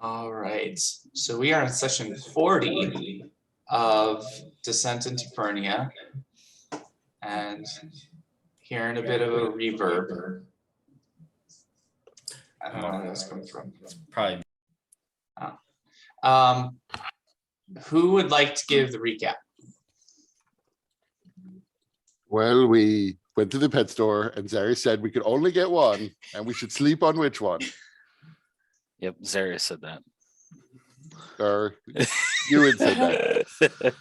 All right, so we are in session 40 of Descent into Fernia, and hearing a bit of a reverb. I don't know where that's coming from. Probably. Who would like to give the recap? Well, we went to the pet store and Zari said we could only get one and we should sleep on which one. Yep, Zarius said that. Or you had said that.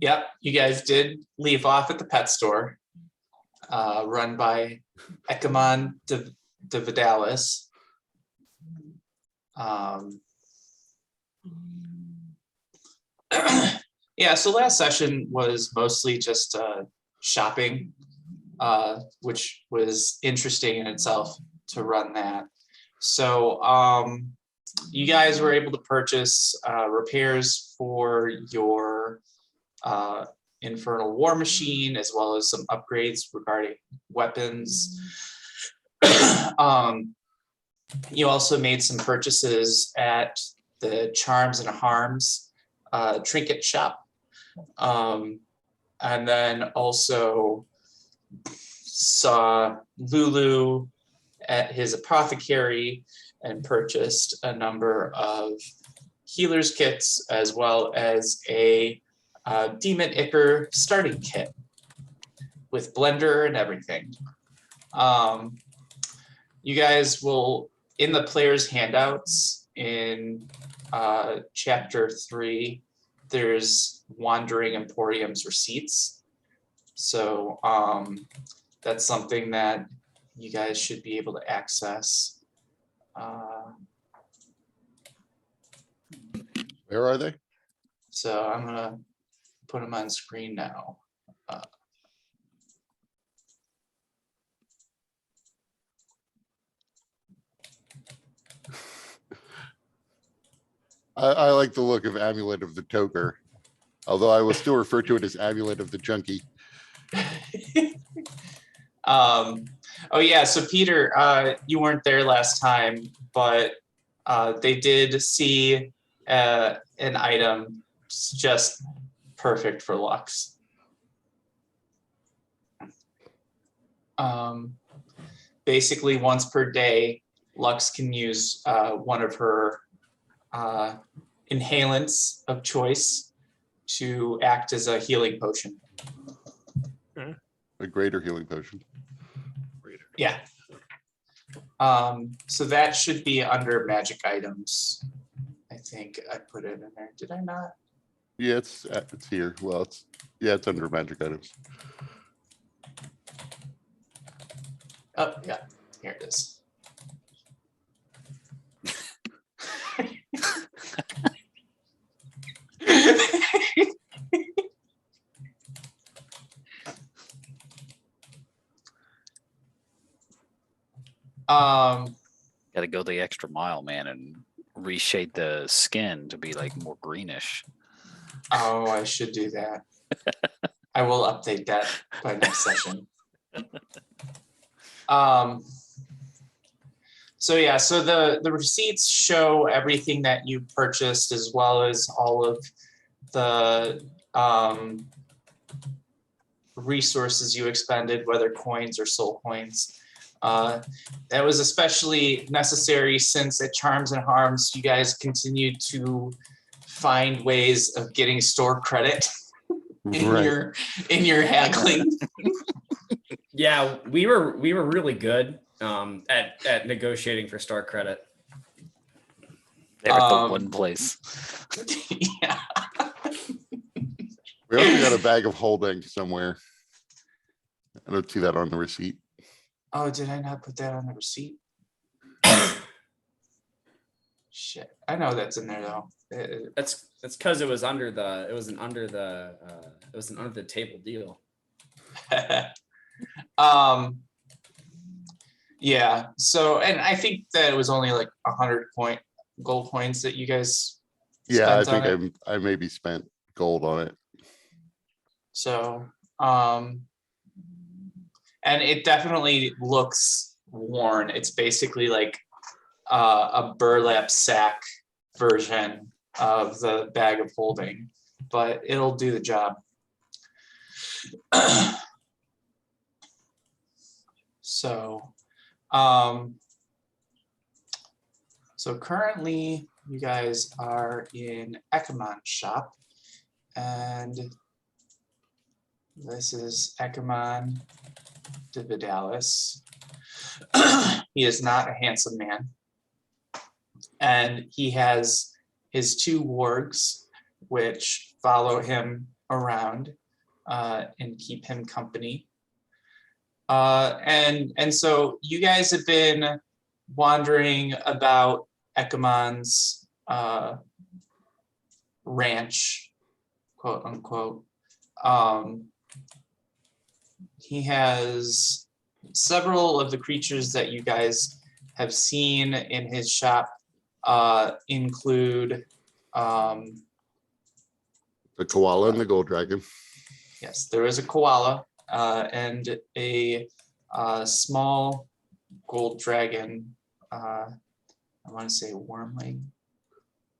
Yep, you guys did leave off at the pet store, run by Ecamon de Vidalis. Yeah, so last session was mostly just shopping, which was interesting in itself to run that. So you guys were able to purchase repairs for your Infernal War Machine, as well as some upgrades regarding weapons. You also made some purchases at the Charms and Harms trinket shop. And then also saw Lulu at his apothecary and purchased a number of healer's kits, as well as a Demon Ichor starting kit with blender and everything. You guys will, in the player's handouts in chapter 3, there's Wandering Emporium's receipts. So that's something that you guys should be able to access. Where are they? So I'm gonna put them on screen now. I like the look of Amulet of the Toker, although I will still refer to it as Amulet of the Junkie. Oh yeah, so Peter, you weren't there last time, but they did see an item just perfect for Lux. Basically, once per day, Lux can use one of her inhalants of choice to act as a healing potion. A greater healing potion. Yeah. So that should be under magic items. I think I put it in there. Did I not? Yeah, it's here. Well, it's under magic items. Oh yeah, here it is. Got to go the extra mile, man, and reshade the skin to be like more greenish. Oh, I should do that. I will update that by next session. So yeah, so the receipts show everything that you purchased, as well as all of the resources you expended, whether coins or soul coins. That was especially necessary since at Charms and Harms, you guys continued to find ways of getting store credit in your haggling. Yeah, we were really good at negotiating for store credit. They were the one place. Yeah. We also got a bag of holding somewhere. I don't see that on the receipt. Oh, did I not put that on the receipt? Shit, I know that's in there though. That's because it was under the under the table deal. Yeah. So, and I think that it was only like 100 gold coins that you guys. Yeah, I think I maybe spent gold on it. So, And it definitely looks worn. It's basically like a burlap sack version of the bag of holding, but it'll do the job. So, so currently you guys are in Ekemon's shop, and this is Ekemon de Vidalis. He is not a handsome man, and he has his two wargs, which follow him around and keep him company. And so you guys have been wandering about Ekemon's ranch, quote unquote. He has several of the creatures that you guys have seen in his shop include The koala and the gold dragon. yes, there is a koala and a small gold dragon. I want to say wormling.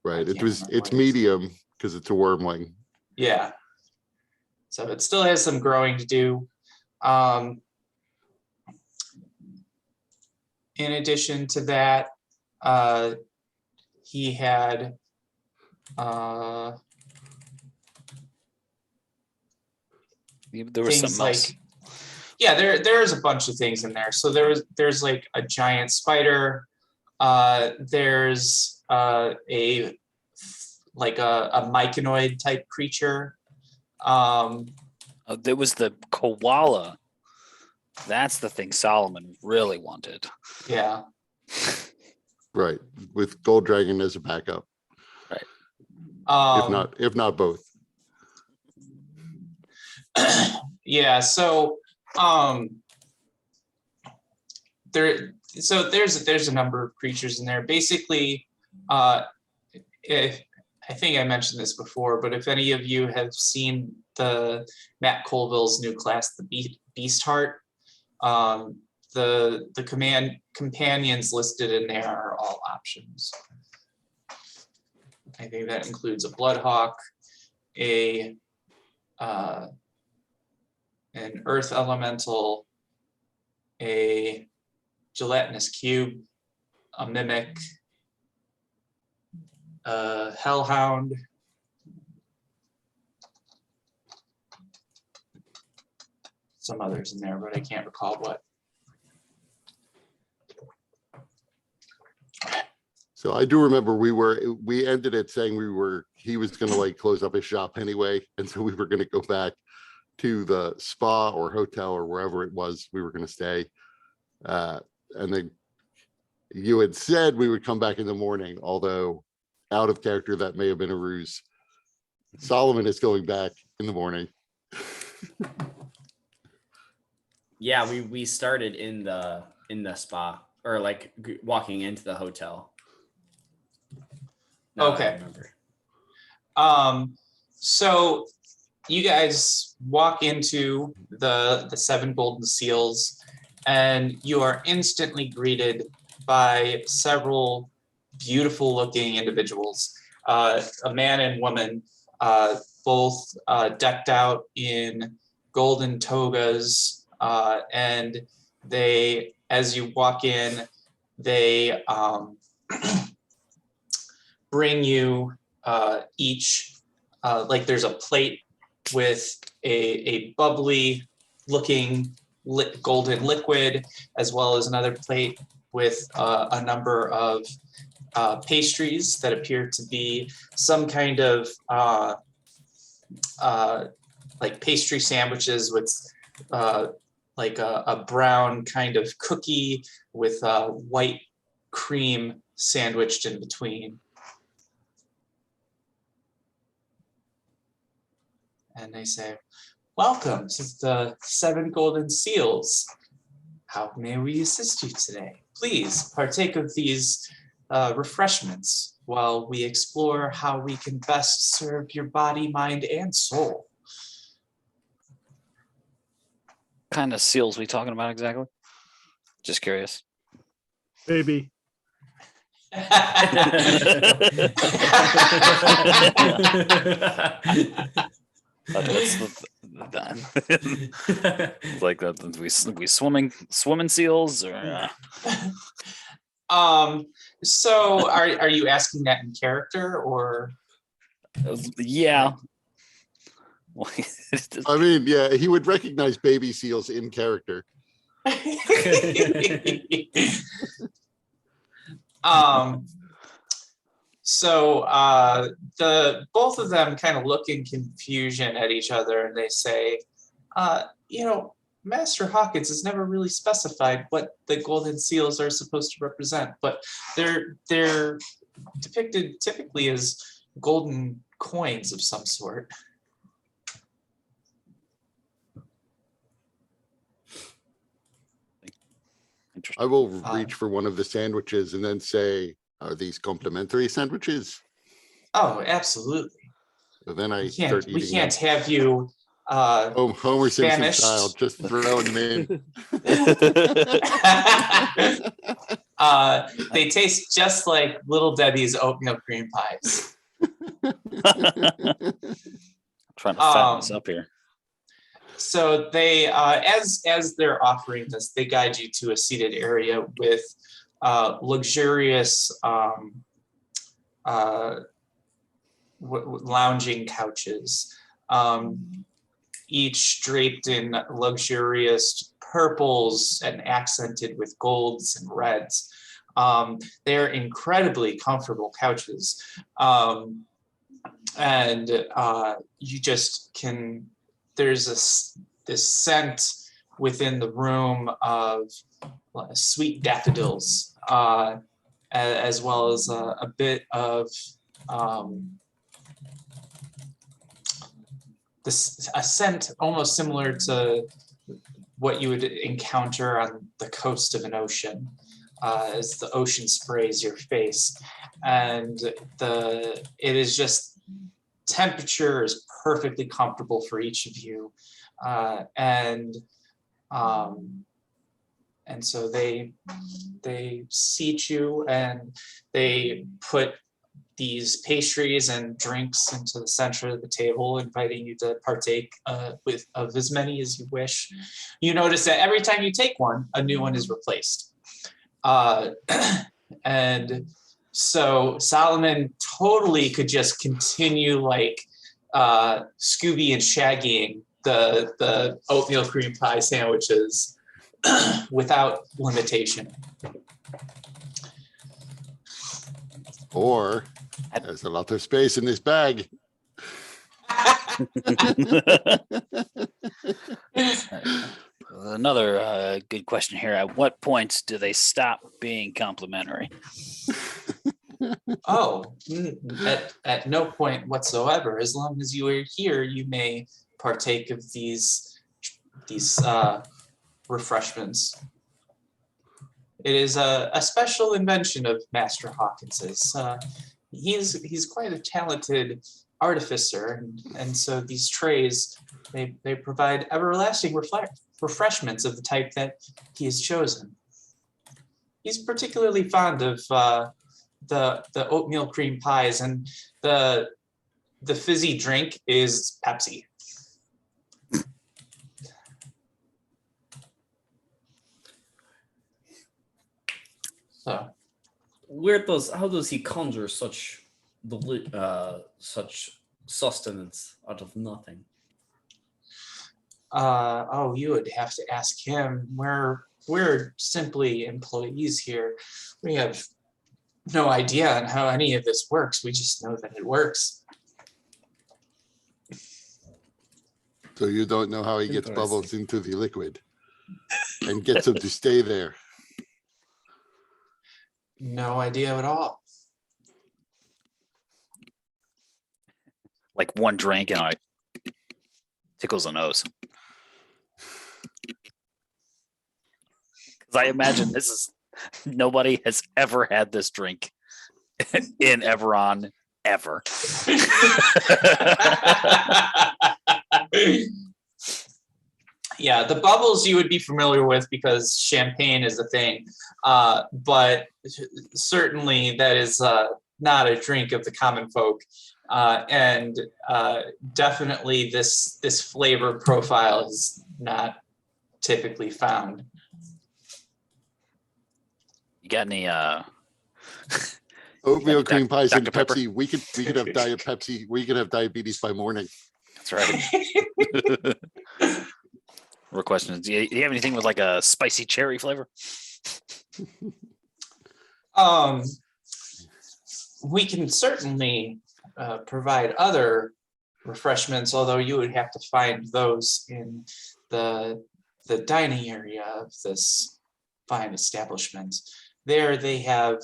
Right. can't remember It's what medium because it's a wormling. Yeah. So it still has some growing to do. In addition to that, he had There was things something like else. yeah, there's a bunch of things in there. So there's like a giant spider. There's a myconoid type creature. There was the koala. That's the thing Solomon really wanted. Yeah. Right. With gold dragon as a backup. If not both. Yeah, so there's a number of creatures in there. Basically, if I think I mentioned this before, but if any of you have seen the Matt Colville's new class, the Beast Heart, the companions listed in there are all options. I think that includes a Bloodhawk, an Earth Elemental, a Gelatinous Cube, a Mimic, a Hellhound, some others in there, but I can't recall what. So I do remember we ended it saying he was going to like close up his shop anyway. And so we were going to go back to the spa or hotel or wherever it was we were going to stay. And then you had said we would come back in the morning, although out of character, that may have been a ruse. Solomon is going back in the morning. Yeah, we started in the spa, or like walking into the hotel. Now that I Okay. remember. So you guys walk into the Seven Golden Seals, and you are instantly greeted by several beautiful looking individuals, a man and woman, both decked out in golden togas, and they, as you walk in, they bring you each, like there's a plate with a bubbly looking golden liquid, as well as another plate with a number of pastries that appear to be some kind of like pastry sandwiches with like a brown kind of cookie with white cream sandwiched in between. And they say, "Welcome to the Seven Golden Seals. How may we assist you today? Please partake of these refreshments while we explore how we can best serve your body, mind, and soul." kind of seals we talking about exactly? Just curious. Baby. That's like that. We swimming seals or So are you asking that in character or? yeah. I mean, yeah, he would recognize baby seals in character. So the both of them kind of look in confusion at each other and they say, Master Hawkins has never really specified what the golden seals are supposed to represent, but they're depicted typically as golden coins of some sort. I will reach for one of the sandwiches and then say, "Are these complimentary sandwiches?" Oh, absolutely. So then I We start can't eating have you Homer Simpson famished. style, just throwing them in. They taste just like Little Debbie's oatmeal cream pies. Trying to fatten this up here. So they, as they're offering this, they guide you to a seated area with luxurious lounging couches, each draped in luxurious purples and accented with golds and reds. They're incredibly comfortable couches, and you just can. There's this scent within the room of sweet daffodils, as well as a bit of a scent almost similar to what you would encounter on the coast of an ocean, as the ocean sprays your face, and it is just. Temperature is perfectly comfortable for each of you, and so they seat you and they put these pastries and drinks into the center of the table, inviting you to partake of as many as you wish. You notice that every time you take one, a new one is replaced, and so Solomon totally could just continue like Scooby and Shaggying the oatmeal cream pie sandwiches without limitation. Or there's a lot of space in this bag. Another good question here. At what point do they stop being complimentary? Oh, at no point whatsoever. As long as you are here, you may partake of these refreshments. It is a special invention of Master Hawkins's. He's quite a talented artificer, and so these trays they provide everlasting refreshments of the type that he has chosen. He's particularly fond of the oatmeal cream pies, and the fizzy drink is Pepsi. So how does he conjure such sustenance out of nothing? You would have to ask him. We're simply employees here. We have no idea on how any of this works. We just know that it works. So you don't know how he gets Interesting. bubbles into the liquid and gets them to stay there. No idea at all. Like one drink and it tickles the nose. Because I imagine nobody has ever had this drink in Everon ever. Yeah, the bubbles you would be familiar with because champagne is a thing, but certainly that is not a drink of the common folk, and definitely this flavor profile is not typically found. You got any Oatmeal Doc- cream pies and Dr. Pepper? Pepsi. We could have diet Pepsi. We could have diabetes by morning. That's right. Real question is, do you have anything with like a spicy cherry flavor? We can certainly provide other refreshments, although you would have to find those in the dining area of this fine establishment. There they have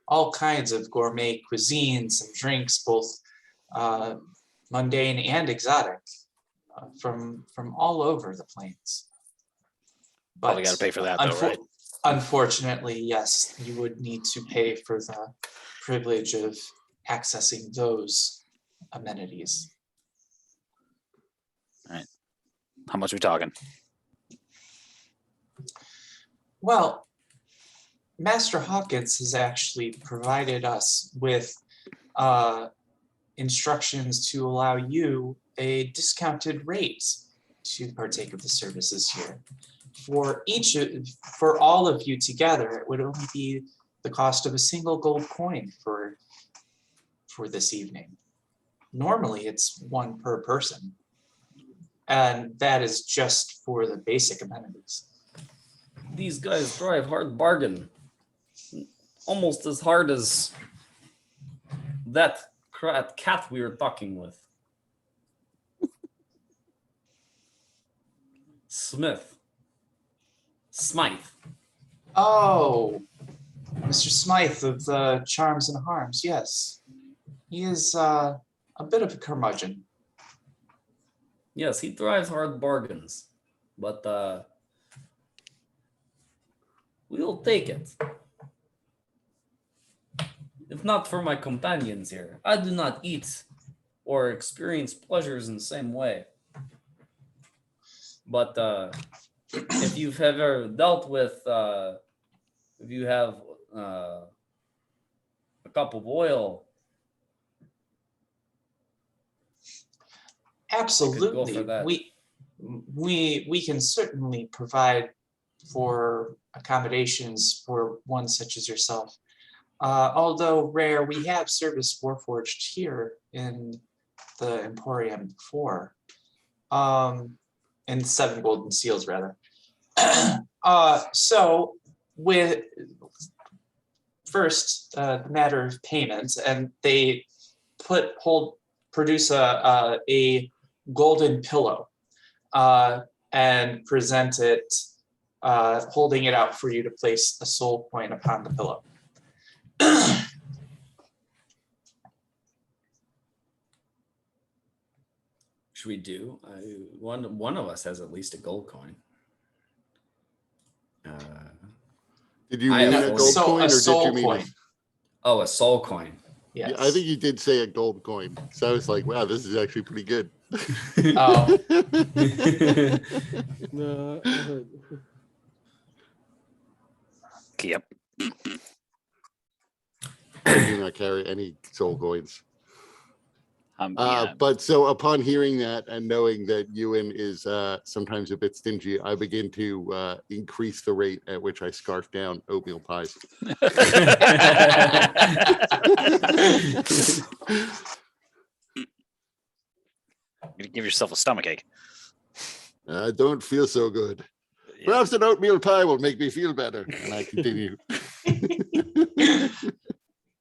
all kinds of gourmet cuisines and drinks, both mundane and exotic, from all over the plains. Probably got to pay for that, though, right? Unfortunately, yes, you would need to pay for the privilege of accessing those amenities. All right. How much are we talking? Well, Master Hawkins has actually provided us with instructions to allow you a discounted rate to partake of the services here. For all of you together, it would only be the cost of a single gold coin for this evening. Normally, it's one per person, and that is just for the basic amenities. These guys drive hard bargain. Almost as hard as that cat we were talking with. Smythe. Oh, Mr. Smythe of the Charms and Harms, yes. He is a bit of a curmudgeon. Yes, he drives hard bargains, but we'll take it. If not for my companions here, I do not eat or experience pleasures in the same way. But if you've ever dealt with, if you have a cup of oil, Absolutely, that. we can certainly provide for accommodations for one such as yourself. Although rare, we have service Warforged here in the Emporium before, and 7 golden seals rather. So with first the matter of payments, and they produce a golden pillow and present it, holding it out for you to place a soul coin upon the pillow. Should we do? One of us has at least a gold coin. Did you I mean have a a gold coin, or did soul you mean? coin. Oh, a soul coin. Yes. Yeah, I think you did say a gold coin. So I was like, wow, this is actually pretty good. Oh. No, I heard. Yep. I do not carry any soul coins. Yeah. But so upon hearing that and knowing that Ewan is sometimes a bit stingy, I begin to increase the rate at which I scarf down oatmeal pies. Give yourself a stomachache. I don't feel so good. Perhaps an oatmeal pie will make me feel better. And I continue.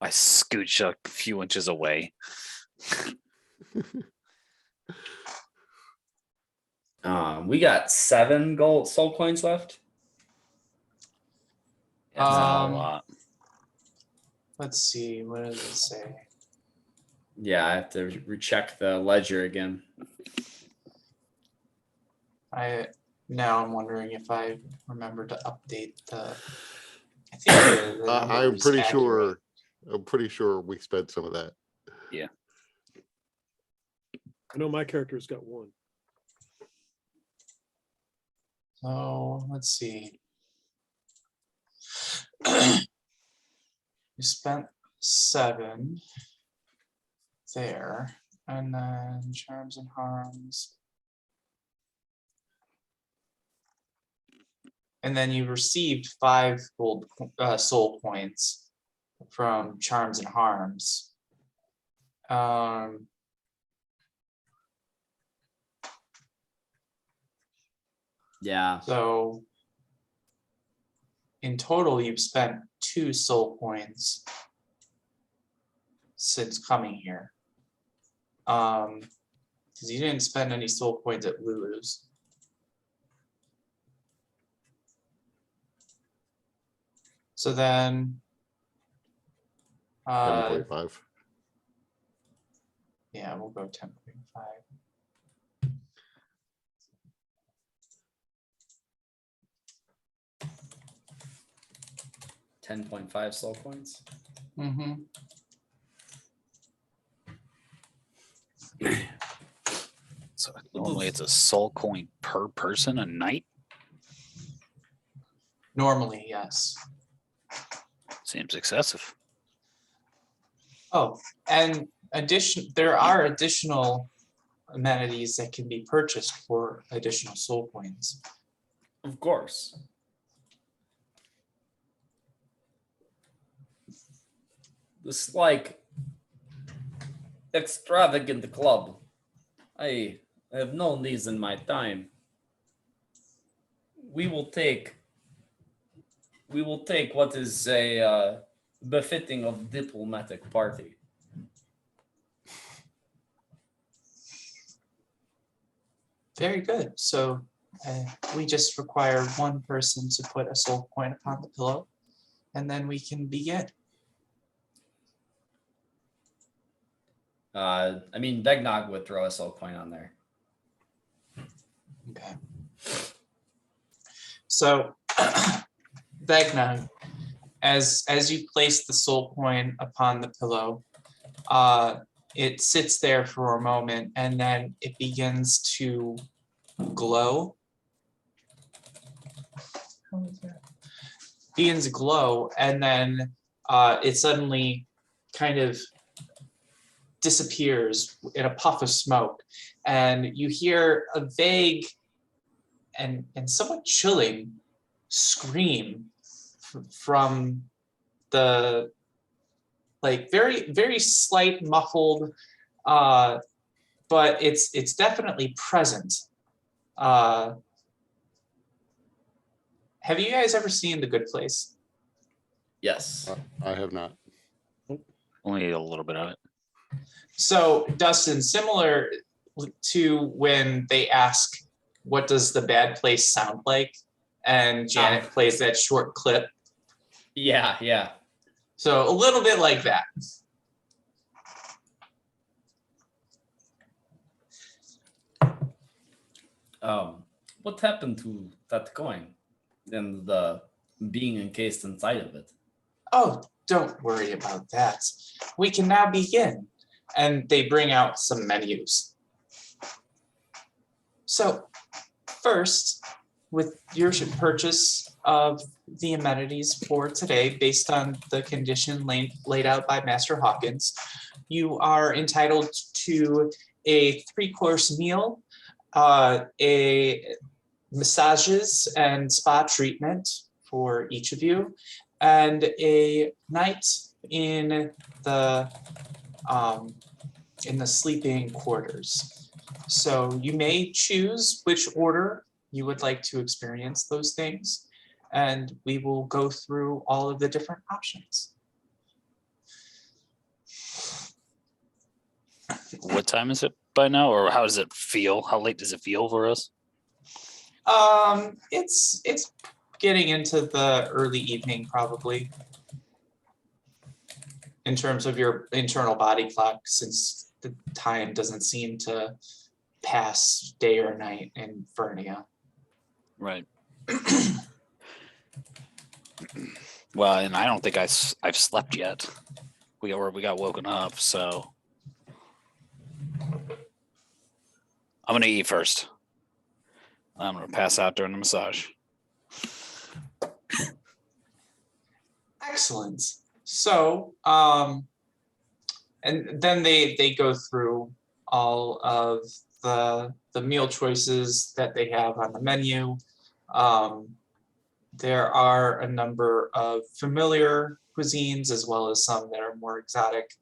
I scooch a few inches away. We got 7 gold soul coins left. That's not a lot. Let's see, what does it say? Yeah, I have to recheck the ledger again. Now I'm wondering if I remember to update the. I think the number I'm was pretty accurate. sure. I'm pretty sure we spent some of that. Yeah. I know my character's got 1. So let's see. You spent 7 there, and then charms and harms. And then you received 5 gold soul points from charms and harms. Yeah. So in total, you've spent 2 soul points since coming here. Because you didn't spend any soul points at Lulu's. So then, 10.5. yeah, we'll go 10.5. 10.5 soul points. Mm-hmm. So normally it's a soul coin per person a night. Normally, yes. Seems excessive. Oh, and there are additional amenities that can be purchased for additional soul points. Of course. This like extravagant club. I have known these in my time. We will take what is a befitting of diplomatic party. Very good. So we just require 1 person to put a soul point upon the pillow, and then we can begin. I mean, Vegnog would throw a soul coin on there. Okay. So, Vegna, as you place the soul coin upon the pillow, it sits there for a moment, and then it begins to glow. How is that? Begins to glow, and then it suddenly kind of disappears in a puff of smoke, and you hear a vague and somewhat chilling scream from the, like, very slight muffled, but it's definitely present. Have you guys ever seen The Good Place? Yes. I have not. Only a little bit of it. So, Dustin, similar to when they ask, what does the bad place sound like? And Janet plays that short clip. Yeah, yeah. So a little bit like that. What happened to that coin and the being encased inside of it? Oh, don't worry about that. We can now begin. And they bring out some menus. So first, with your purchase of the amenities for today, based on the condition laid out by Master Hawkins, you are entitled to a 3-course meal, a massages and spa treatment for each of you, and a night in the sleeping quarters. So you may choose which order you would like to experience those things, and we will go through all of the different options. What time is it by now, or how does it feel? How late does it feel for us? It's getting into the early evening, probably, in terms of your internal body clock, since the time doesn't seem to pass day or night in Fernia. Right. Well, and I don't think I've slept yet. We got woken up, so I'm gonna eat first. I'm gonna pass out during the massage. Excellent. So, and then they go through all of the meal choices that they have on the menu. There are a number of familiar cuisines as well as some that are more exotic.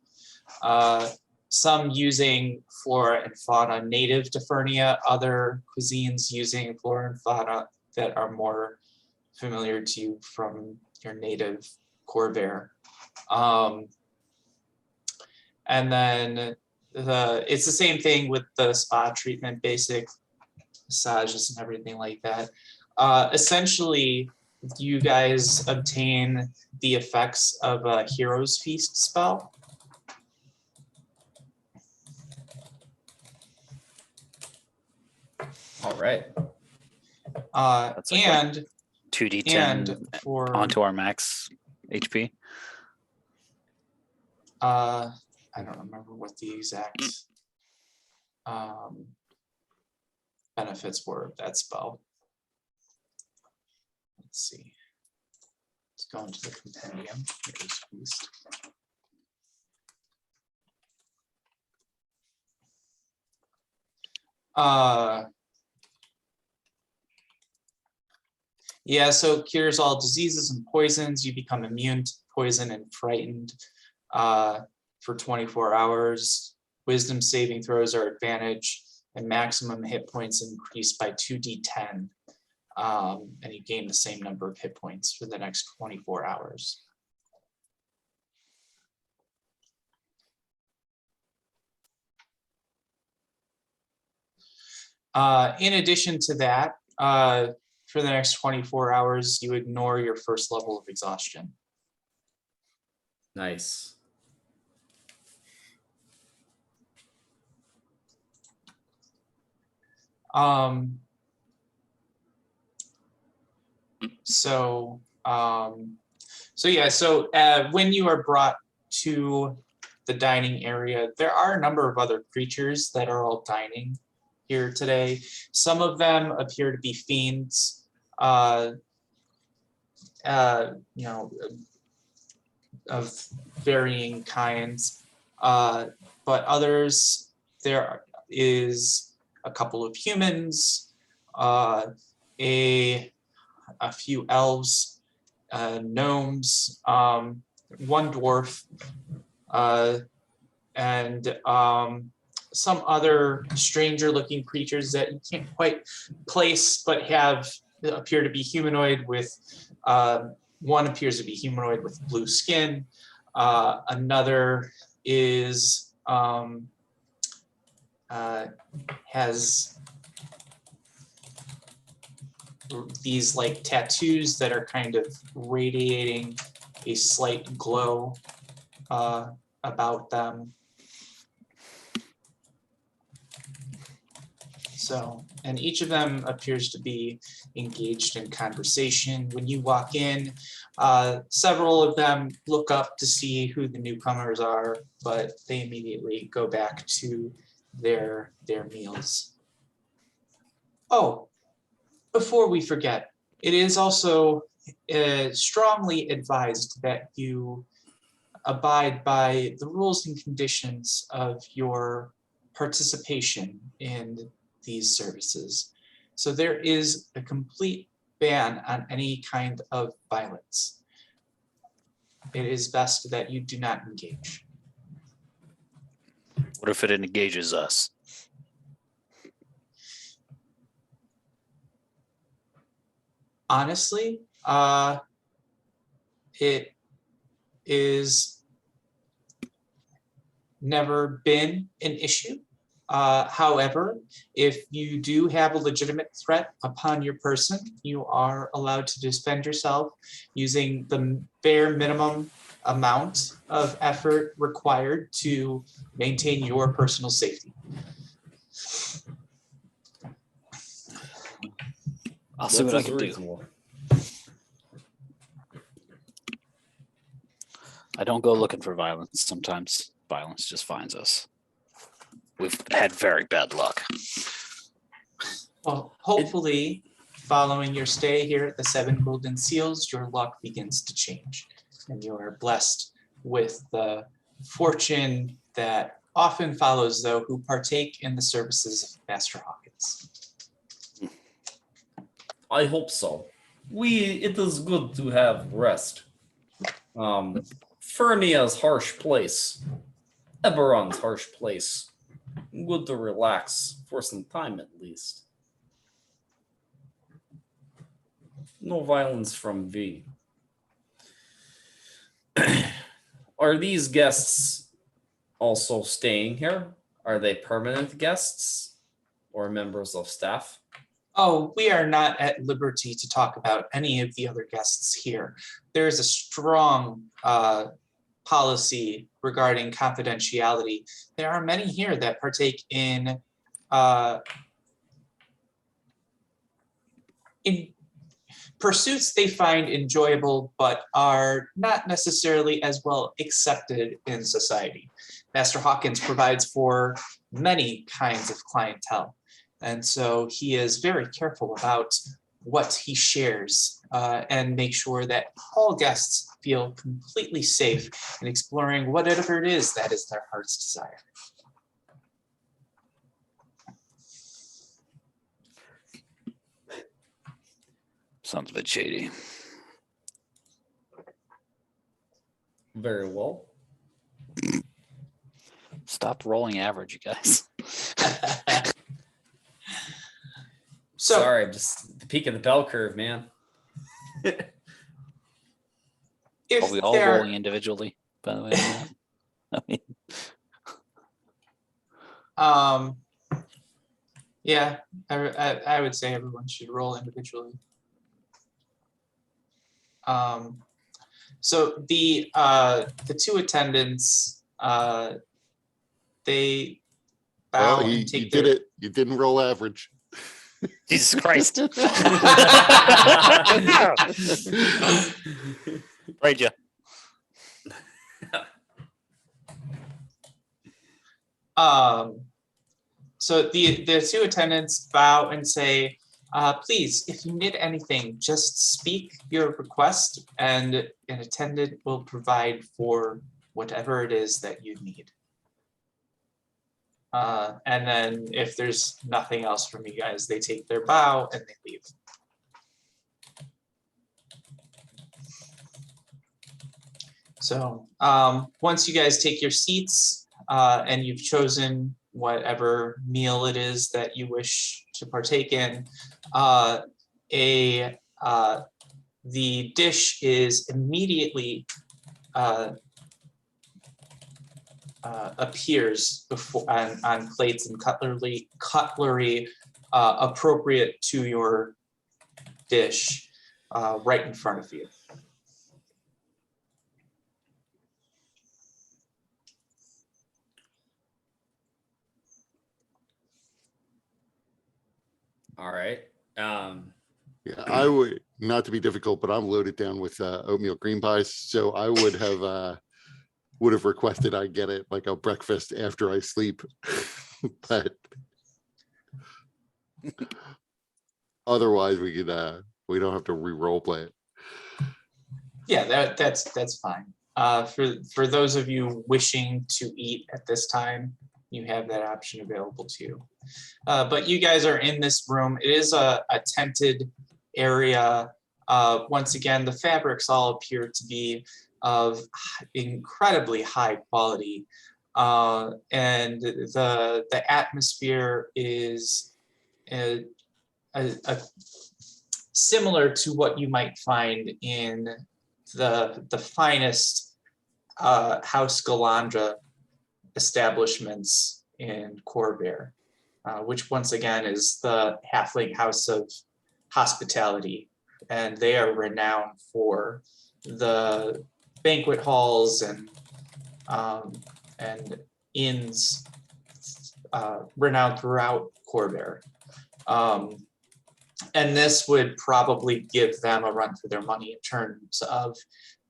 Some using flora and fauna native to Fernia, other cuisines using flora and fauna that are more familiar to you from your native Corvair. And then it's the same thing with the spa treatment, basic massages and everything like that. Essentially, you guys obtain the effects of a Hero's Feast spell. All right. That's like And 2d10 and for onto our max HP. I don't remember what the exact benefits were of that spell. Let's see. Let's go into the compendium. Hero's Feast. Yeah, so cures all diseases and poisons. You become immune to poison and frightened for 24 hours. Wisdom saving throws are advantage, and maximum hit points increased by 2d10. And you gain the same number of hit points for the next 24 hours. In addition to that, for the next 24 hours, you ignore your first level of exhaustion. Nice. When you are brought to the dining area, there are a number of other creatures that are all dining here today. Some of them appear to be fiends, of varying kinds, but others, there is a couple of humans, a few elves, gnomes, one dwarf, and some other stranger looking creatures that you can't quite place, but appear to be humanoid with, one appears to be humanoid with blue skin. Another is, has these like tattoos that are kind of radiating a slight glow about them. So, and each of them appears to be engaged in conversation. When you walk in, several of them look up to see who the newcomers are, but they immediately go back to their meals. Oh, before we forget, it is also strongly advised that you abide by the rules and conditions of your participation in these services. So there is a complete ban on any kind of violence. It is best that you do not engage. What if it engages us? Honestly, it is never been an issue. However, if you do have a legitimate threat upon your person, you are allowed to defend yourself using the bare minimum amount of effort required to maintain your personal safety. I'll see what I That is can do. reasonable. I don't go looking for violence. Sometimes violence just finds us. We've had very bad luck. Well, hopefully, following your stay here at the Seven Golden Seals, your luck begins to change, and you are blessed with the fortune that often follows those who partake in the services of Master Hawkins. I hope so. It is good to have rest. Fernia's harsh place, Eberron's harsh place. Good to relax for some time at least. No violence from V. Are these guests also staying here? Are they permanent guests or members of staff? Oh, we are not at liberty to talk about any of the other guests here. There is a strong policy regarding confidentiality. There are many here that partake in pursuits they find enjoyable, but are not necessarily as well accepted in society. Master Hawkins provides for many kinds of clientele. And so he is very careful about what he shares and make sure that all guests feel completely safe in exploring whatever it is that is their heart's desire. Sounds a bit shady. Very well. Stop rolling average, you guys. So, Sorry, I'm just the peak of the bell curve, man. if Are we all there, rolling individually, by the way? I mean, yeah, I would say everyone should roll individually. So the two attendants, they bow Well, and you take did their. it. You didn't roll average. Jesus Christ. Right, yeah. So the two attendants bow and say, please, if you need anything, just speak your request and an attendant will provide for whatever it is that you need. And then if there's nothing else from you guys, they take their bow and they leave. So once you guys take your seats and you've chosen whatever meal it is that you wish to partake in, the dish is immediately appears before on plates and cutlery appropriate to your dish right in front of you. All right. Yeah, I would, not to be difficult, but I'm loaded down with oatmeal cream pies. So I would have requested I get it like a breakfast after I sleep. But otherwise we could we don't have to re-role play it. Yeah, that's fine. For those of you wishing to eat at this time, you have that option available to you. But you guys are in this room. It is a tented area. Once again, the fabrics all appear to be of incredibly high quality. And the atmosphere is a similar to what you might find in the finest House Galandra establishments in Corvair, which once again is the halfling house of hospitality, and they are renowned for the banquet halls and inns renowned throughout Corvair. And this would probably give them a run for their money in terms of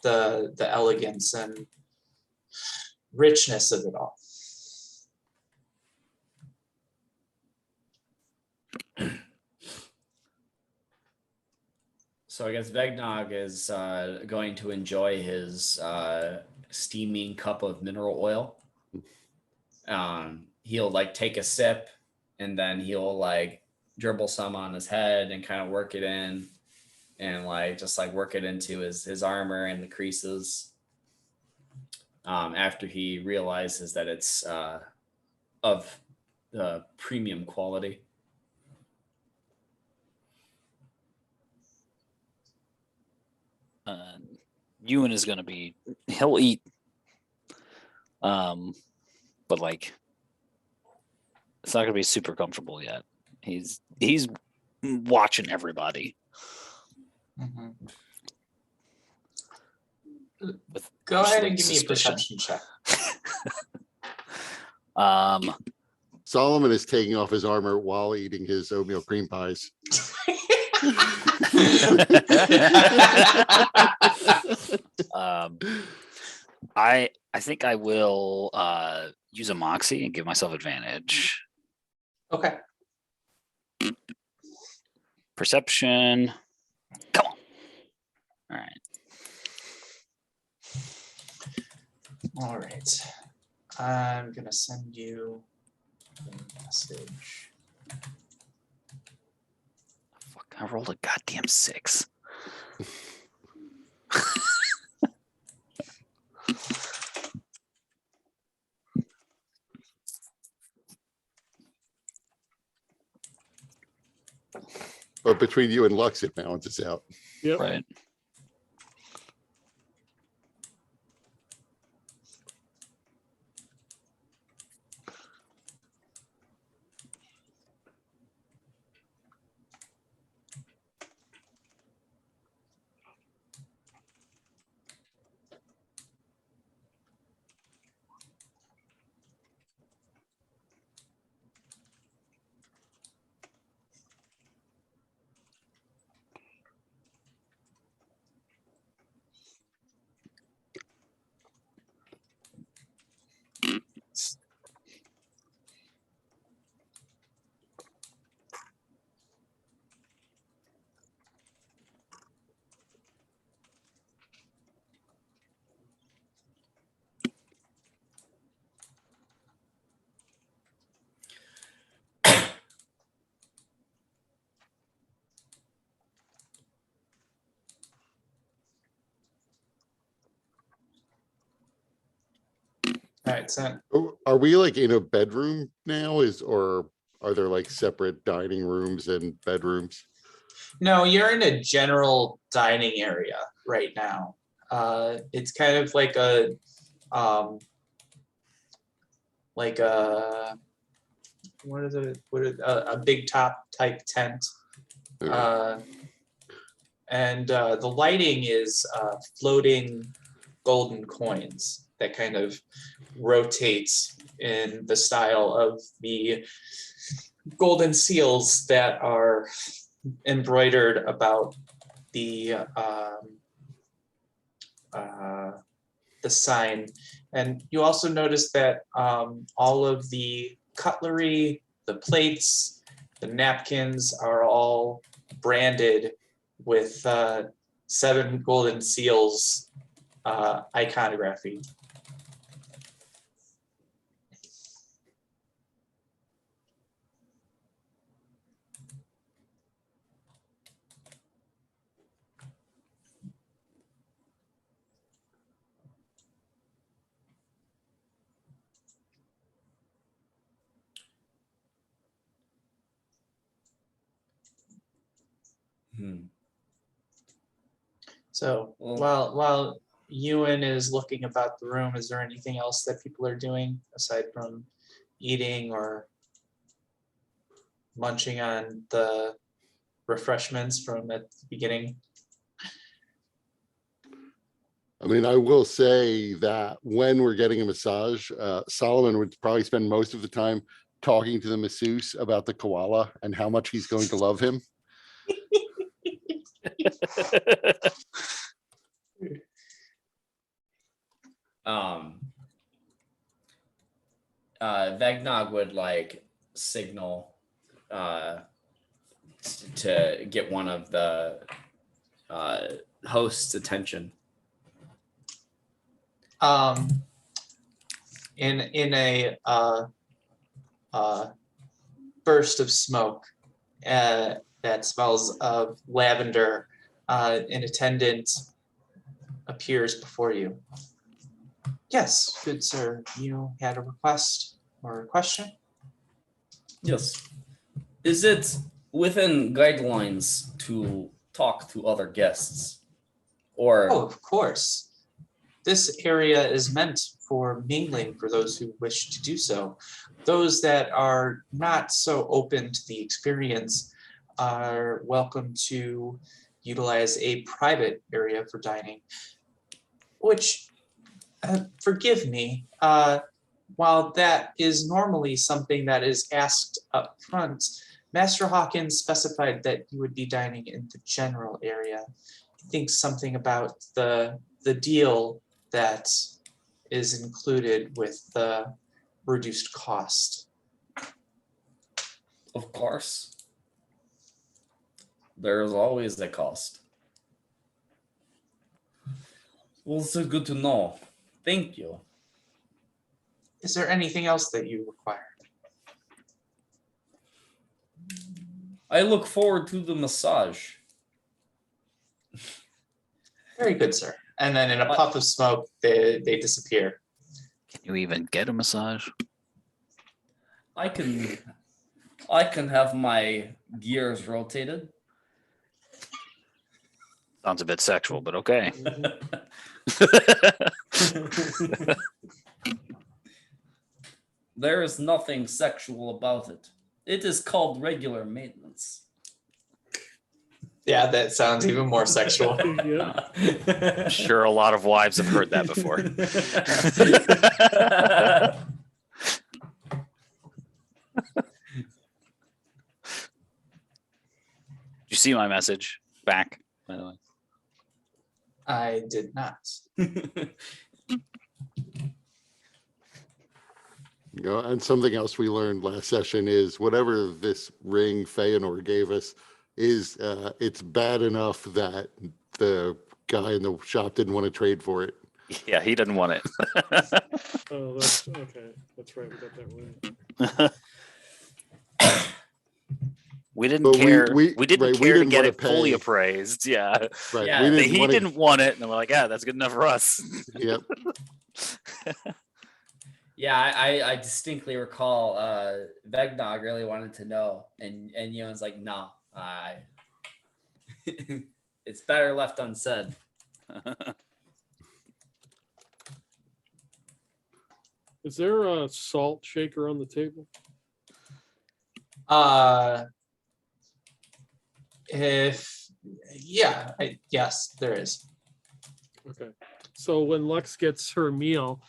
the elegance and richness of it all. So I guess Vegnog is going to enjoy his steaming cup of mineral oil. He'll like take a sip and then he'll like dribble some on his head and kind of work it in and like just like work it into his armor and the creases. After he realizes that it's of the premium quality. Ewan is gonna be, he'll eat, but like it's not gonna be super comfortable yet. He's watching everybody. Mhm. With Go ahead and pursuing give me a suspicion. perception check. Solomon is taking off his armor while eating his oatmeal cream pies. I think I will use a moxie and give myself advantage. Okay. Perception. Come on. All right. All right. I'm gonna send you a message. Fuck, I rolled a goddamn 6. But between you and Lux, it balances out. Yep. Right. All right, sent. Are we like in a bedroom now? Or are there like separate dining rooms and bedrooms? No, you're in a general dining area right now. It's kind of like a a big top type tent. And the lighting is floating golden coins that kind of rotates in the style of the golden seals that are embroidered about the sign. And you also notice that all of the cutlery, the plates, the napkins are all branded with 7 golden seals iconography. So while Ewan is looking about the room, is there anything else that people are doing aside from eating or munching on the refreshments from at the beginning? I mean, I will say that when we're getting a massage, Solomon would probably spend most of the time talking to the masseuse about the koala and how much he's going to love him. Vegnog would like signal to get one of the host's attention. In a burst of smoke that smells of lavender, an attendant appears before you. Yes, good sir. You had a request or a question? Yes. Is it within guidelines to talk to other guests? Or Oh, of course. This area is meant for mingling for those who wish to do so. Those that are not so open to the experience are welcome to utilize a private area for dining, which, forgive me, while that is normally something that is asked up front, Master Hawkins specified that you would be dining in the general area. I think something about the deal that is included with the reduced cost. of course, there's always a cost. Well, so good to know. Thank you. Is there anything else that you require? I look forward to the massage. Very good, sir. And then in a puff of smoke, they disappear. Can you even get a massage? I can have my gears rotated. Sounds a bit sexual, but okay. There is nothing sexual about it. It is called regular maintenance. Yeah, that sounds even more sexual. Yeah. I'm sure a lot of wives have heard that before. Did you see my message back, by the way? I did not. You know, and something else we learned last session is whatever this ring Feanor gave us is it's bad enough that the guy in the shop didn't want to trade for it. Yeah, he didn't want it. Oh, that's okay. That's right. We got that right. We didn't But care. we- We didn't right, we care didn't to get wanna it fully pay. appraised. Yeah. Right. Yeah, We but didn't He want didn't want it. And we're like, yeah, that's good enough for us. Yep. Yeah, I distinctly recall Vegnog really wanted to know, and Ewan's like, no, it's better left unsaid. Is there a salt shaker on the table? Yes, there is. Okay. So when Lux gets her meal,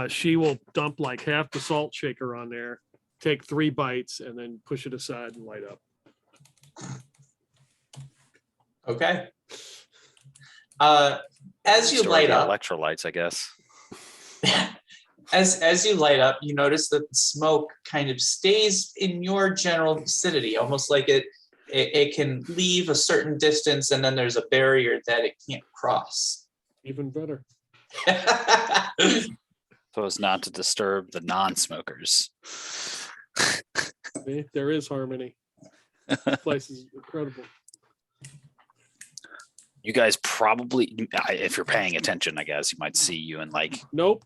she will dump like half the salt shaker on there, take 3 bites, and then push it aside and light up. Okay. As you Store light the up, electrolytes, I guess. as you light up, you notice that the smoke kind of stays in your general vicinity, almost like it can leave a certain distance, and then there's a barrier that it can't cross. Even better. So as not to disturb the non-smokers. See, there is harmony. This place is incredible. You guys probably, if you're paying attention, I guess you might see you and like, Nope.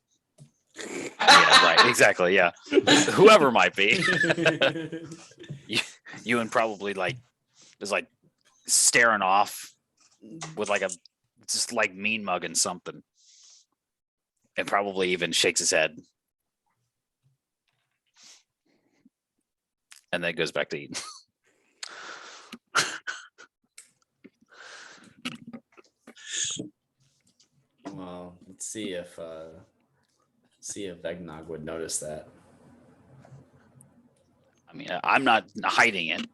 yeah, right, exactly, yeah. Whoever might be, you and probably like is like staring off with like a just like mean mugging something, and probably even shakes his head, and then goes back to eating. Well, let's see if Vegnog would notice that. I mean, I'm not hiding it,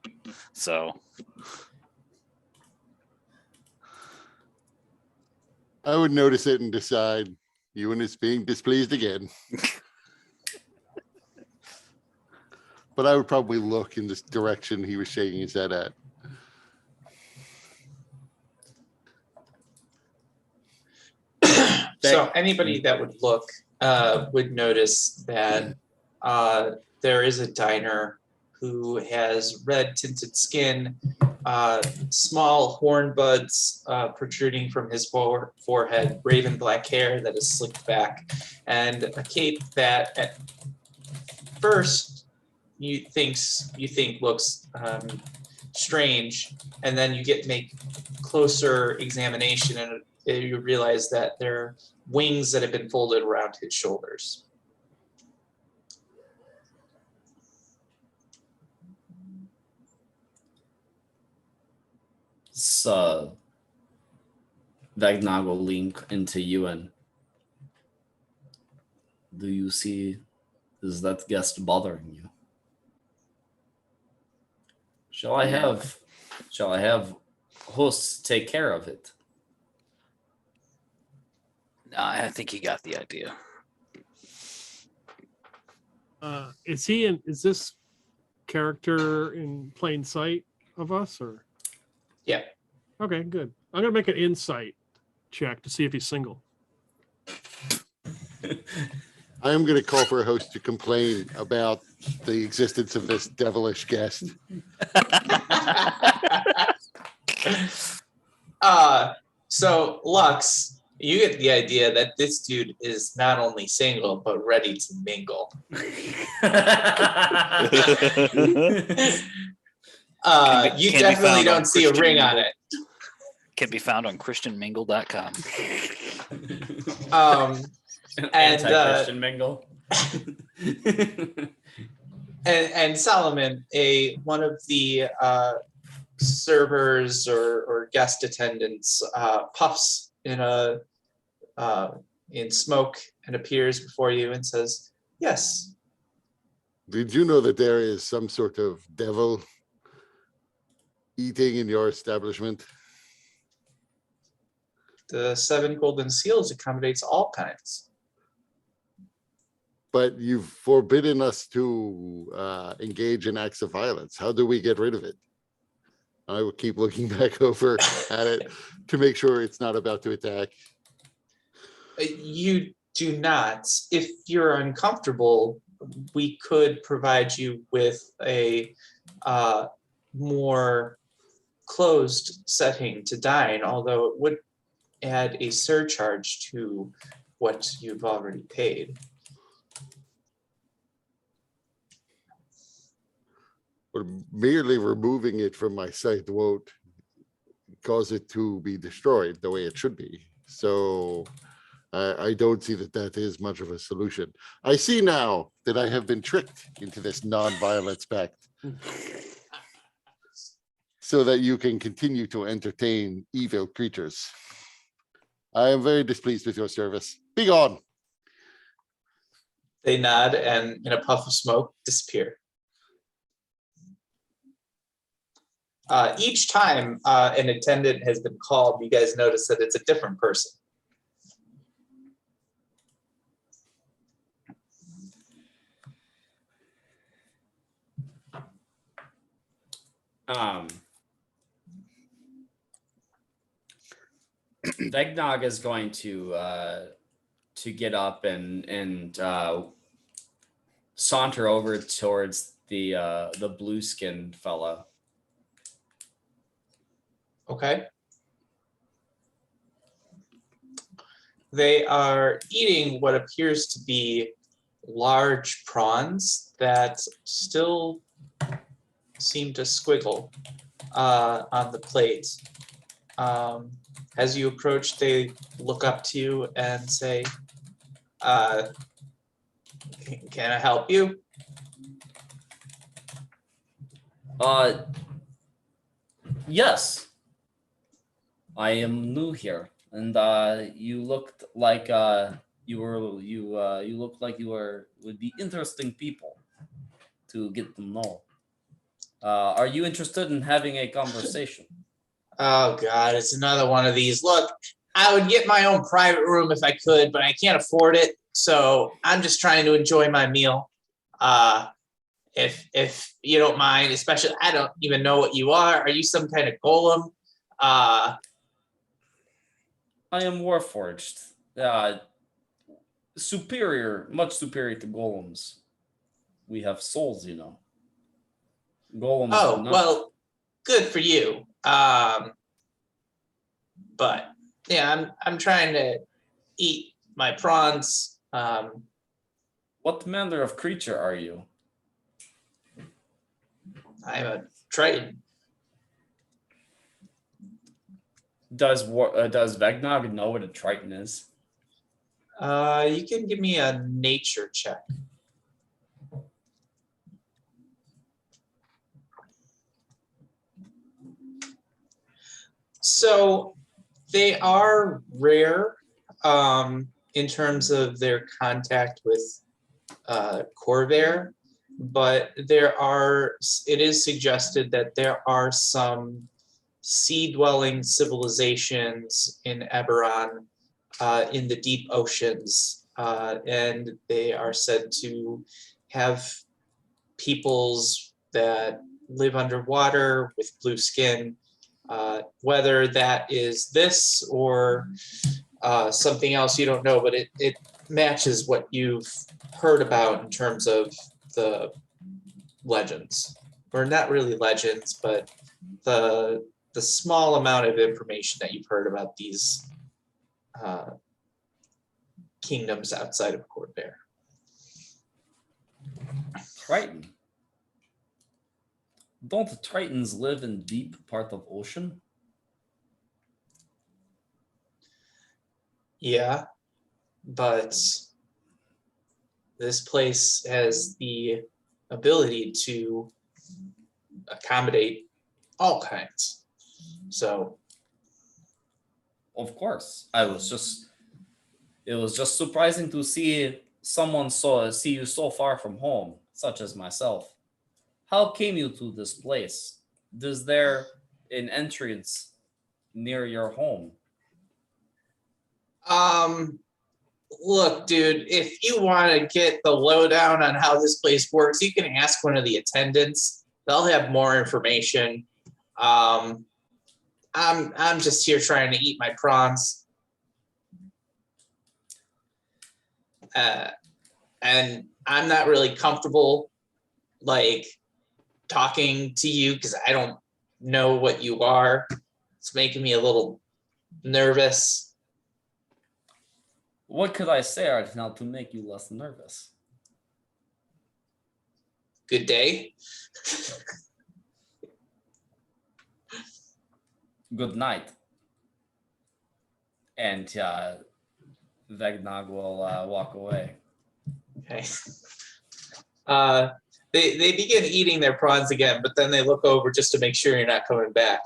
so I would notice it and decide Ewan is being displeased again. But I would probably look in this direction he was shaking his head at. So anybody that would look would notice that there is a diner who has red tinted skin, small horn buds protruding from his forehead, raven black hair that is slicked back, and a cape that at first you think looks strange, and then you make closer examination and you realize that they're wings that have been folded around his shoulders. So Vegnog will lean into you and do you see, is that guest bothering you? Shall I have hosts take care of it? No, I think you got the idea. Is this character in plain sight of us, or? Yeah. Okay, good. I'm gonna make an insight check to see if he's single. I am going to call for a host to complain about the existence of this devilish guest. So Lux, you get the idea that this dude is not only single but ready to mingle. You Can be definitely found on don't see a Christian ring on Mingle. it. Can be found on christianmingle.com. Anti-Christian mingle. And Solomon, one of the servers or guest attendants, puffs in smoke and appears before you and says, "Yes." Did you know that there is some sort of devil eating in your establishment? The 7 golden seals accommodates all kinds. But you've forbidden us to engage in acts of violence. How do we get rid of it? I will keep looking back over at it to make sure it's not about to attack. You do not. If you're uncomfortable, we could provide you with a more closed setting to dine, although it would add a surcharge to what you've already paid. But merely removing it from my site won't cause it to be destroyed the way it should be. So I don't see that that is much of a solution. I see now that I have been tricked into this non-violence pact so that you can continue to entertain evil creatures. I am very displeased with your service. Be gone. They nod and in a puff of smoke disappear. Each time an attendant has been called, you guys notice that it's a different person. Vegnog is going to get up and saunter over towards the blue-skinned fella. Okay. They are eating what appears to be large prawns that still seem to squiggle on the plate. As you approach, they look up to you and say, "Can I help you?" Yes. I am new here, and you looked like you looked like would be interesting people to get to know. Are you interested in having a conversation? Oh God, it's another one of these. Look, I would get my own private room if I could, but I can't afford it. So I'm just trying to enjoy my meal. If you don't mind, especially I don't even know what you are. Are you some kind of golem? I am Warforged. uh, superior, much superior to golems. We have souls, you know. Golems do Oh, not. well, good for you. But yeah, I'm trying to eat my prawns. What manner of creature are you? I'm a Triton. Does Vegnog know what a Triton is? You can give me a nature check. So they are rare in terms of their contact with Corvair, but it is suggested that there are some sea-dwelling civilizations in Eberron in the deep oceans, and they are said to have peoples that live underwater with blue skin. Whether that is this or something else, you don't know, but it matches what you've heard about in terms of the legends, or not really legends, but the small amount of information that you've heard about these kingdoms outside of Corvair. Triton. Don't the Tritons live in deep part of ocean? Yeah, but this place has the ability to accommodate all kinds. So, Of course. It was just surprising to see see you so far from home, such as myself. How came you to this place? Is there an entrance near your home? look, dude, if you want to get the lowdown on how this place works, you can ask one of the attendants. They'll have more information. I'm just here trying to eat my prawns. And I'm not really comfortable like talking to you because I don't know what you are. It's making me a little nervous. What could I say right now to make you less nervous? Good day. Good night. And Vegnog will walk away. Okay. They begin eating their prawns again, but then they look over just to make sure you're not coming back.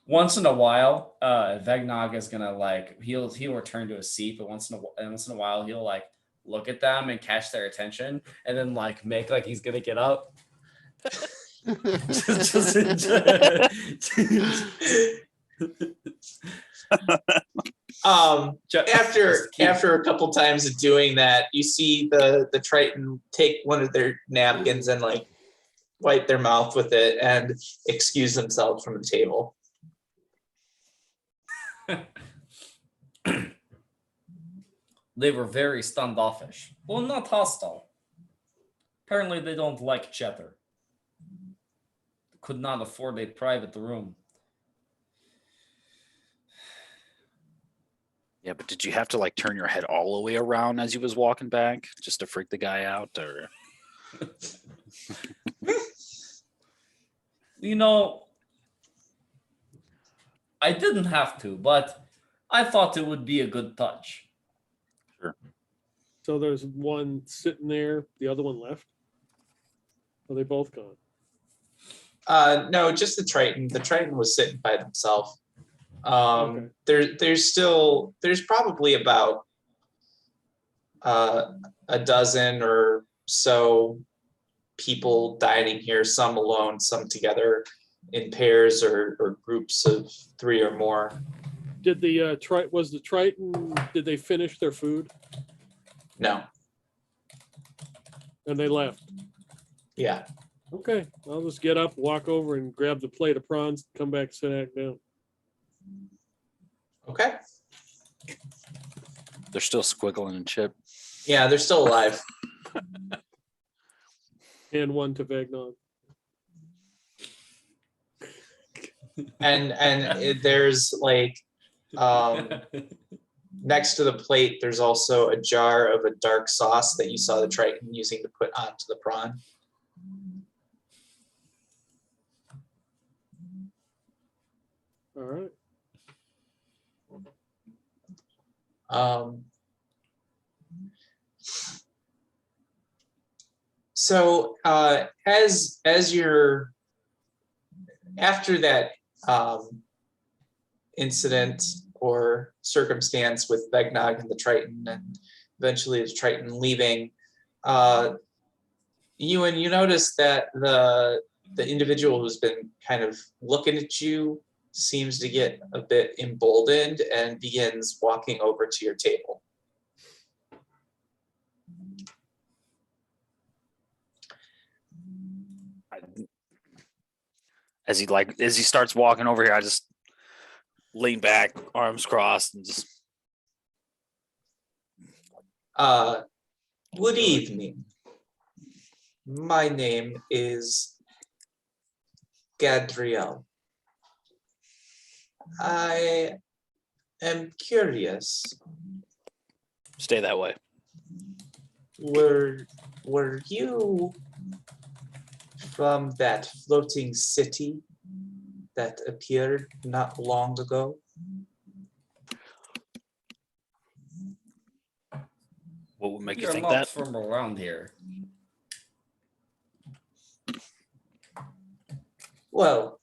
Once in a while, Vegnog is gonna he'll return to his seat, but once in a while he'll like look at them and catch their attention, and then like make like he's gonna get up. After a couple times of doing that, you see the Triton take one of their napkins and like wipe their mouth with it and excuse themselves from the table. They were very standoffish. Well, not hostile. Apparently, they don't like chatter. Could not afford a private room. Yeah, but did you have to like turn your head all the way around as you was walking back just to freak the guy out, or? You know, I didn't have to, but I thought it would be a good touch. Sure. So there's one sitting there, the other one left? Are they both gone? No, just the Triton. The Triton was sitting by themselves. Okay. There's probably about a dozen or so people dining here, some alone, some together in pairs or groups of 3 or more. Did the Triton, did they finish their food No. and they left? Yeah. Okay, I'll just get up, walk over and grab the plate of prawns, come back, sit back down. Okay. They're still squiggling and shit. Yeah, they're still alive. And one to Vagnon. There's like next to the plate, there's also a jar of a dark sauce that you saw the Triton using to put onto the prawn. All right. So as you're after that incident or circumstance with Vegnog and the Triton, and eventually the Triton leaving, you notice that the individual who's been kind of looking at you seems to get a bit emboldened and begins walking over to your table. As he starts walking over here, I just lean back, arms crossed, and just Good evening. My name is Gadriel. I am curious. stay that way. Were you from that floating city that appeared not long ago? What would make you You're think not that? from around here. Well,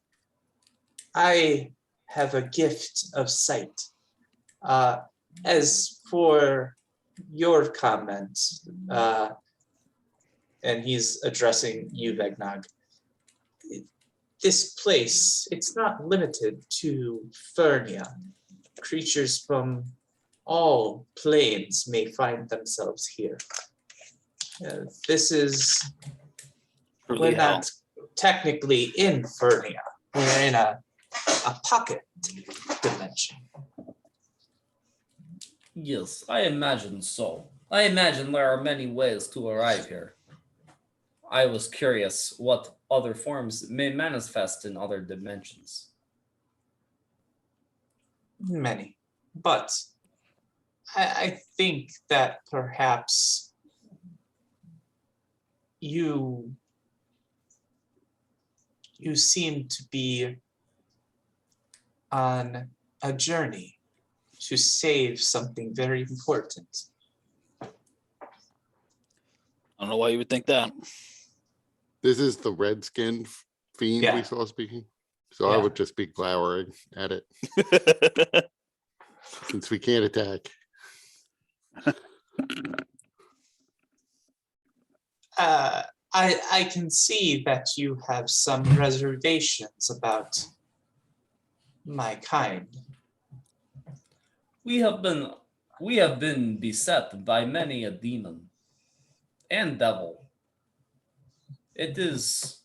I have a gift of sight. As for your comments, and he's addressing you, Vegnog, this place, it's not limited to Fernia. Creatures from all planes may find themselves here. This is, Truly we're hell. not technically in Fernia. We're in a pocket dimension. Yes, I imagine so. I imagine there are many ways to arrive here. I was curious what other forms may manifest in other dimensions. Many. But I think that perhaps you seem to be on a journey to save something very important. I don't know why you would think that. This is the redskin fiend Yeah. we saw speaking. So I Yeah. would just be glowering at it since we can't attack. I can see that you have some reservations about my kind. We have been beset by many a demon and devil. It is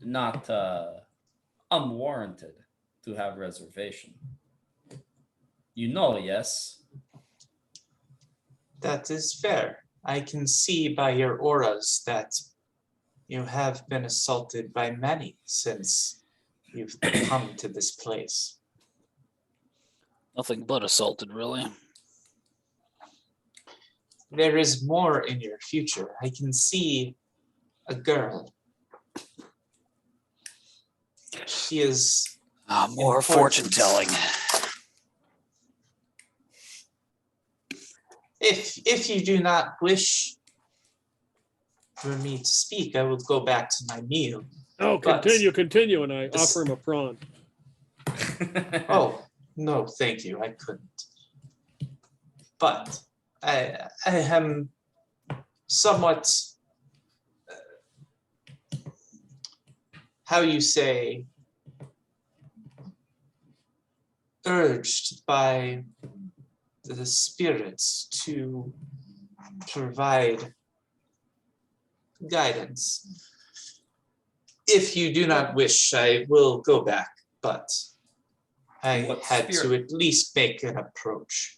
not unwarranted to have reservation. You know, yes. That is fair. I can see by your auras that you have been assaulted by many since you've come to this place. Nothing but assaulted, really. There is more in your future. I can see a girl. She is More Important. fortune telling. if you do not wish for me to speak, I will go back to my meal. Oh, But- continue, and I This- offer him a prawn. Oh, no, thank you. I couldn't. But I am somewhat, how you say, urged by the spirits to provide guidance. If you do not wish, I will go back, but I What had to spirit? at least make an approach.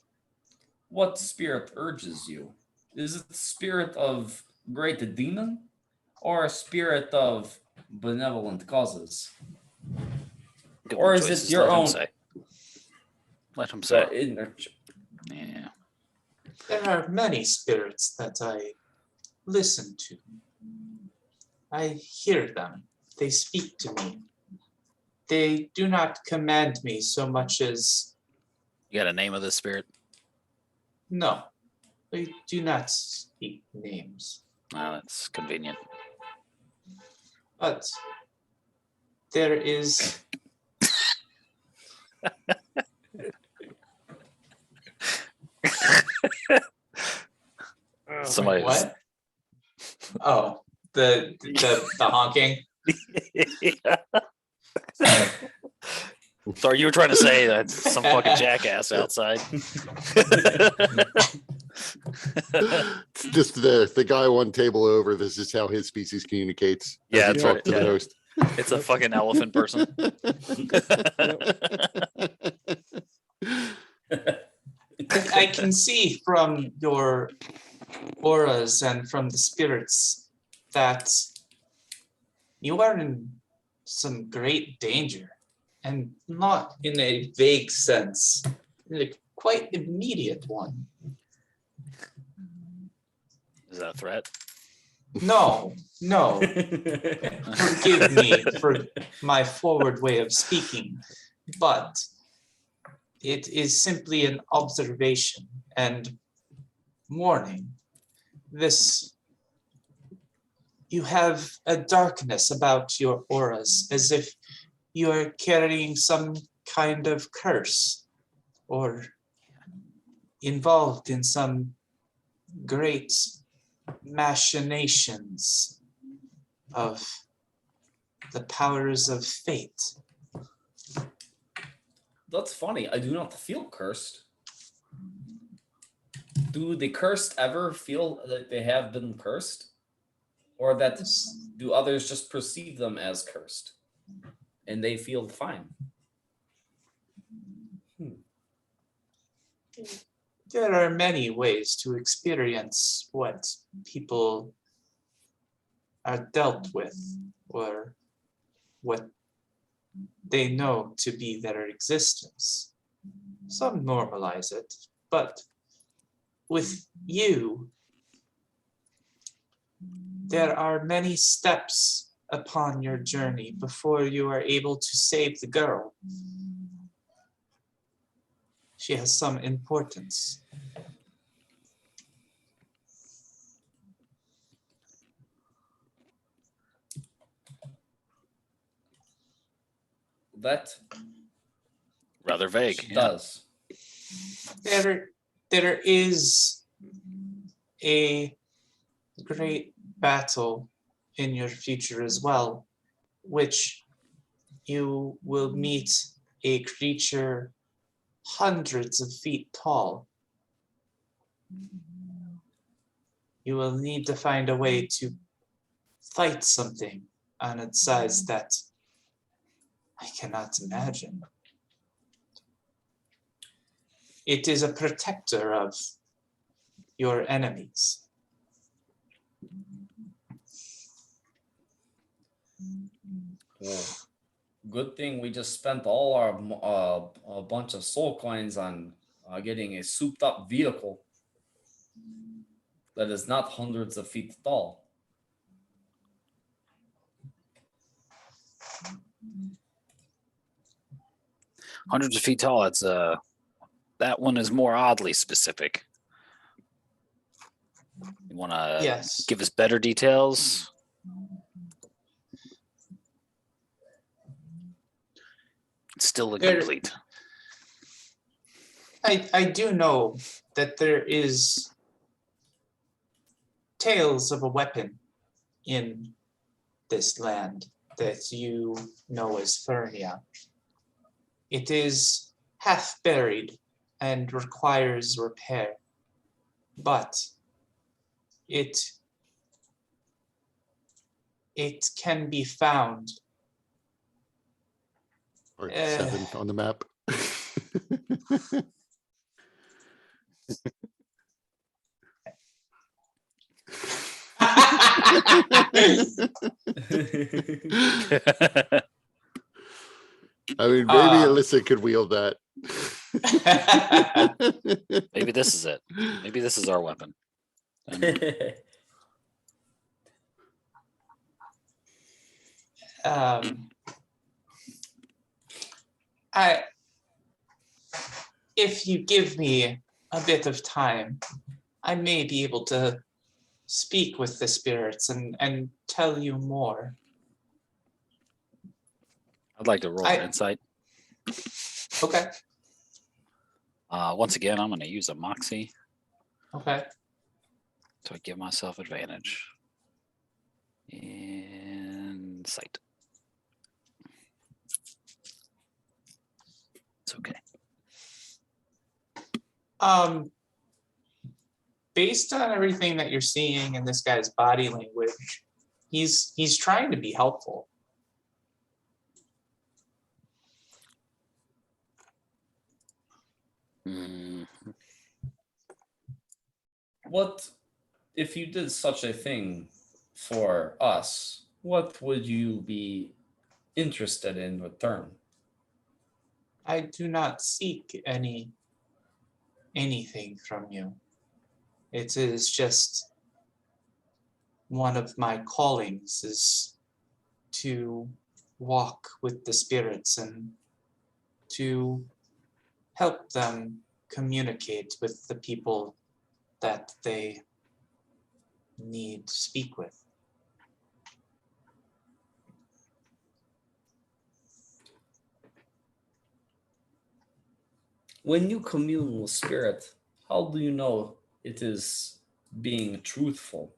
What spirit urges you? Is it the spirit of great demon or a spirit of benevolent causes? Good Or one, is it choices. your Let him own- say. Let him say. The inner Yeah. There are many spirits that I listen to. I hear them. They speak to me. They do not command me so much as, You got a name of the spirit? no, they do not speak names. Oh, that's convenient. But there is Somebody was- what? Oh, the honking. Sorry, you were trying to say that some fucking jackass outside. It's just the guy one table over. This is how his species communicates. as Yeah, he that's talks right, to the yeah. host. It's a fucking elephant person. I can see from your auras and from the spirits that you are in some great danger, and not in a vague sense, in a quite immediate one. Is that a threat? No, no, forgive me for my forward way of speaking, but it is simply an observation and warning. This, you have a darkness about your auras, as if you are carrying some kind of curse or involved in some great machinations of the powers of fate. That's funny. I do not feel cursed. Do the cursed ever feel that they have been cursed? Or that do others just perceive them as cursed and they feel fine? There are many ways to experience what people are dealt with, or what they know to be their existence. Some normalize it, but with you, there are many steps upon your journey before you are able to save the girl. She has some importance. That Rather vague. she Yeah. does. There is a great battle in your future as well, which you will meet a creature hundreds of feet tall. You will need to find a way to fight something on its size that I cannot imagine. It is a protector of your enemies. Well, good thing we just spent all our a bunch of soul coins on getting a souped up vehicle that is not hundreds of feet tall. Hundreds of feet tall. That's that one is more oddly specific. You want to Yes. give us better details? It's still incomplete. I do know that there is tales of a weapon in this land that you know as Fernia. It is half buried and requires repair, but it can be found. Or 7 on the map. I mean, maybe Ah. Alyssa could wield that. Maybe this is it. Maybe this is our weapon. Um, if you give me a bit of time, I may be able to speak with the spirits and tell you more. I'd like to roll an insight. Okay. Once again, I'm going to use a moxie Okay. to give myself advantage. Insight. It's okay. Based on everything that you're seeing in this guy's body language, he's trying to be helpful. Mm, What if you did such a thing for us? What would you be interested in return? I do not seek anything from you. It is just one of my callings is to walk with the spirits and to help them communicate with the people that they need to speak with. When you commune with spirit, how do you know it is being truthful?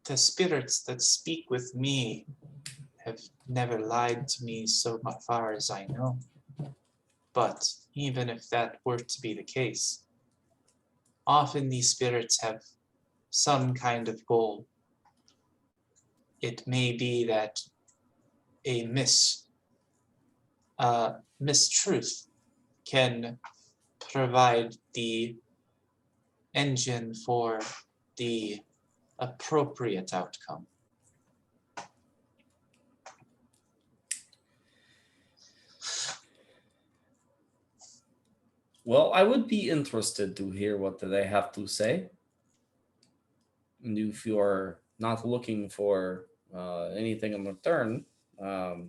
The spirits that speak with me have never lied to me so far as I know. But even if that were to be the case, often these spirits have some kind of goal. It may be that a mistruth can provide the engine for the appropriate outcome. Well, I would be interested to hear what they have to say. And if you're not looking for anything in return, I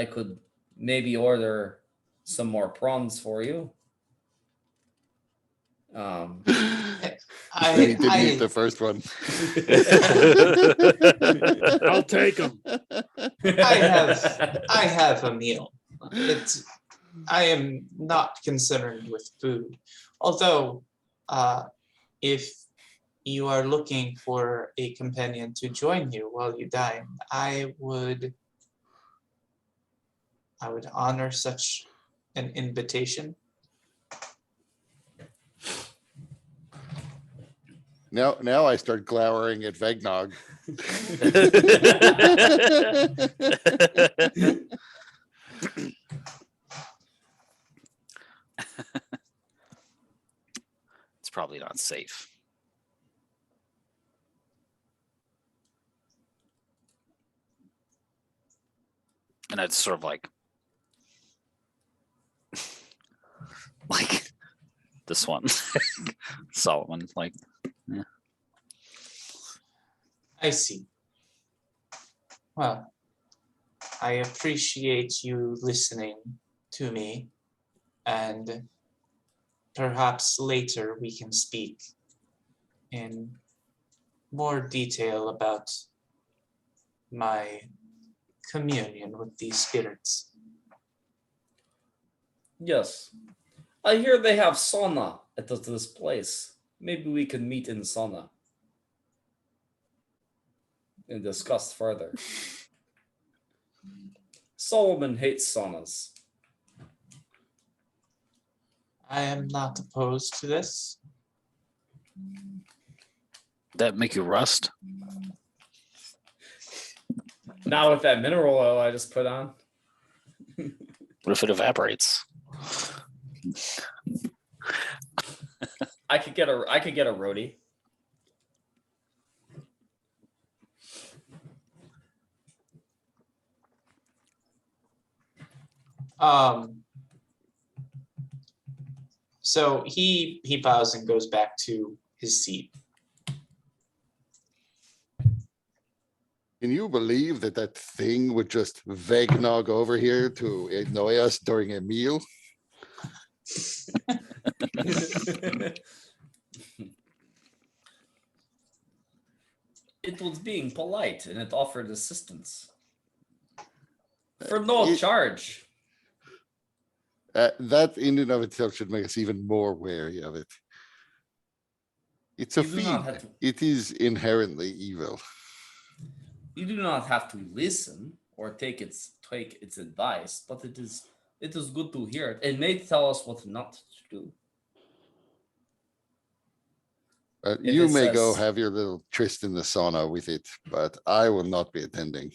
could maybe order some more prawns for you. He didn't eat the first one. I'll take them. I have a meal. I am not concerned with food. Although, if you are looking for a companion to join you while you dine, I would honor such an invitation. Now I start glowering at Vegnog. it's probably not safe. And it's sort of like this one, Solomon, like, yeah. I see. Well, I appreciate you listening to me, and perhaps later we can speak in more detail about my communion with these spirits. Yes. I hear they have sauna at this place. Maybe we can meet in sauna and discuss further. Solomon hates saunas. I am not opposed to this. That make you rust? Not with that mineral oil I just put on. What if it evaporates? I could get a roadie. So he bows and goes back to his seat. Can you believe that that thing would just vegnog over here to annoy us during a meal? It was being polite and it offered assistance for no It- charge. That in and of itself should make us even more wary of it. It's a You do not feed. have to- It is inherently evil. You do not have to listen or take its advice, but it is good to hear it. It may tell us what not to do. If You it may go says- have your little tryst in the sauna with it, but I will not be attending.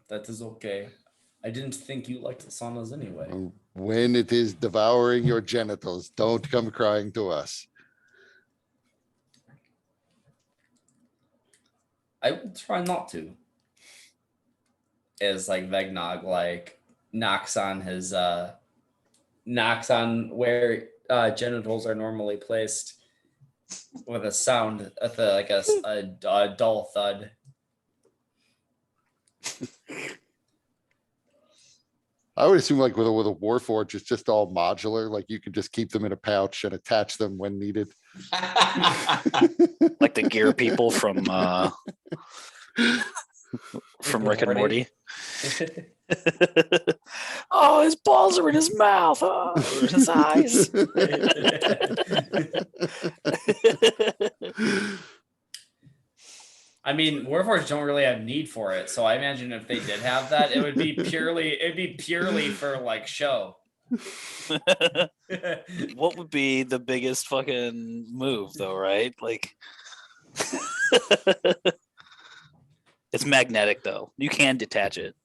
That is okay. I didn't think you liked saunas anyway. When it is devouring your genitals, don't come crying to us. I will try not to. As like Vegnog like knocks on where genitals are normally placed with a sound at the like a dull thud. I would assume like with a Warforge, it's just all modular, like you can just keep them in a pouch and attach them when needed. Like the gear people from Rick and Morty. Oh, his balls are in his mouth. Oh, in his eyes. I mean, Warforged don't really have need for it, so I imagine if they did have that, it'd be purely for like show. What would be the biggest fucking move though, right? Like it's magnetic though. You can detach it.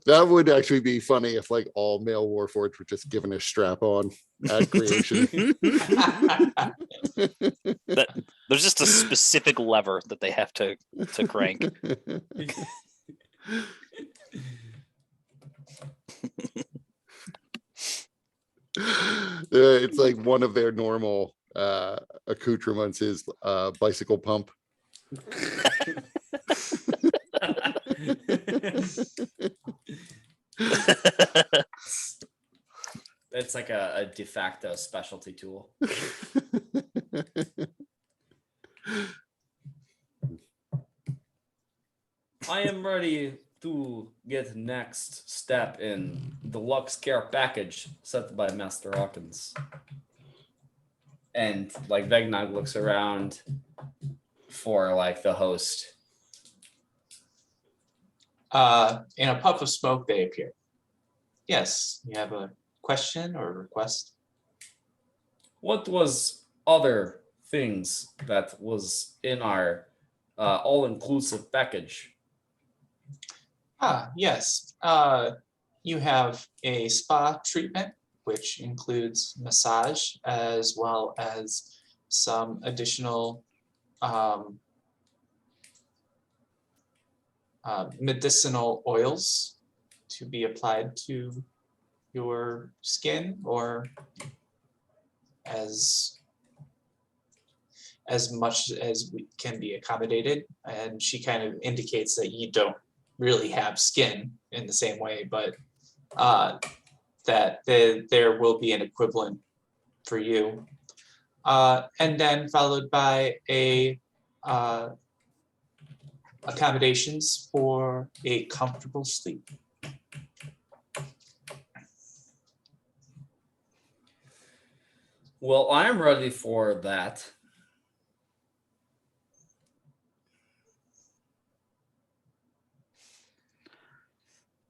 That would actually be funny if like all male Warforged were just given a strap on at creation. There's just a specific lever that they have to crank. It's like one of their normal accoutrements is bicycle pump. It's like a de facto specialty tool. I am ready to get next step in the Lux Care package set by Master Hawkins. And like Vegnog looks around for like the host. In a puff of smoke, they appear. Yes, you have a question or a request? What was other things that was in our all-inclusive package? Yes. You have a spa treatment, which includes massage as well as some additional medicinal oils to be applied to your skin, or as much as we can be accommodated. And she kind of indicates that you don't really have skin in the same way, but that there will be an equivalent for you. And then followed by a accommodations for a comfortable sleep. Well, I'm ready for that.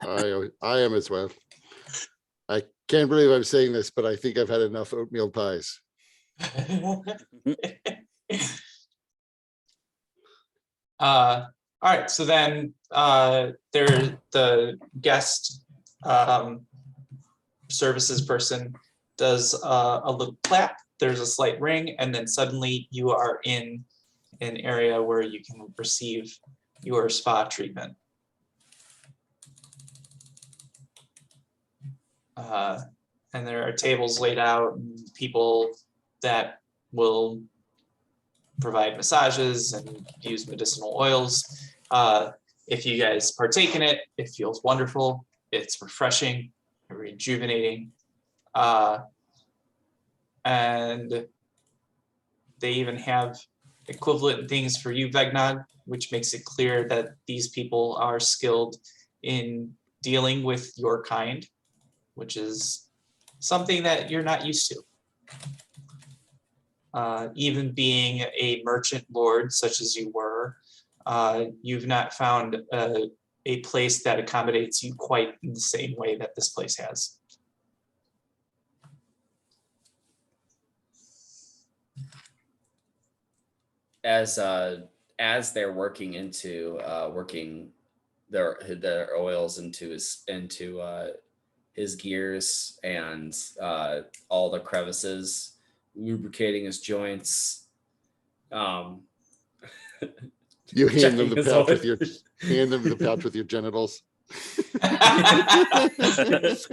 I am as well. I can't believe I'm saying this, but I think I've had enough oatmeal pies. All right, so then the guest services person does a little clap, there's a slight ring, and then suddenly you are in an area where you can receive your spa treatment. And there are tables laid out and people that will provide massages and use medicinal oils. If you guys partake in it, it feels wonderful. It's refreshing, rejuvenating. And they even have equivalent things for you, Vegnog, which makes it clear that these people are skilled in dealing with your kind, which is something that you're not used to. Even being a merchant lord such as you were, you've not found a place that accommodates you quite in the same way that this place has. As they're working their oils into his gears and all the crevices, lubricating his joints. You hand them Checking the his pouch with oil. your pouch with your genitals.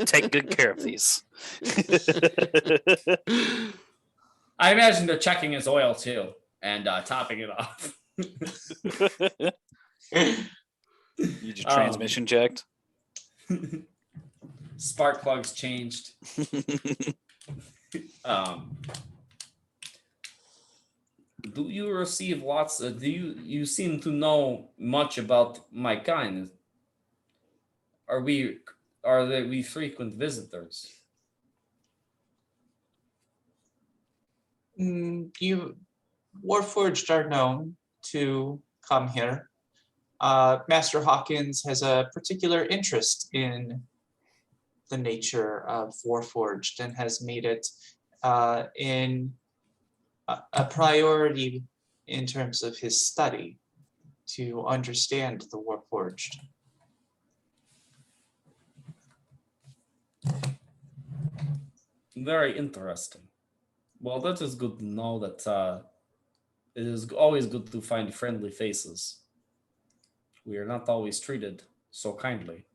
Take good care of these. I imagine they're checking his oil too and topping it off. You just transmission checked. Spark plugs changed. Do you receive lots? Do you seem to know much about my kind? Are we frequent visitors? You Warforged are known to come here. Master Hawkins has a particular interest in the nature of Warforged and has made it in a priority in terms of his study to understand the Warforged. Very interesting. Well, that is good to know that it is always good to find friendly faces. We are not always treated so kindly.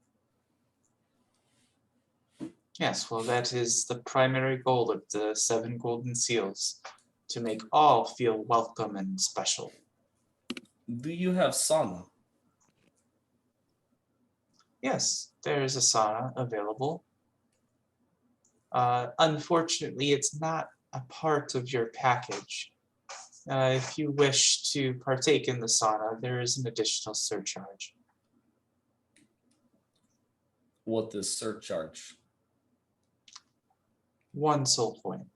Yes, well, that is the primary goal of the 7 Golden Seals, to make all feel welcome and special. Do you have sauna? Yes, there is a sauna available. Unfortunately, it's not a part of your package. If you wish to partake in the sauna, there is an additional surcharge. What is surcharge? 1 soul point.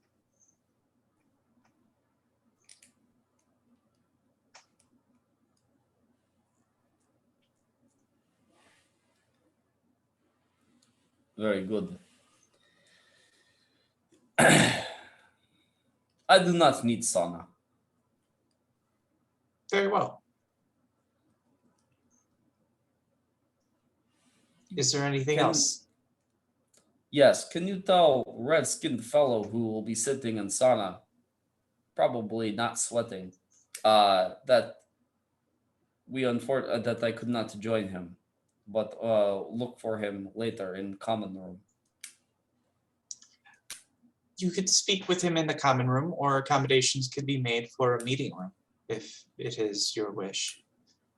Very good. I do not need sauna. Very well. Is there anything else? Yes, can you tell red-skinned fellow who will be sitting in sauna, probably not sweating, that that I could not join him, but look for him later in common room. You could speak with him in the common room, or accommodations could be made for a meeting room, if it is your wish.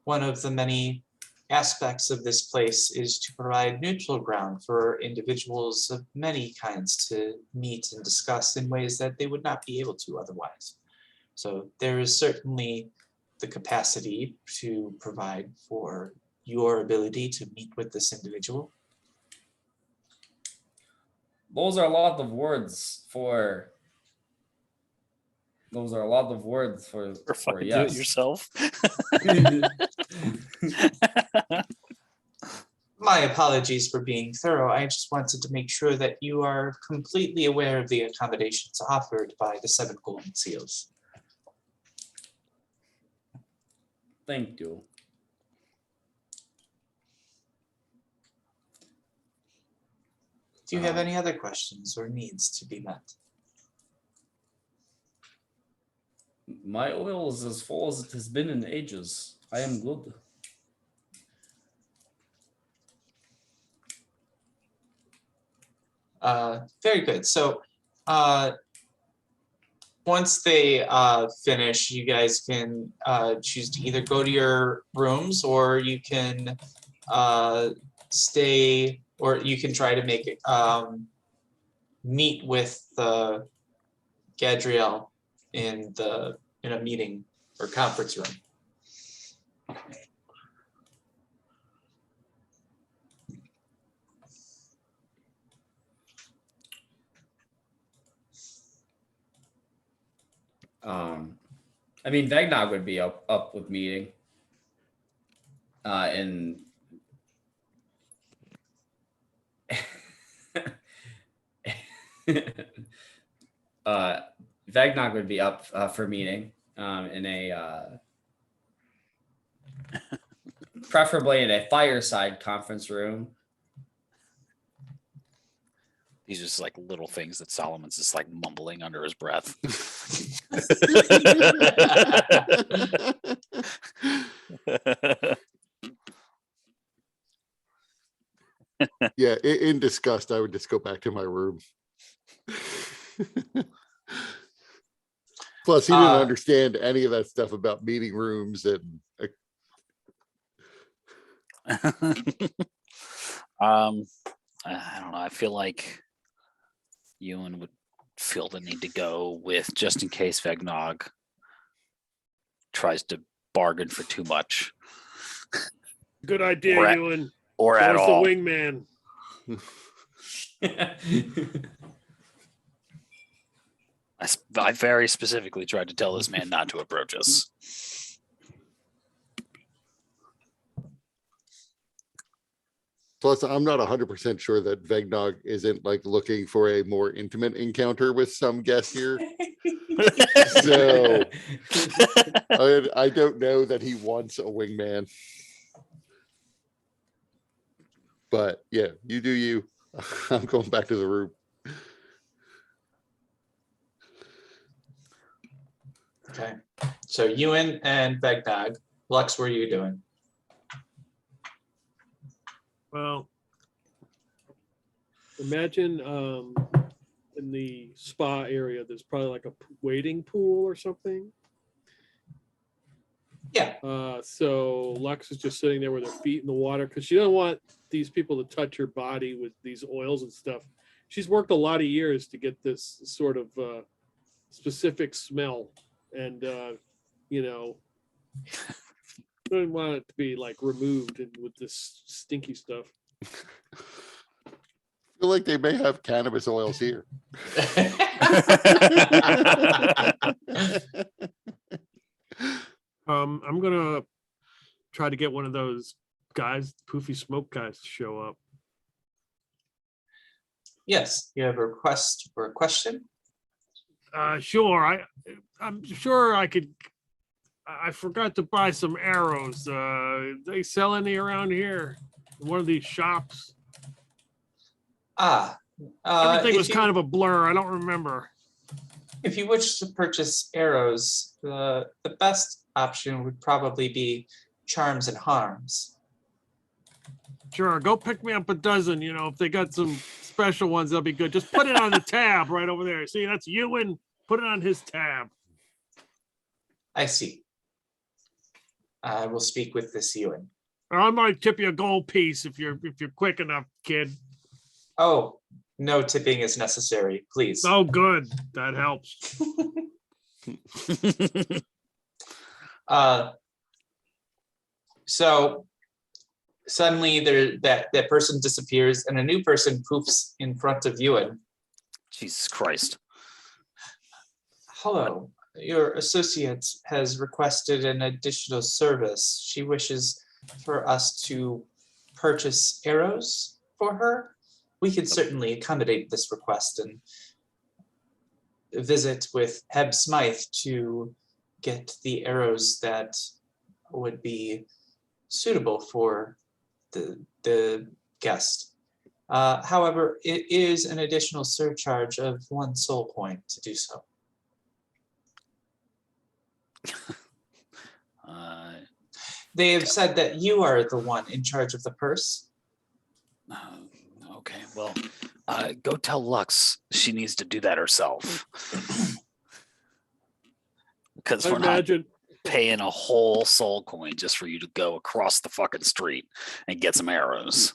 One of the many aspects of this place is to provide neutral ground for individuals of many kinds to meet and discuss in ways that they would not be able to otherwise. So there is certainly the capacity to provide for your ability to meet with this individual. Those are a lot of words for. Those are a lot of words for Do yes. it yourself. My apologies for being thorough. I just wanted to make sure that you are completely aware of the accommodations offered by the 7 Golden Seals. Thank you. Do you have any other questions or needs to be met? My oil is as full as it has been in ages. I am good. Very good. So once they finish, you guys can choose to either go to your rooms, or you can stay, or you can try to make it meet with Gadriel in a meeting or conference room. I mean, Vegnog would be up with meeting. And Vegnog would be up for meeting in a preferably in a fireside conference room. These are just like little things that Solomon's just like mumbling under his breath. Yeah, in disgust, I would just go back to my room. Plus, he didn't understand any of that stuff about meeting rooms and I don't know. I feel like Ewan would feel the need to go with, just in case Vegnog tries to bargain for too much. Good idea, Or at- Ewan. Or at There's the all. wingman. I very specifically tried to tell this man not to approach us. plus, I'm not 100% sure that Vegnog isn't like looking for a more intimate encounter with some guest here. So I don't know that he wants a wingman. But yeah, you do you. I'm going back to the room. Okay. So Ewan and Vegnog. Lux, what are you doing? Well, imagine in the spa area, there's probably like a wading pool or something. Yeah. So Lux is just sitting there with her feet in the water because she doesn't want these people to touch her body with these oils and stuff. She's worked a lot of years to get this sort of specific smell, and don't want it to be like removed with this stinky stuff. I feel like they may have cannabis oils here. I'm gonna try to get one of those guys, poofy smoke guys, to show up. Yes, you have a request or a question? Sure. I'm sure I could. I forgot to buy some arrows. They sell any around here? In one of these shops. Everything was kind of a blur. I don't remember. If you wish to purchase arrows, the best option would probably be charms and harms. Sure, go pick me up a dozen. If they got some special ones, that'll be good. Just put it on the tab right over there. See, that's Ewan. Put it on his tab. I see. I will speak with this Ewan. I might tip you a gold piece if you're quick enough, kid. Oh, no tipping is necessary, please. Oh, good. That helps. So suddenly that person disappears and a new person poofs in front of Ewan. Jesus Christ. Hello, your associate has requested an additional service. She wishes for us to purchase arrows for her. We can certainly accommodate this request and visit with Heb Smythe to get the arrows that would be suitable for the guest. However, it is an additional surcharge of 1 soul coin to do so. They have said that you are the one in charge of the purse. Okay, well, go tell Lux she needs to do that herself. Because I we're not imagine paying a whole soul coin just for you to go across the fucking street and get some arrows.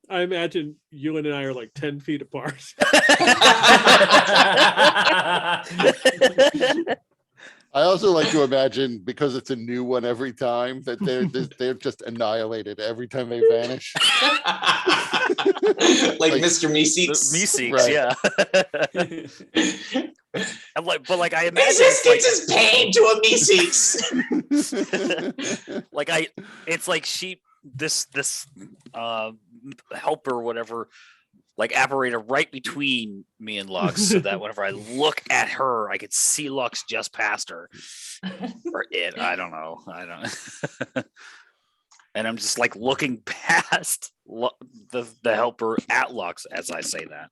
I imagine you and I are like 10 feet apart. I also like to imagine, because it's a new one every time, that they're just annihilated every time they vanish. Like Like, Mr. Meeseeks. Meeseeks, Right. yeah. I'm like, but like I imagine Meeseeks it's like, gets his paid to a Meeseeks. like it's like this helper or whatever, like apparator right between me and Lux, so that whenever I look at her, I could see Lux just past her. Or it, I don't know. And I'm just like looking past the helper at Lux as I say that.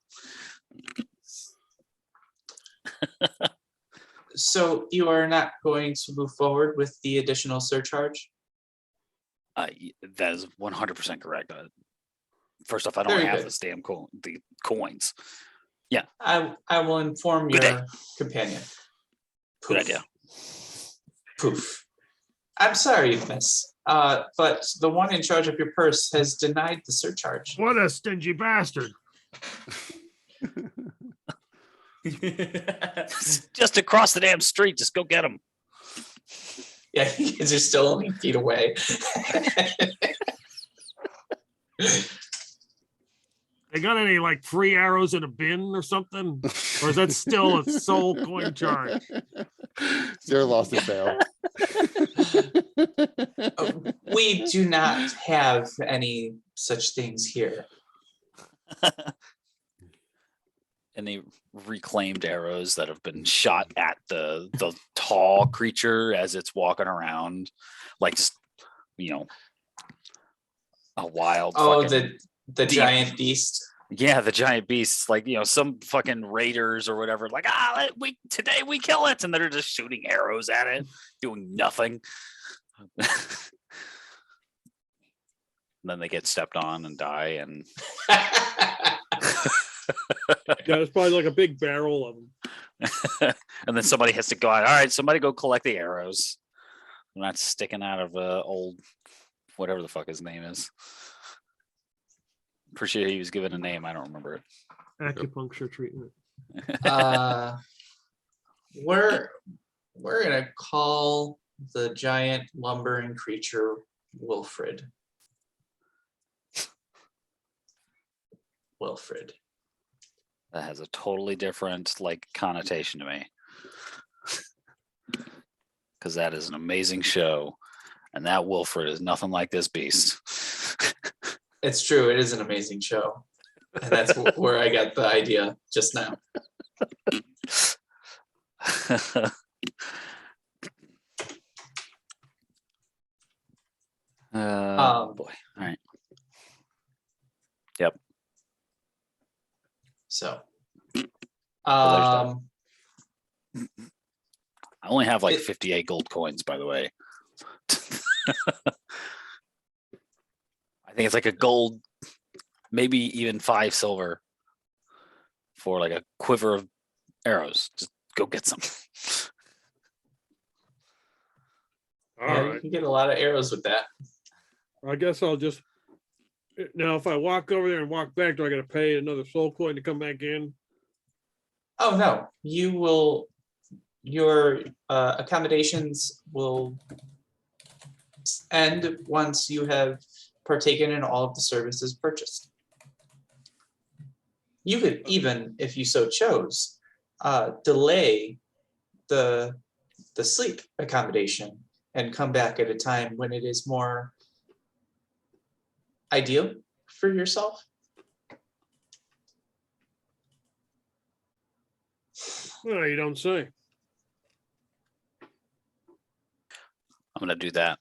So you are not going to move forward with the additional surcharge? That is 100% correct. First off, I don't Very have good. this damn the coins. I will inform Good your day. companion. Good Poof. idea. Poof. I'm sorry, miss, but the one in charge of your purse has denied the surcharge. What a stingy bastard. Just across the damn street. Just go get him. Yeah, because you're still only feet away. They got any like free arrows in a bin or something? Or is that still a soul coin charge? They're lost and found. We do not have any such things here. Any reclaimed arrows that have been shot at the tall creature as it's walking around, like just a wild. Oh, fucking, the giant beast. yeah, the giant beasts, like some fucking raiders or whatever. Like today we kill it, and they're just shooting arrows at it, doing nothing. And then they get stepped on and die, and Yeah, it's probably like a big barrel of them. and then somebody has to go out. All right, somebody go collect the arrows. They're not sticking out of old whatever the fuck his name is. Pretty sure he was given a name. I don't remember it. Acupuncture treatment. We're gonna call the giant lumbering creature Wilfred. Wilfred. That has a totally different connotation to me. Because that is an amazing show. And that Wilfred is nothing like this beast. It's true. It is an amazing show. And that's where I got the idea just now. Boy. All right. Yep. So, I only have It- 58 gold coins, by the way. I think it's like a gold, maybe even 5 silver for like a quiver of arrows. Just go get some. All yeah, right. you can get a lot of arrows with that. I guess I'll just now if I walk over there and walk back, do I gotta pay another soul coin to come back in? Oh no, you will. Your accommodations will end once you have partaken in all of the services purchased. You could even, if you so chose, delay the sleep accommodation and come back at a time when it is more ideal for yourself. Well, you don't say. I'm going to do that.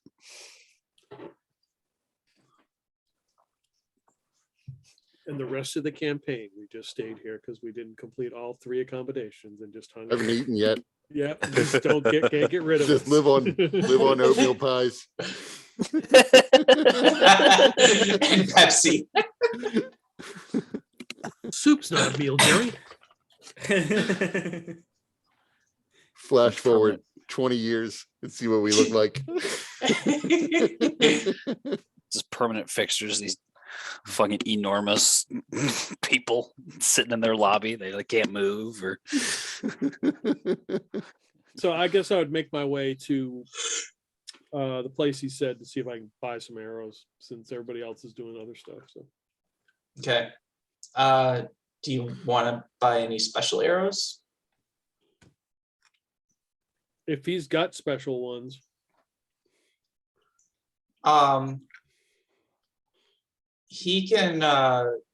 And the rest of the campaign, we just stayed here because we didn't complete all 3 accommodations and just hung. Haven't eaten yet. Yeah, just can't get rid of Just us. live on oatmeal pies. And Pepsi. Soup's not a meal, Jerry. Flash forward 20 years and see what we look like. Just permanent fixtures. These fucking enormous people sitting in their lobby. They like can't move or. So I guess I would make my way to the place he said to see if I can buy some arrows since everybody else is doing other stuff. So Okay. Do you want to buy any special arrows? if he's got special ones, He can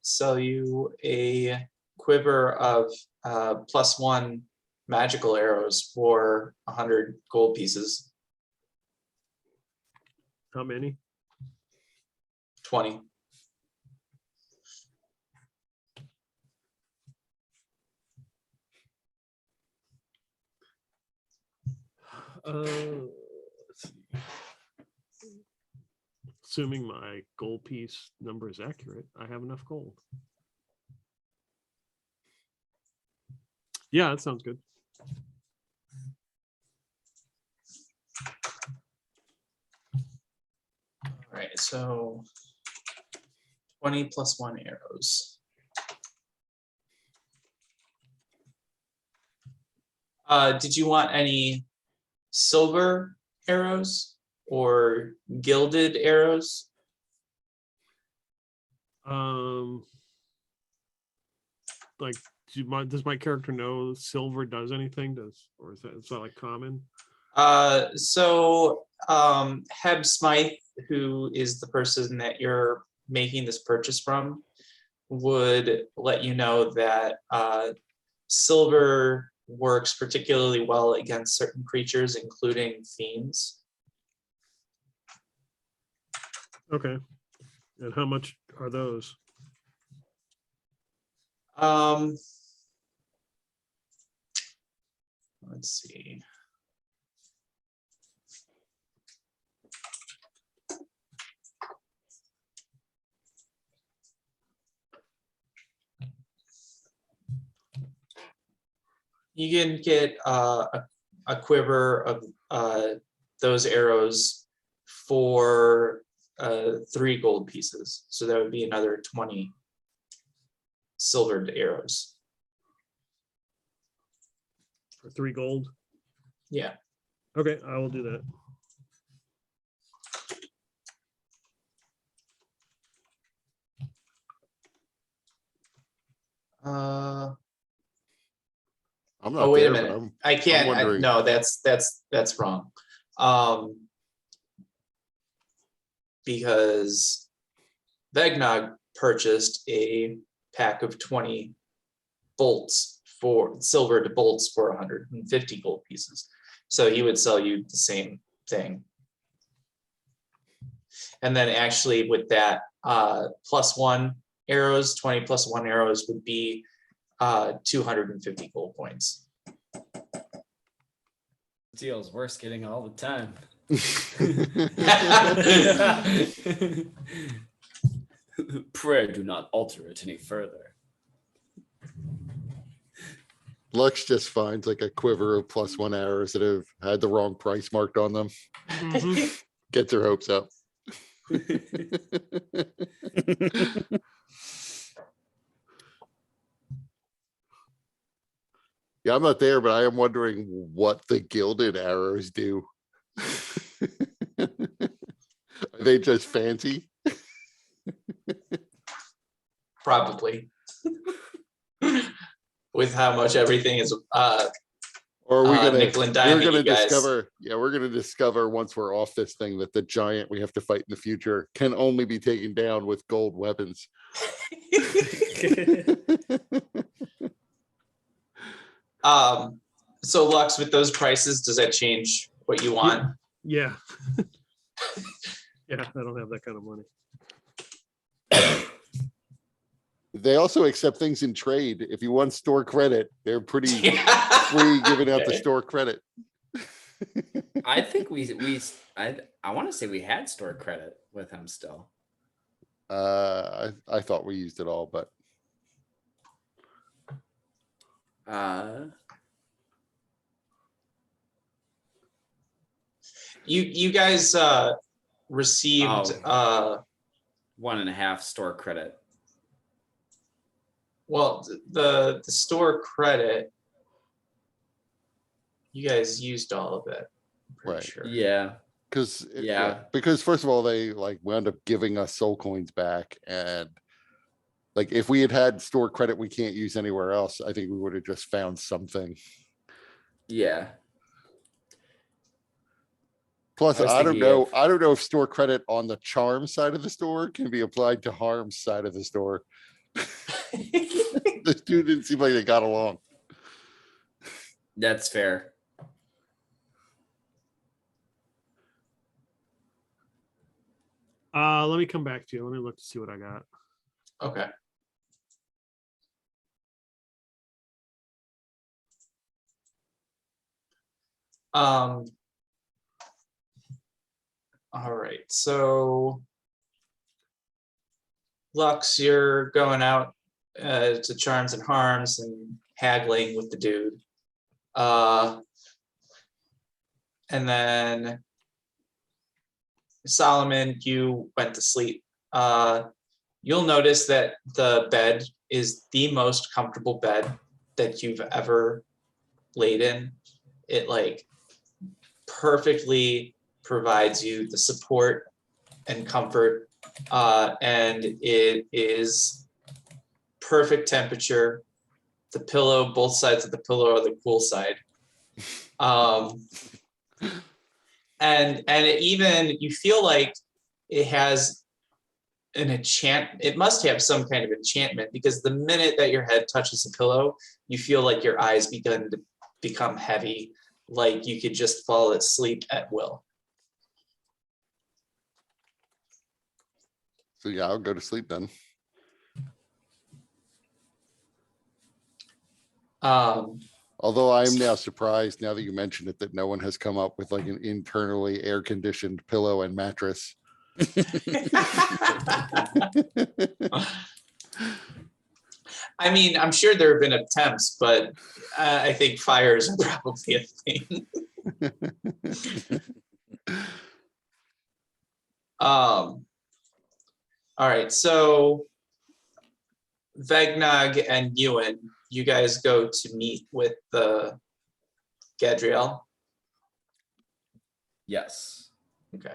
sell you a quiver of +1 magical arrows for 100 gold pieces. how many? 20. Let's see. Assuming my gold piece number is accurate, I have enough gold. Yeah, that sounds good. All right, so 20 + 1 arrows. Did you want any silver arrows or gilded arrows? Like, does my character know silver does anything? Or is that like common? So Heb Smythe, who is the person that you're making this purchase from, would let you know that silver works particularly well against certain creatures, including fiends. Okay. And how much are those? Let's see. You can get a quiver of those arrows for 3 gold pieces. So that would be another 20 silvered arrows. For 3 gold? Yeah. Okay, I will do that. I'm not Oh, wait a there, but minute. I can't. wondering- No, that's wrong. Because Vegnog purchased a pack of 20 bolts for silvered bolts for 150 gold pieces. So he would sell you the same thing. And then actually with that +1 arrows, 20 + 1 arrows would be 250 gold points. Deals worse getting all the time. Prayer, do not alter it any further. Lux just finds like a quiver of +1 arrows that have had the wrong price marked on them. Mhm. Gets her hopes up. Yeah, I'm not there, but I am wondering what the gilded arrows do. Are they just fancy? Probably. With how much everything is Or are we gonna nickel and we're diming gonna you guys. discover, yeah, we're gonna discover once we're off this thing that the giant we have to fight in the future can only be taken down with gold weapons. So Lux, with those prices, does that change what you want? Yeah. Yeah, I don't have that kind of money. They also accept things in trade. If you want store credit, they're pretty Yeah. free giving out the Okay. store credit. I think I want to say we had store credit with him still. I thought we used it all, but You guys received Oh. 1.5 store credit. well the store credit. You guys used all of it. I'm pretty Right. sure. Yeah. because first of all, they like wound up giving us soul coins back, and like if we had had store credit we can't use anywhere else, I think we would have just found something. Yeah. Plus, I was I don't thinking know. I don't know if store credit on the charm side of the store can be applied to harm side of the store. The two didn't seem like they got along. That's fair. Let me come back to you. Let me look to see what I got. Okay. All right, so Lux, you're going out to charms and harms and haggling with the dude. And then Solomon, you went to sleep. You'll notice that the bed is the most comfortable bed that you've ever laid in. It like perfectly provides you the support and comfort, and it is perfect temperature. The pillow, both sides of the pillow are the cool side. And it even, you feel like it has an it must have some kind of enchantment, because the minute that your head touches the pillow, you feel like your eyes begin to become heavy, like you could just fall asleep at will. So yeah, I'll go to sleep then. Although I am now surprised, now that you mention it, that no one has come up with like an internally air conditioned pillow and mattress. I mean, I'm sure there have been attempts, but I think fires are probably a thing. All right, so Vegnog and Ewan, you guys go to meet with the Gadriel. Yes. Okay.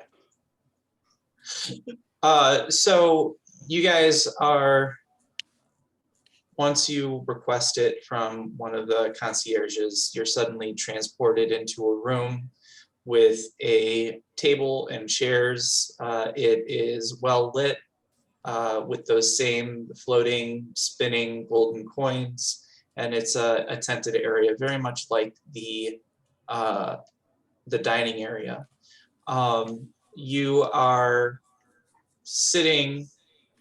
So you guys are, once you request it from one of the concierges, you're suddenly transported into a room with a table and chairs. It is well lit with those same floating, spinning golden coins, and it's a tented area, very much like the dining area. You are sitting,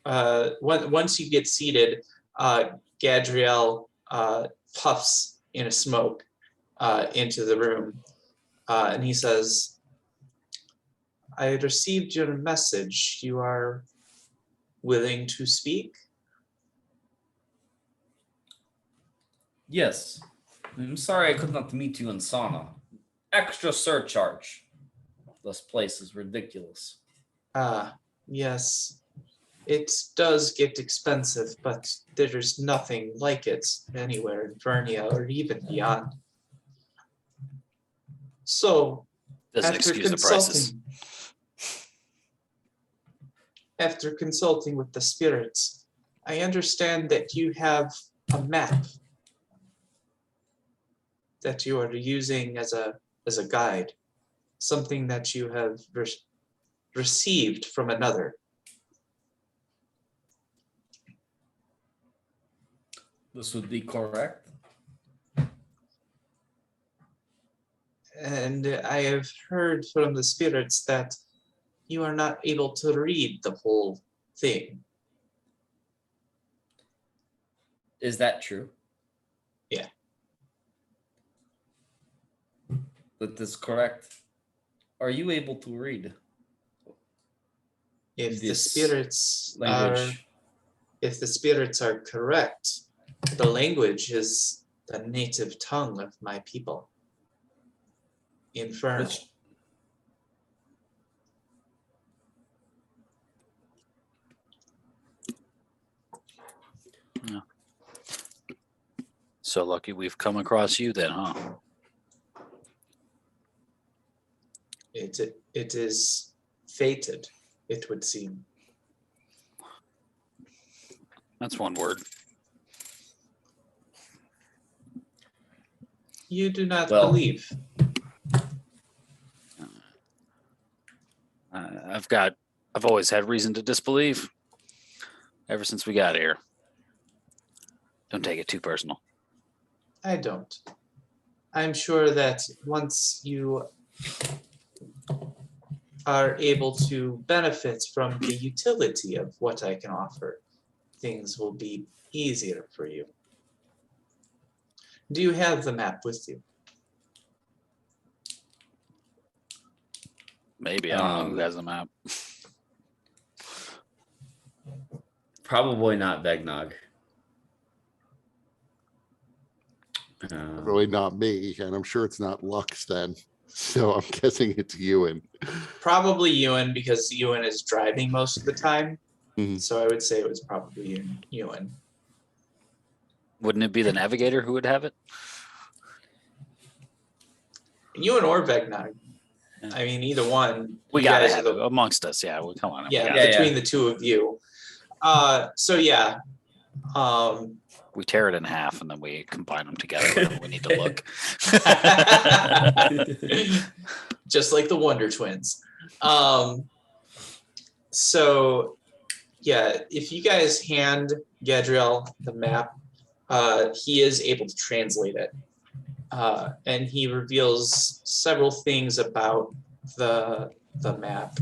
once you get seated, Gadriel puffs in a smoke into the room, and he says, I received your message. You are willing to speak? Yes. I'm sorry I could not meet you in sauna. Extra surcharge. This place is ridiculous. Yes. It does get expensive, but there's nothing like it anywhere in Fernia or even beyond. So, Doesn't after excuse the prices. after consulting with the spirits, I understand that you have a map that you are using as a guide, something that you have received from another. This would be correct. And I have heard from the spirits that you are not able to read the whole thing. Is that true? Yeah. That is correct. Are you able to read If the this spirits are, language? if the spirits are correct, the language is the native tongue of my people. Infernal. Which So lucky we've come across you then, huh? It is fated, it would seem. That's one word. You do not Well- believe. I've always had reason to disbelieve ever since we got here. Don't take it too personal. I don't. I'm sure that once you are able to benefit from the utility of what I can offer, things will be easier for you. Do you have the map with you? Maybe. I don't know who has the map. Probably not Vegnog. Really not me, and I'm sure it's not Lux then. So I'm guessing it's Ewan. Probably Ewan, because Ewan is driving most of the time. Mhm. So I would say it was probably Ewan. Wouldn't it be the navigator who would have it? Ewan or Vegnog. Yeah. I mean, either one. We you gotta guys are have the- it amongst us. Yeah, well, come on. we Yeah, gotta- Yeah. between the two of you. So yeah. We tear it in half and then we combine them together whenever we need to look. Just like the Wonder Twins. So yeah, if you guys hand Gadriel the map, he is able to translate it. And he reveals several things about the map.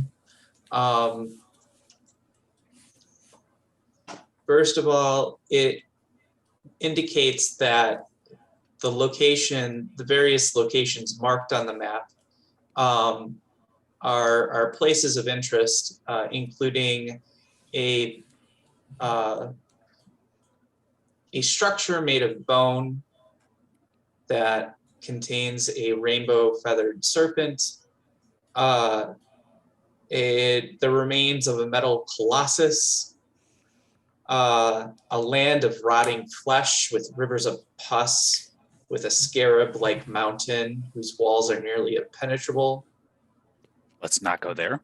First of all, it indicates that the various locations marked on the map are places of interest, including a structure made of bone that contains a rainbow feathered serpent, the remains of a metal colossus, a land of rotting flesh with rivers of pus, with a scarab-like mountain whose walls are nearly impenetrable. Let's not go there.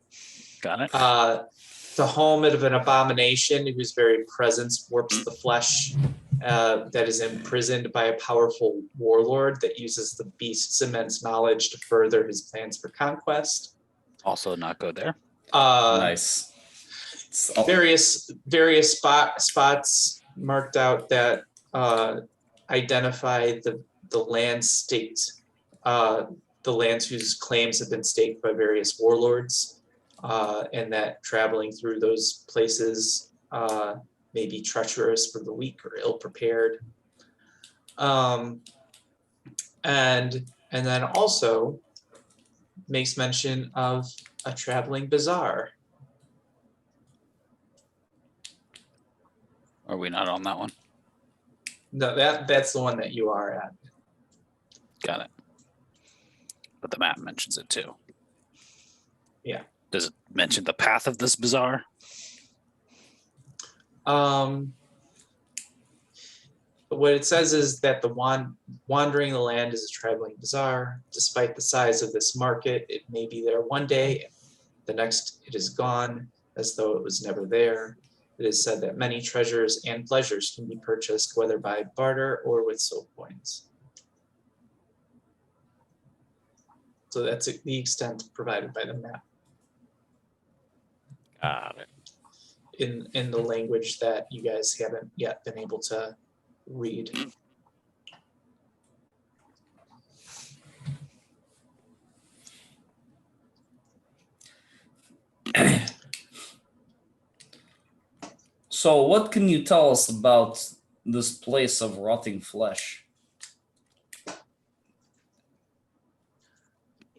Got it. The home of an abomination whose very presence warps the flesh, that is imprisoned by a powerful warlord that uses the beast's immense knowledge to further his plans for conquest. Also not go there. Nice. So, Various spots marked out that identify the land staked, the lands whose claims have been staked by various warlords, and that traveling through those places may be treacherous for the weak or ill prepared. And then also makes mention of a traveling bazaar. Are we not on that one? No, that's the one that you are at. Got it. But the map mentions it too. Yeah. Does it mention the path of this bazaar? But what it says is that the wandering the land is a traveling bazaar. Despite the size of this market, it may be there one day, the next it is gone, as though it was never there. It is said that many treasures and pleasures can be purchased, whether by barter or with soul coins. So that's the extent provided by the map Got it. in the language that you guys haven't yet been able to read. so what can you tell us about this place of rotting flesh?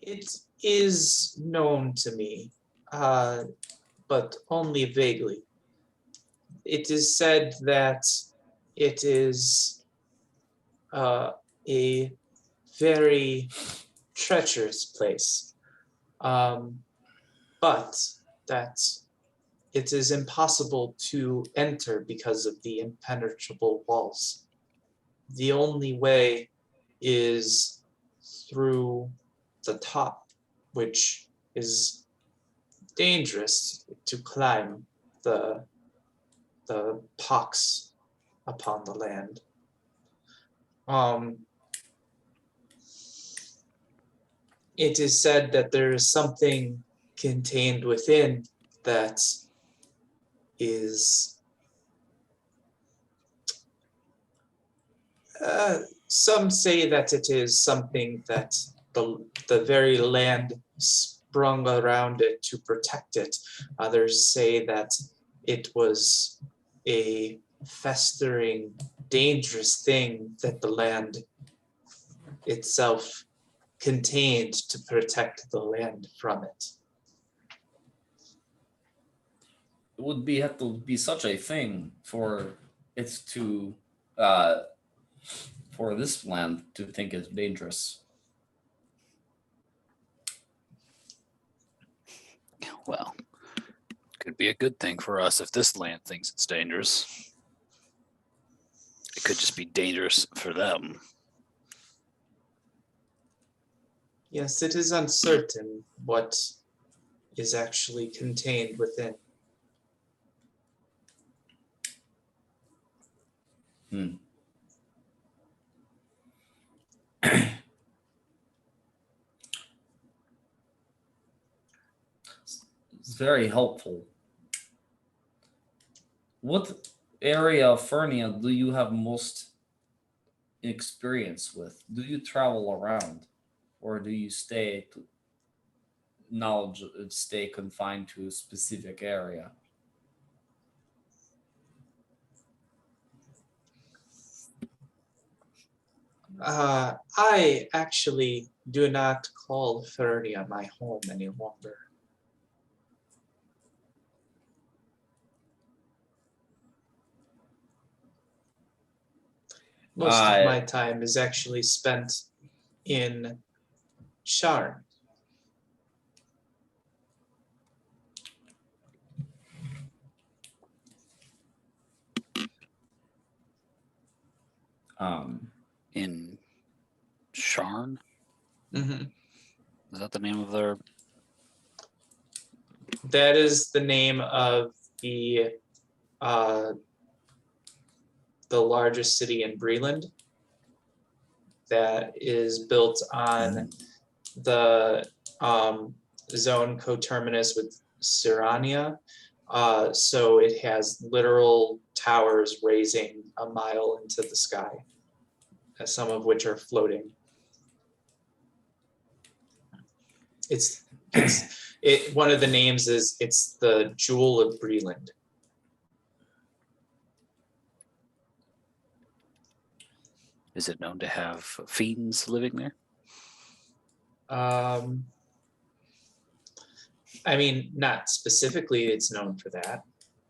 It is known to me, but only vaguely. It is said that it is a very treacherous place, but that it is impossible to enter because of the impenetrable walls. The only way is through the top, which is dangerous to climb the pox upon the land. It is said that there is something contained within that is some say that it is something that the very land sprung around it to protect it. Others say that it was a festering, dangerous thing that the land itself contained to protect the land from it. It would have to be such a thing for it to for this land to think it's dangerous. Well, could be a good thing for us if this land thinks it's dangerous. It could just be dangerous for them. Yes, it is uncertain what is actually contained within. It's very helpful. What area of Fernia do you have most experience with? Do you travel around, or do you stay confined to a specific area? I actually do not call Fernia my home any longer. Most of my time is actually spent in Sharn. In Sharn? Mm-hmm. Is that the name of their? That is the name of the largest city in Breland that is built on the zone coterminous with Serania. So it has literal towers raising a mile into the sky, some of which are floating. One of the names is it's the Jewel of Breland. Is it known to have fiends living there? I mean, not specifically it's known for that,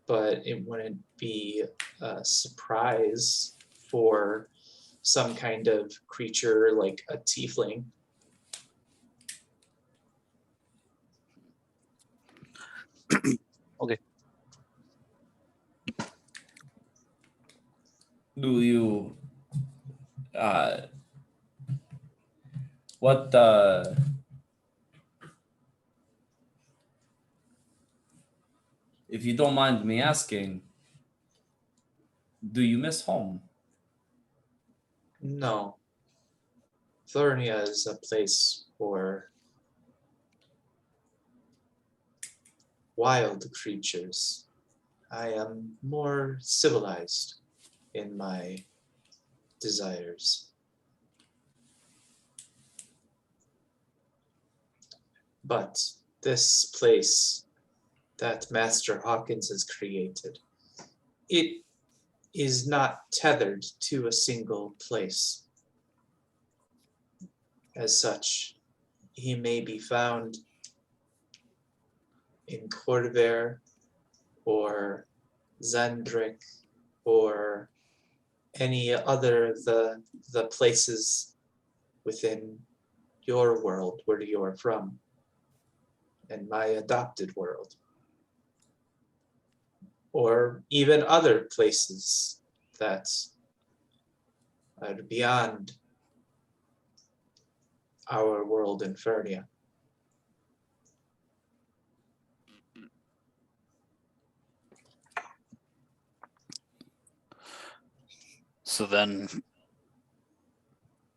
but it wouldn't be a surprise for some kind of creature like a tiefling. Okay. Do you if you don't mind me asking, do you miss home? No. Fernia is a place for wild creatures. I am more civilized in my desires. But this place that Master Hawkins has created, it is not tethered to a single place. As such, he may be found in Corvair or Zendrick or any other of the places within your world where you're from and my adopted world, or even other places that are beyond our world in Fernia. So then,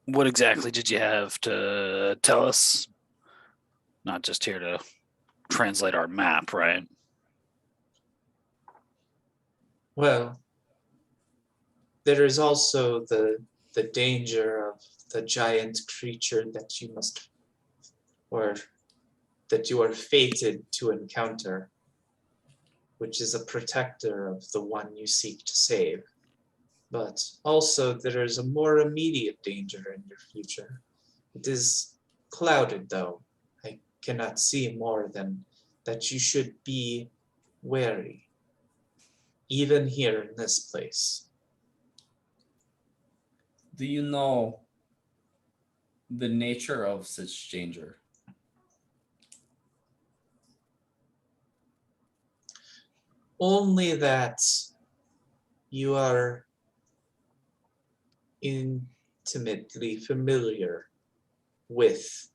what exactly did you have to tell us? Not just here to translate our map, right? Well, there is also the danger of the giant creature that you must, or that you are fated to encounter, which is a protector of the one you seek to save. But also there is a more immediate danger in your future. It is clouded, though. I cannot see more than that you should be wary, even here in this place. Do you know the nature of such danger? Only that you are intimately familiar with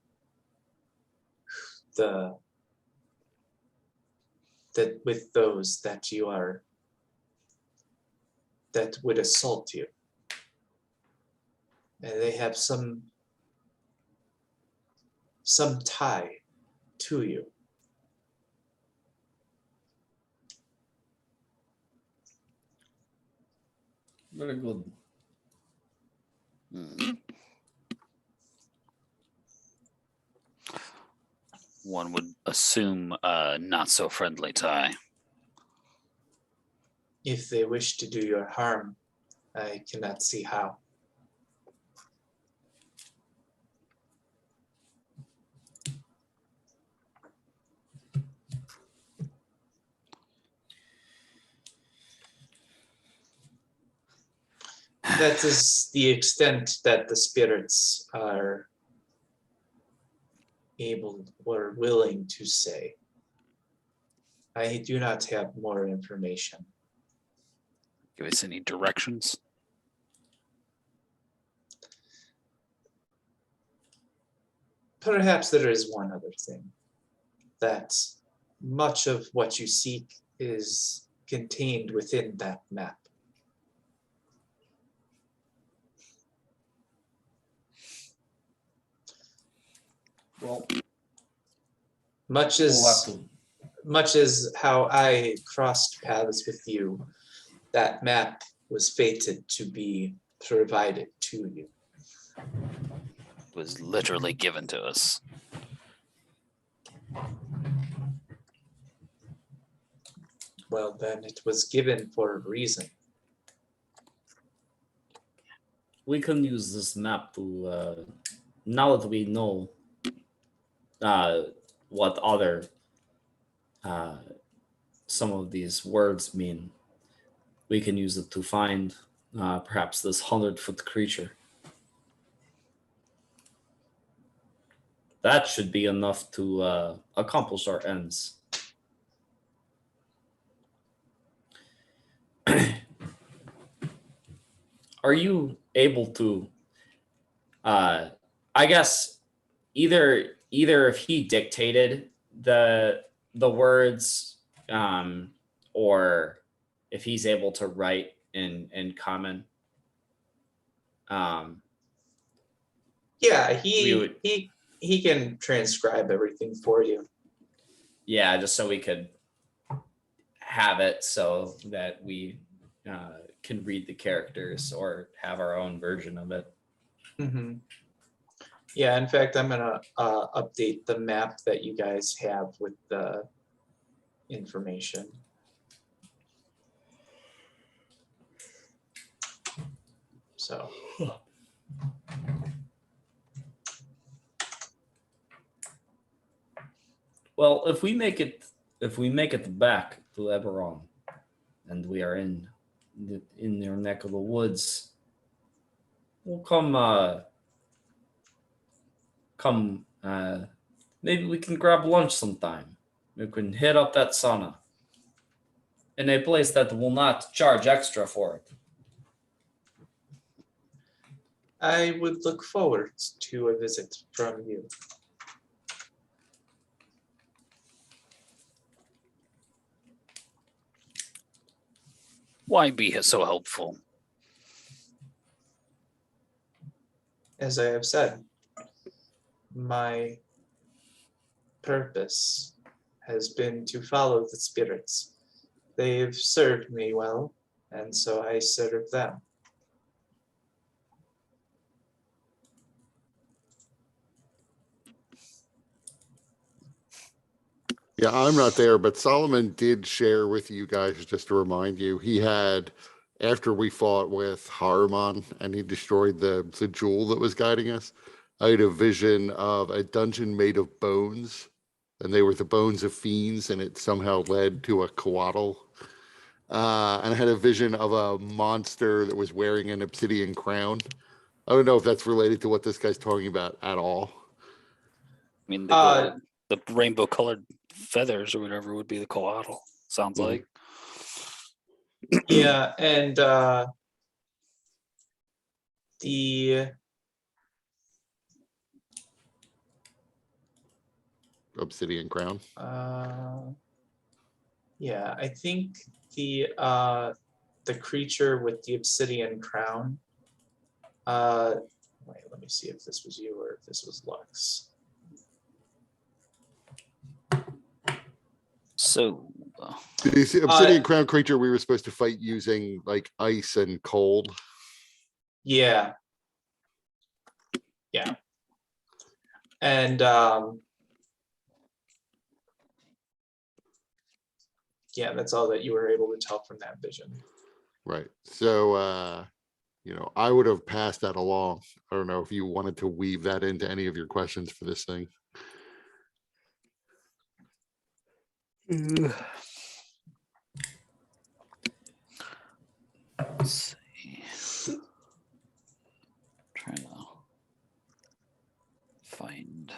with those that you are, that would assault you. And they have some tie to you. Very good. One would assume a not so friendly tie. If they wish to do you harm, I cannot see how. That is the extent that the spirits are able or willing to say. I do not have more information. Give us any directions? Perhaps there is one other thing, that much of what you seek is contained within that map. Well, Much we'll have as to. much as how I crossed paths with you, that map was fated to be provided to you. Was literally given to us. Well, then it was given for a reason. We can use this map to, now that we know what other some of these words mean, we can use it to find perhaps this 100-foot creature. That should be enough to accomplish our ends. Are you able to, I guess, either if he dictated the words, or if he's able to write in common? Yeah, We he can transcribe everything for you. Yeah, just so we could have it so that we can read the characters or have our own version of it. Mm-hmm. Yeah, in fact, I'm gonna update the map that you guys have with the information. So Well, if we make it back to Eberron, and we are in your neck of the woods, we'll come. Maybe we can grab lunch sometime. We can hit up that sauna in a place that will not charge extra for it. I would look forward to a visit from you. Why be so helpful? As I have said, my purpose has been to follow the spirits. They've served me well, and so I serve them. Yeah, I'm not there, but Solomon did share with you guys, just to remind you, he had, after we fought with Haruman and he destroyed the jewel that was guiding us, I had a vision of a dungeon made of bones, and they were the bones of fiends, and it somehow led to a coatl. And I had a vision of a monster that was wearing an obsidian crown. I don't know if that's related to what this guy's talking about at all. I mean, Uh, the rainbow colored feathers or whatever would be the coatl. Sounds Mhm. like. Yeah, and the Obsidian crown. yeah, I think the creature with the obsidian crown. Wait, let me see if this was you or if this was Lux. So, The obsidian crown creature we were supposed to fight using like ice and cold. Yeah. Yeah. And yeah, that's all that you were able to tell from that vision. Right. So I would have passed that along. I don't know if you wanted to weave that into any of your questions for this thing. let's see. Trying to find.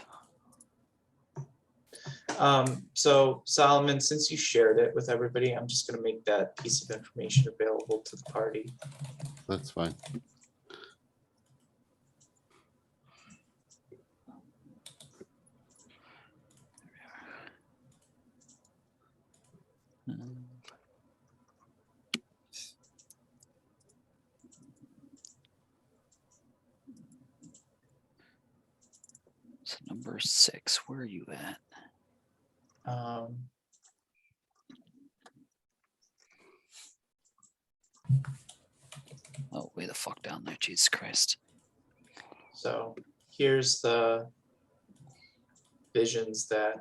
So Solomon, since you shared it with everybody, I'm just going to make that piece of information available to the party. That's fine. So number 6, where are you at? Oh, way the fuck down there, Jesus Christ. So here's the visions that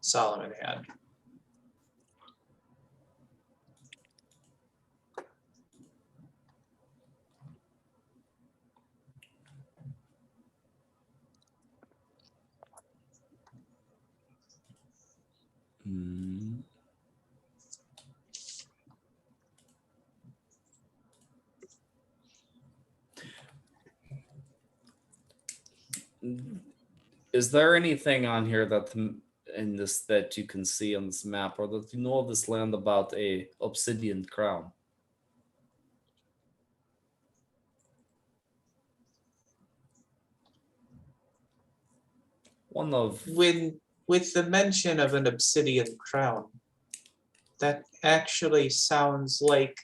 Solomon had. Is there anything on here that you can see on this map, or that you know of this land about a obsidian crown? One of With the mention of an obsidian crown, that actually sounds like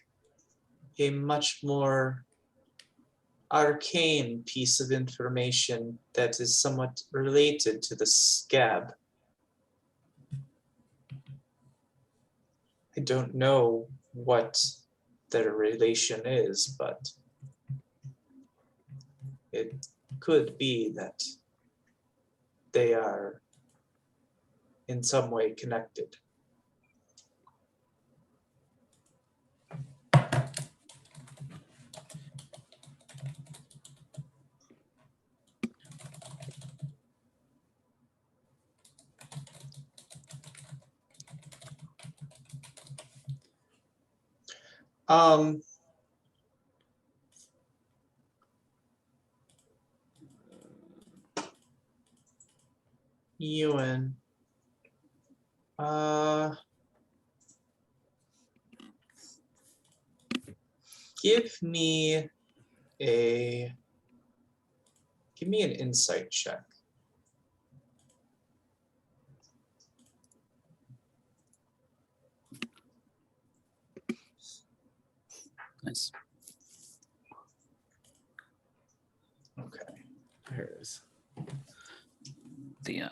a much more arcane piece of information that is somewhat related to the scab. I don't know what their relation is, but it could be that they are in some way connected. Um, Ewan. Give me an insight check. Nice. Okay. Here's The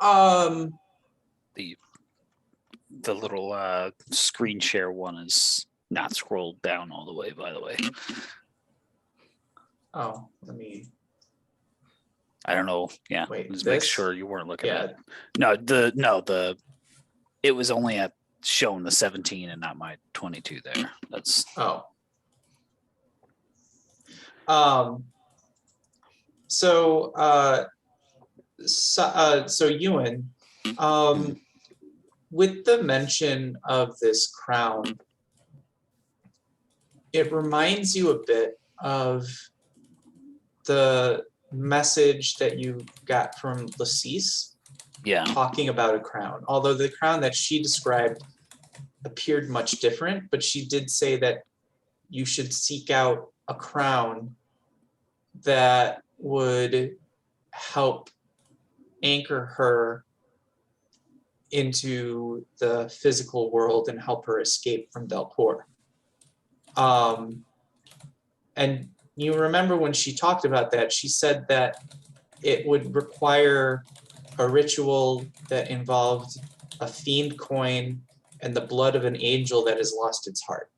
Um, the little screen share one is not scrolled down all the way, by the way. oh, let me, I don't know. Yeah. Wait, Just make this? sure you weren't looking yeah, at it was only at showing the 17 and not my 22 there. That's oh. So Ewan, with the mention of this crown, it reminds you a bit of the message that you got from Lassice yeah. talking about a crown. Although the crown that she described appeared much different, but she did say that you should seek out a crown that would help anchor her into the physical world and help her escape from Delport. And you remember when she talked about that, she said that it would require a ritual that involved a fiend coin and the blood of an angel that has lost its heart.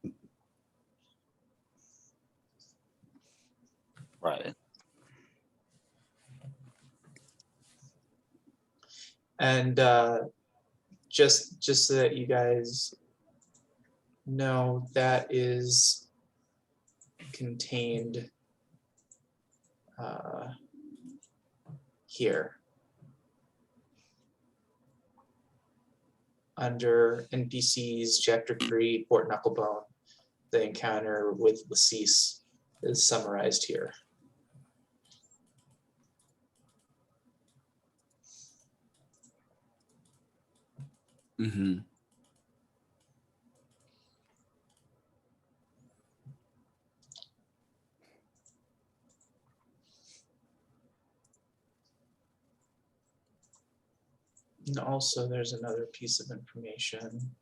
Right. And just so that you guys know, that is contained here under NPCs Chapter 3, Port Knucklebone. The encounter with Lassice is summarized here. mm-hmm. And also there's another piece of information.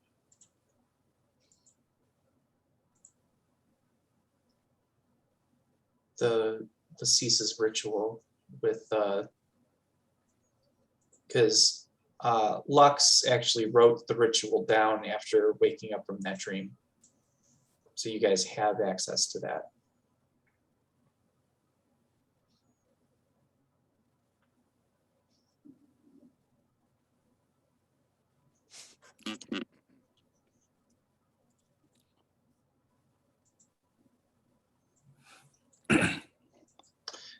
The Lassice's ritual with because Lux actually wrote the ritual down after waking up from that dream. So you guys have access to that.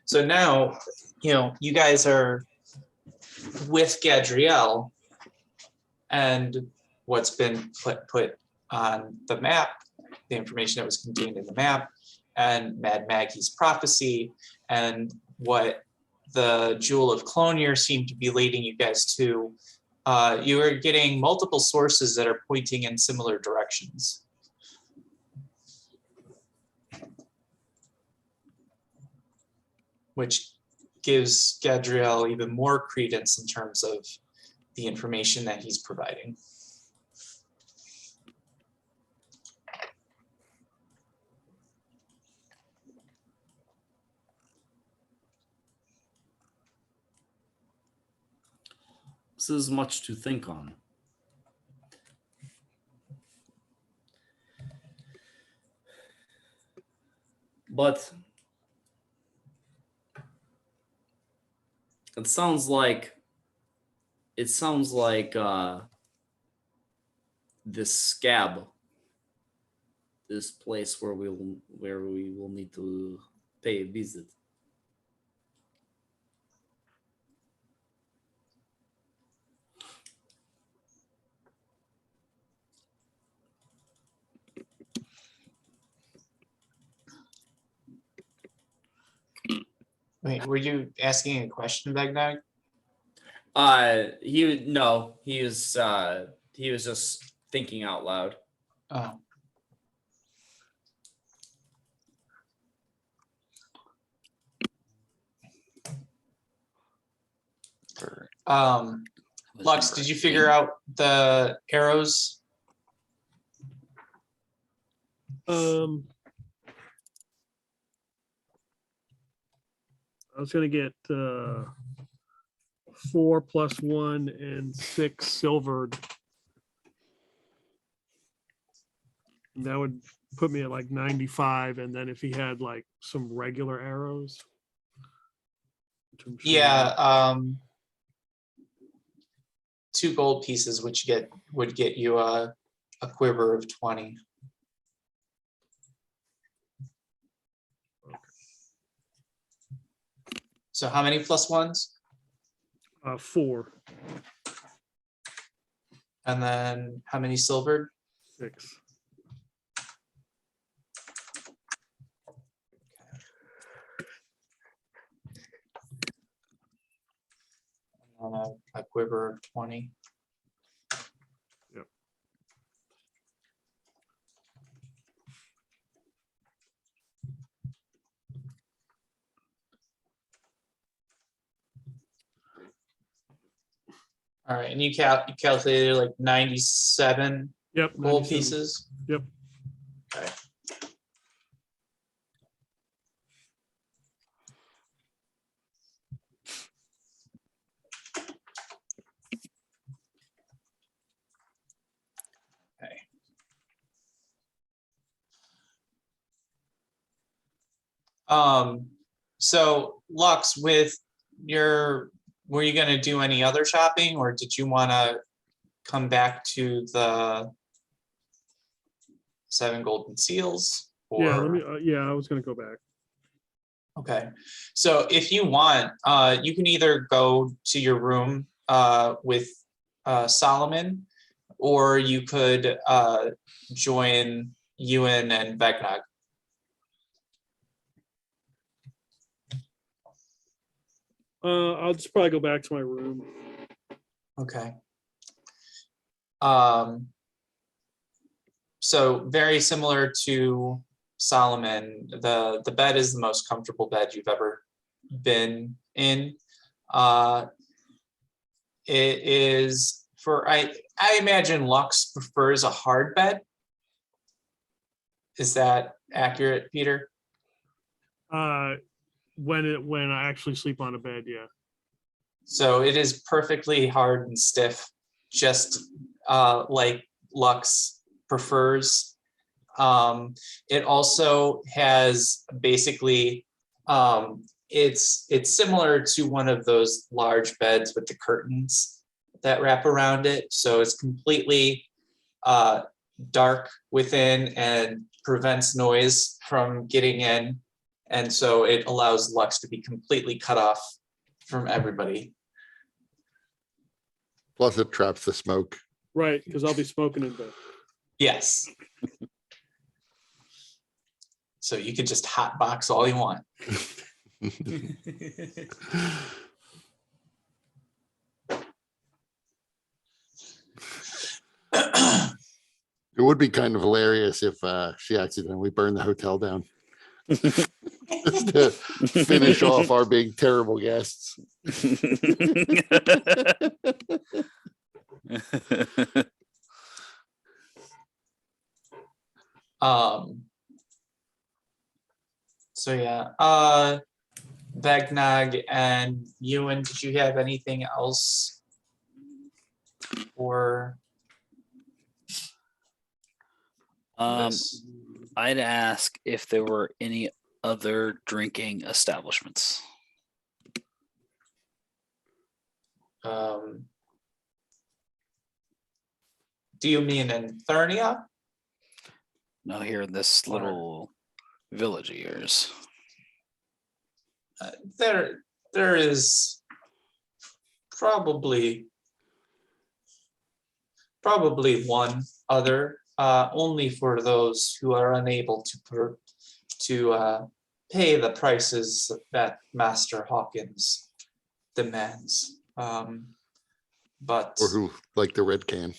So now, you guys are with Gadriel, and what's been put on the map, the information that was contained in the map, and Mad Maggie's prophecy, and what the Jewel of Clonier seemed to be leading you guys to. You are getting multiple sources that are pointing in similar directions. Which gives Gadriel even more credence in terms of the information that he's providing. This is much to think on. But it sounds like this scab, this place where we will need to pay a visit. Wait, were you asking a question, Bagnog? He was just thinking out loud. Oh. Lux, did you figure out the arrows? I was gonna get 4 + 1 and 6 silvered. And that would put me at like 95, and then if he had like some regular arrows. which I'm sure- Yeah, 2 gold pieces, which would get you a quiver of 20. So how many +1s? 4, And then how many silvered? 6. And a quiver of 20. Yep. All right, and you calculated like 97 Yep. gold 97. pieces. Yep. Okay. Okay. So Lux, were you gonna do any other shopping, or did you wanna come back to the 7 golden seals? Yeah, Or I was gonna go back. okay, so if you want, you can either go to your room with Solomon, or you could join Ewan and Vecnog. I'll just probably go back to my room. Okay. So very similar to Solomon, the bed is the most comfortable bed you've ever been in. It is I imagine Lux prefers a hard bed. Is that accurate, Peter? When I actually sleep on a bed, yeah. So it is perfectly hard and stiff, just like Lux prefers. It also has basically, it's similar to one of those large beds with the curtains that wrap around it. So it's completely dark within and prevents noise from getting in. And so it allows Lux to be completely cut off from everybody. Plus it traps the smoke. Right, because I'll be smoking in bed. Yes. So you could just hotbox all you want. It would be kind of hilarious if she accidentally burned the hotel down. Just to finish off our big terrible guests. So yeah, Vagnog and Ewan, did you have anything else? Or this? I'd ask if there were any other drinking establishments. Do you mean in Fernia? No, here in this little village of yours. There is probably one other, only for those who are unable to pay the prices that Master Hawkins demands. But Or who like the red can.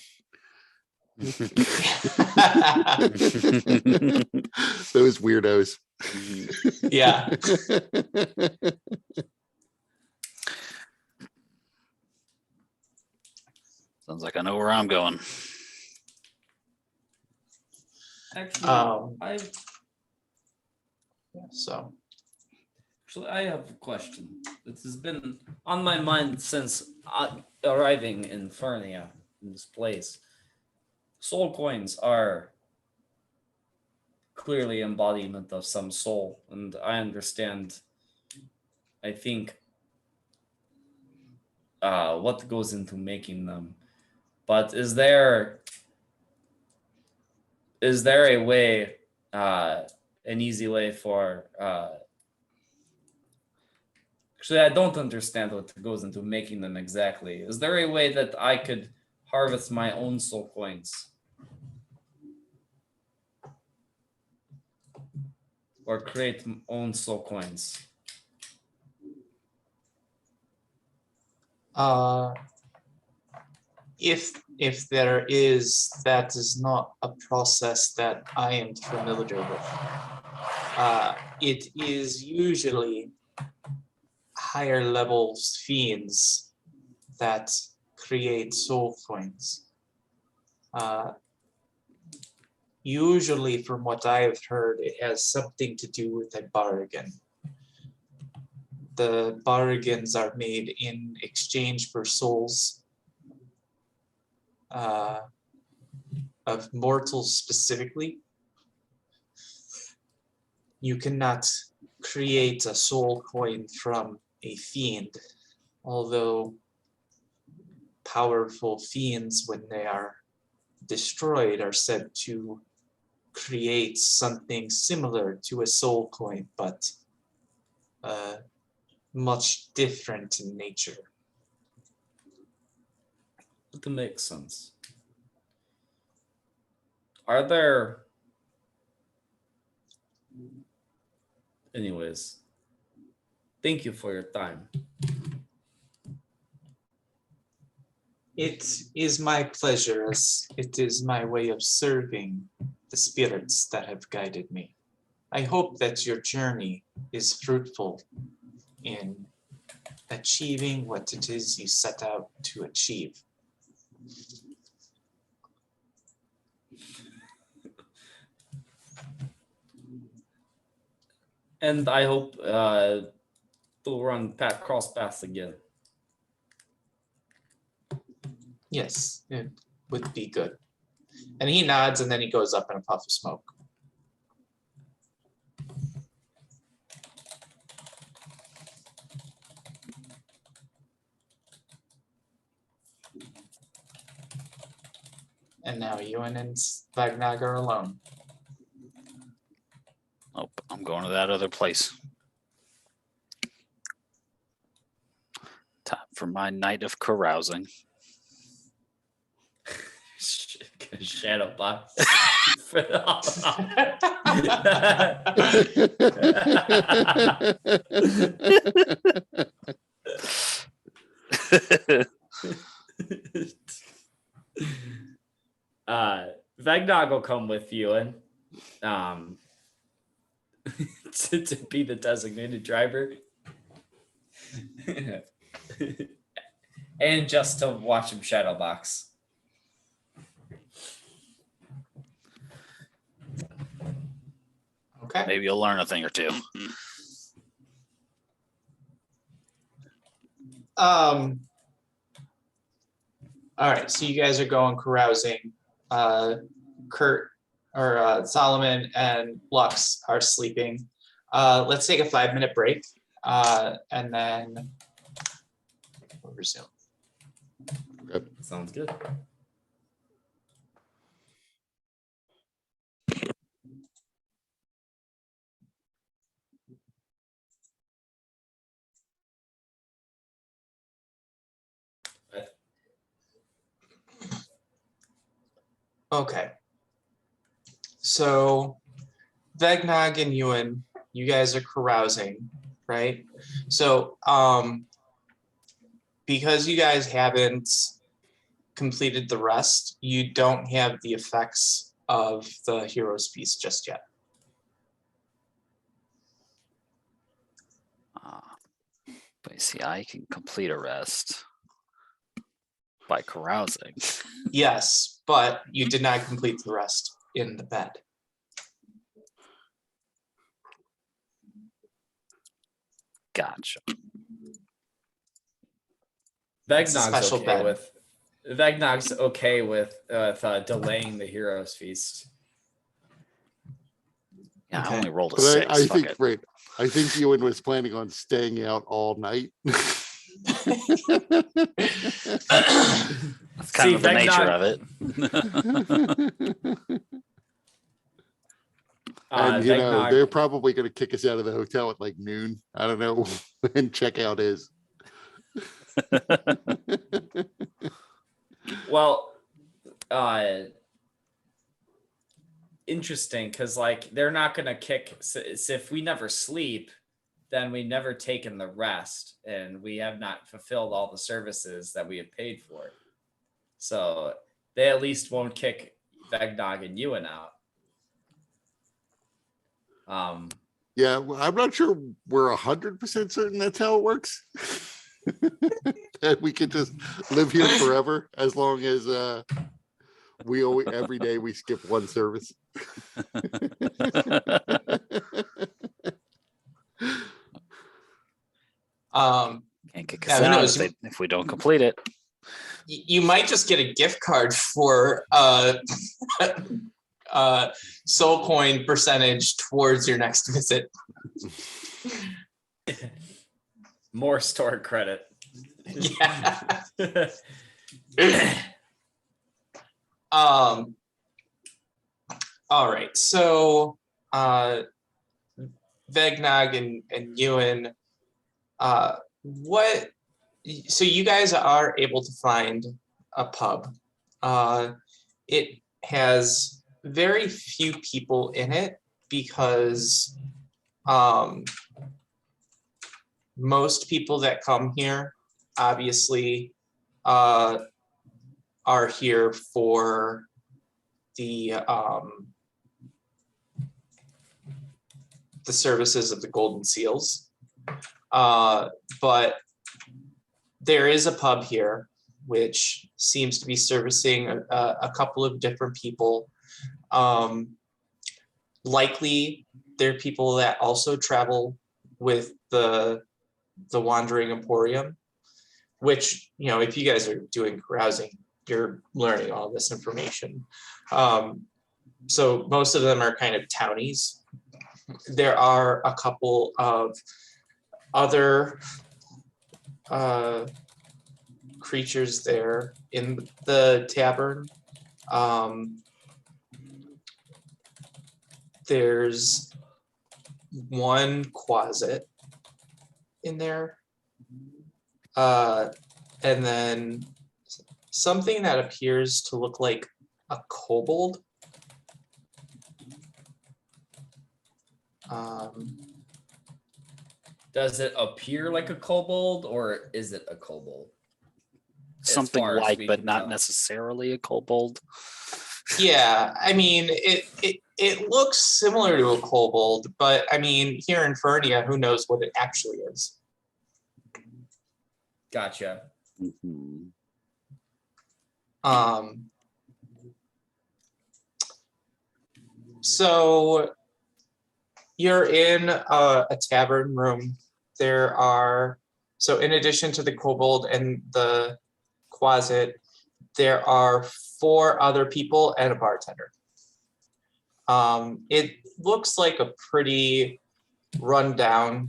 Those weirdos. yeah, Sounds like I know where I'm going. Actually, yeah, so I have a question. This has been on my mind since arriving in Fernia, in this place. Soul coins are clearly embodiment of some soul, and I understand, I think, what goes into making them. But is there a way, an easy way for actually, I don't understand what goes into making them exactly. Is there a way that I could harvest my own soul coins? Or create my own soul coins? if there is, that is not a process that I am familiar with. It is usually higher levels fiends that create soul coins. Usually, from what I've heard, it has something to do with a bargain. The bargains are made in exchange for souls of mortals specifically. You cannot create a soul coin from a fiend, although powerful fiends, when they are destroyed, are said to create something similar to a soul coin, but much different in nature. That makes sense. Are there... Anyways, thank you for your time. It is my pleasure, as it is my way of serving the spirits that have guided me. I hope that your journey is fruitful in achieving what it is you set out to achieve. And I hope to cross paths again. Yes, it would be good. And he nods, and then he goes up in a puff of smoke. And now Ewan and Vagnog are alone. Nope, I'm going to that other place. Time for my night of carousing. Shadow box. Vagnog will come with you and to be the designated driver. And just to watch him shadow box. Okay. Maybe you'll learn a thing or two. All right, so you guys are going carousing. Kurt or Solomon and Lux are sleeping. Let's take a 5-minute break, and then we'll resume. Sounds good. Okay. So Vagnog and Ewan you guys are carousing, right? So because you guys haven't completed the rest, you don't have the effects of the hero's feast just yet. But you see, I can complete a rest by carousing. Yes, but you did not complete the rest in the bed. Gotcha. It's a Vegnog's special okay bed. with Vegnog's okay with delaying the hero's feast. Yeah, Okay. I only rolled a But 6. I Fuck think, it. right, I think Ewan was planning on staying out all night. That's kind See, of the nature Vegnog- of it. And you know, Vegnog- they're probably gonna kick us out of the hotel at like noon. I don't know when checkout is. Well, interesting, because like they're not gonna kick. So if we never sleep, then we never taken the rest, and we have not fulfilled all the services that we have paid for. So they at least won't kick Vegnog and Ewan out. Yeah, well, I'm not sure we're 100% certain that's how it works. That we could just live here forever as long as we always every day we skip one service. Can't kick Yeah, us who out knows? if we don't complete it. You might just get a gift card for soul coin percentage towards your next visit. More store credit. Yeah. All right. So Vegnog and Ewan, what? So you guys are able to find a pub. It has very few people in it because most people that come here obviously are here for the services of the Golden Seals. But there is a pub here which seems to be servicing a couple of different people. Likely there are people that also travel with the Wandering Emporium, which, you know, if you guys are doing carousing, you're learning all this information. So most of them are kind of townies. There are a couple of other creatures there in the tavern. There's one closet in there. And then something that appears to look like a kobold. Does it appear like a kobold, or is it a kobold? As Something far as like, we but can not tell. necessarily a kobold. Yeah, I mean, it looks similar to a kobold, but I mean, here in Fernia, who knows what it actually is? Gotcha. Mhm. So you're in a tavern room. There are, so in addition to the kobold and the closet, there are 4 other people and a bartender. It looks like a pretty rundown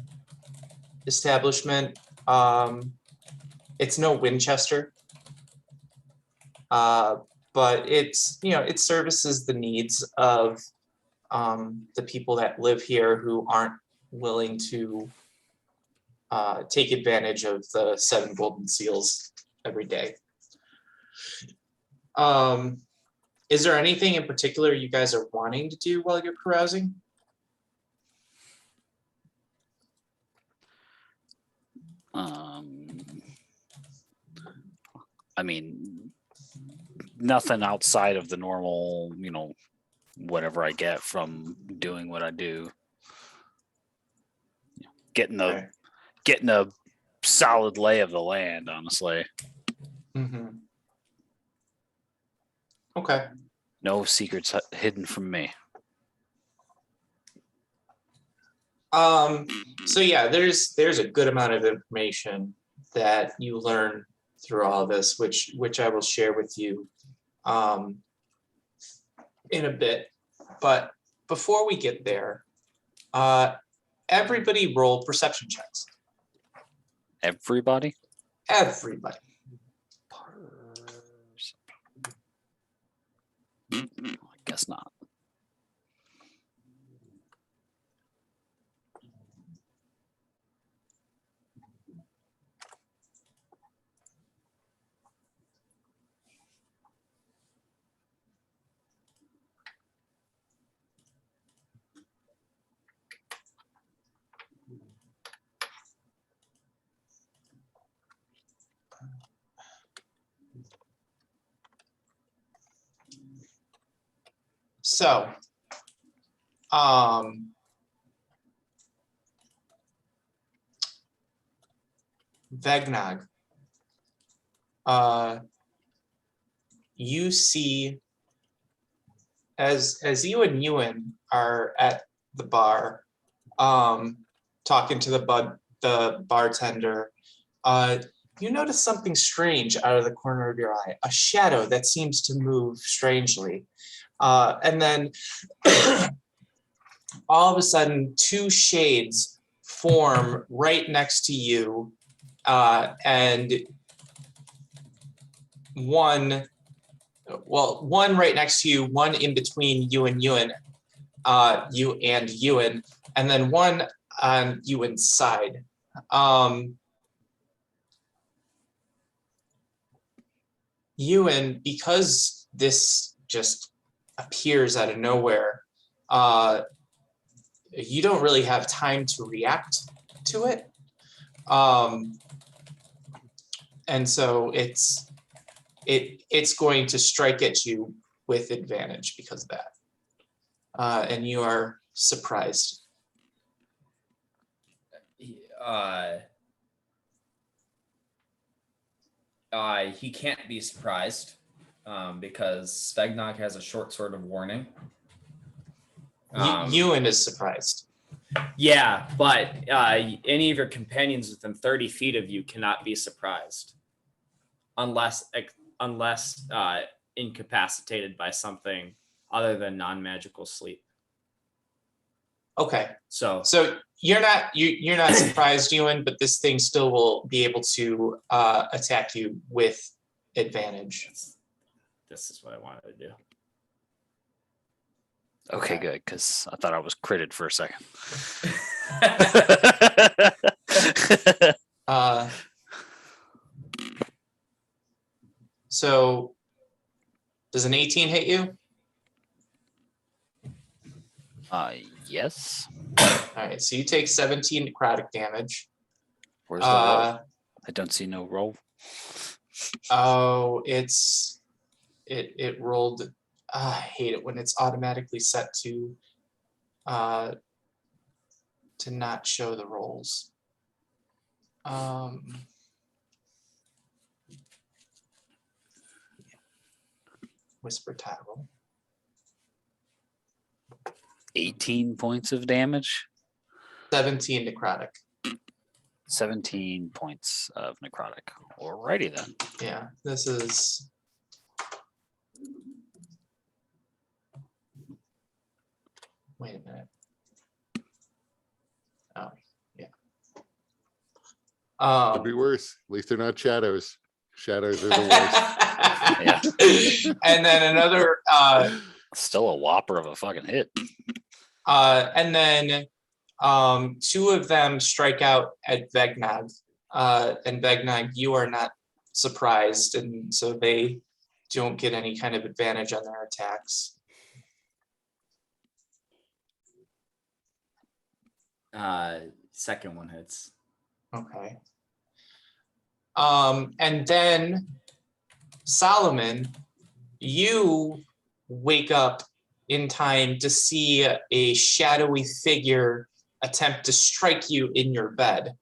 establishment. It's no Winchester, but it's, you know, it services the needs of the people that live here who aren't willing to take advantage of the 7 golden seals every day. Is there anything in particular you guys are wanting to do while you're carousing? I mean, nothing outside of the normal, whatever I get from doing what I do. Getting Okay. a solid lay of the land, honestly. Mhm. Okay. No secrets hidden from me. So yeah, there's a good amount of information that you learn through all this, which I will share with you in a bit. But before we get there, everybody roll perception checks. Everybody? Everybody. I guess not. So, Vegnog, you see as you and Ewan are at the bar, talking to the bartender, you notice something strange out of the corner of your eye, a shadow that seems to move strangely. And then all of a sudden, two shades form right next to you, and one right next to you, one in between you and Ewan, and then one on Ewan's side. Ewan, because this just appears out of nowhere, you don't really have time to react to it. And so it's going to strike at you with advantage because of that. And you are surprised. He can't be surprised because Svegnog has a short sword of warning. Ewan is surprised. Yeah, but any of your companions within 30 feet of you cannot be surprised unless incapacitated by something other than non-magical sleep. Okay. So you're not surprised, Ewan, but this thing still will be able to attack you with advantage. this is what I wanted to do. Okay, good, because I thought I was critted for a second. So does an 18 hit you? Yes. All right, so you take 17 necrotic damage. Where's the roll? I don't see no roll. Oh, it rolled. I hate it when it's automatically set to not show the rolls. Whisper toggle. 18 points of damage. 17 necrotic. 17 points of necrotic. Alrighty then. Yeah, this is. Wait a minute. Oh, yeah. Could be worse. At least they're not shadows. Shadows are the worst. Yeah. And then another. Still a whopper of a fucking hit. And then two of them strike out at Vegnog. And Vegnog, you are not surprised, and so they don't get any kind of advantage on their attacks. Second one hits. Okay. And then Solomon, you wake up in time to see a shadowy figure attempt to strike you in your bed.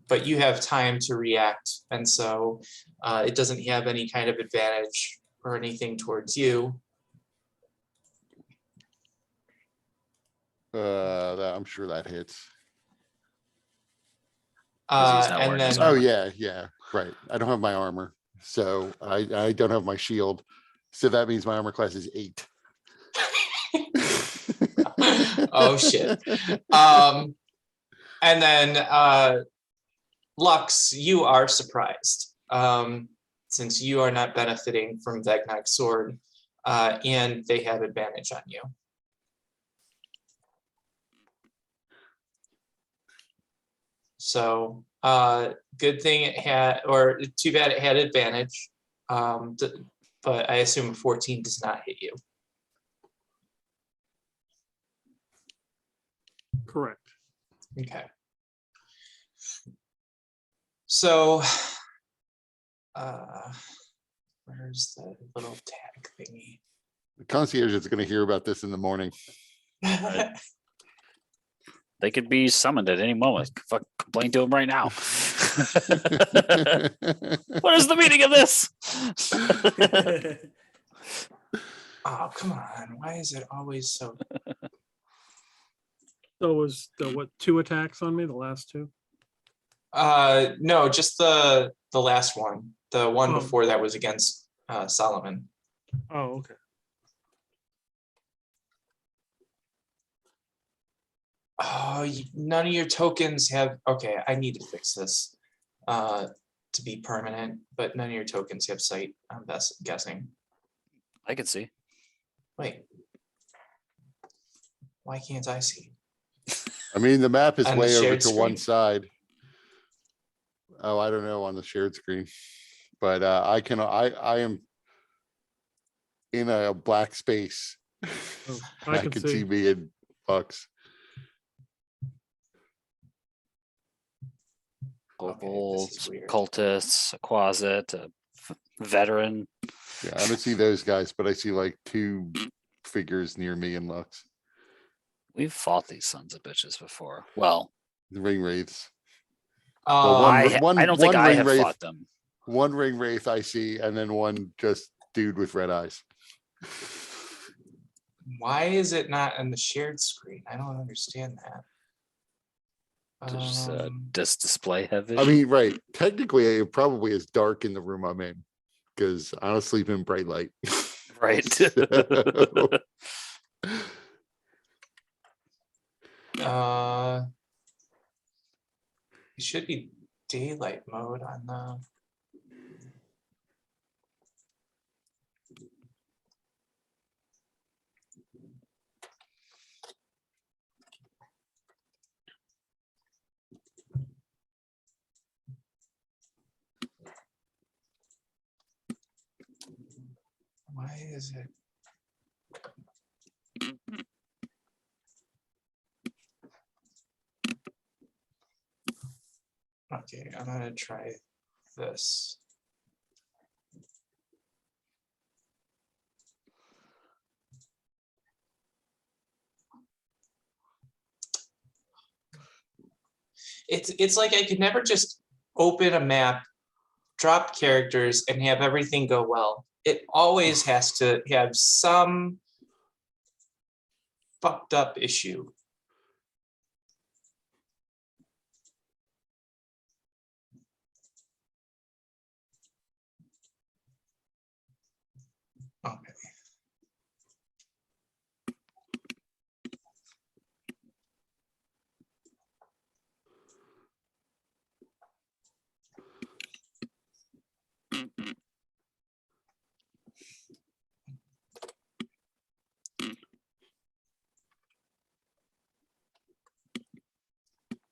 But you have time to react, and so it doesn't have any kind of advantage or anything towards you. I'm sure that hits. 'Cause he's not And wearing his then Oh, armor. yeah, right. I don't have my armor, so I don't have my shield. So that means my armor class is 8. oh shit. And then Lux, you are surprised, since you are not benefiting from Vegnak's sword, and they have advantage on you. So good thing it had, or too bad it had advantage, but I assume 14 does not hit you. Correct. Okay. So, where's the little tag thingy? The concierge is going to hear about this in the morning. They could be summoned at any moment. Fuck, complain to him right now. What is the meaning of this? Oh, come on. Why is it always so? So was the what 2 attacks on me? The last 2? No, just the last one. The one Oh. before that was against Solomon. Oh, okay. Oh, none of your tokens have. Okay, I need to fix this to be permanent, but none of your tokens have sight. I'm guessing. I can see. Wait, why can't I see? I mean, the map is On the way over shared to one screen? side. Oh, I don't know on the shared screen, but I am in a black space. Oh, I I can can see. see me in Bucks. Okay, this is weird. Cultists, a Quasit, a veteran. Yeah, I don't see those guys, but I see like 2 figures near me in Lux. We've fought these sons of bitches before. Well, The ring wraiths. Well, one Um, ri- one- I don't think one I ring have wraith. fought them. One ring wraith I see, and then one just dude with red eyes. why is it not on the shared screen? I don't understand that. Does Um, does display have I vision? mean, right. Technically, it probably is dark in the room I'm in because I don't sleep in bright light. Right. So, it should be daylight mode on the. Why is it? Okay, I'm gonna try this. It's like I could never just open a map, drop characters, and have everything go well. It always has to have some fucked up issue. Okay.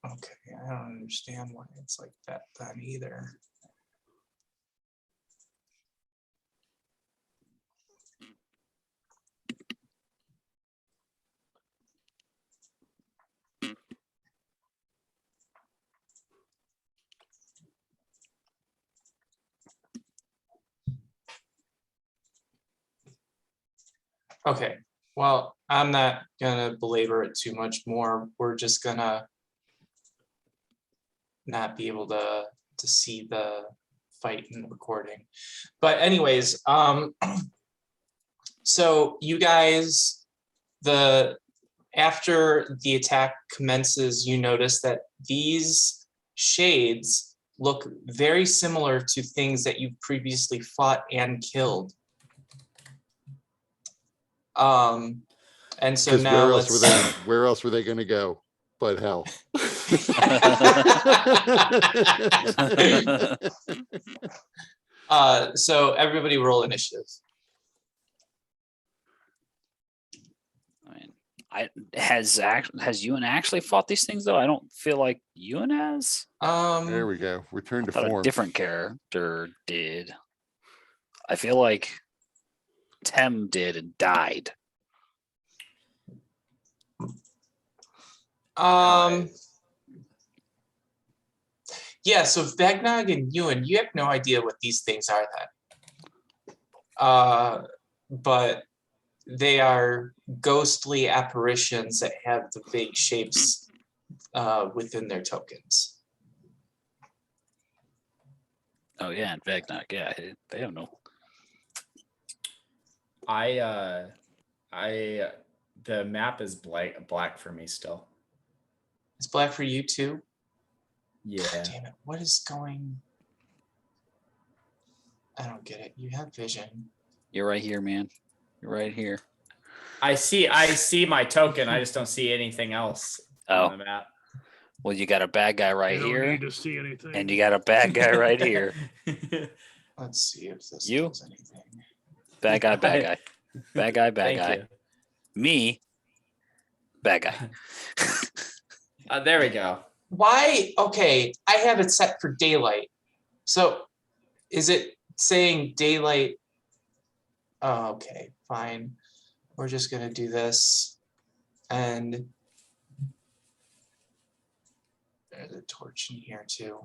Okay, I don't understand why it's like that then either. Okay, well, I'm not gonna belabor it too much more. We're just gonna not be able to see the fight in the recording. But anyways, so you guys, after the attack commences, you notice that these shades look very similar to things that you've previously fought and killed. And so Because now where else were they gonna go but hell? So everybody roll initiative. I mean, has Ewan actually fought these things though? I don't feel like Ewan has. There we go. Return to I thought a form. different character did. I feel like Tem did and died. Yeah, so Vagnog and Ewan, you have no idea what these things are then. But they are ghostly apparitions that have the vague shapes within their tokens. Oh yeah, and Vagnak, yeah, they have no. The map is black for me still. It's black for you too? Yeah. God damn it, what is going? I don't get it. You have vision. You're right here, man. You're right here. I see my token. I just don't see anything else on the map. Well, you got a bad guy right You don't here, need to see anything. and you got a bad guy right here. Let's see if this You? does anything. Bad guy, bad guy. Bad guy, bad Thank guy. you. Me, bad guy. There we go. Why? Okay, I have it set for daylight. So is it saying daylight? Oh, okay, fine. We're just gonna do this. And there's a torch in here too.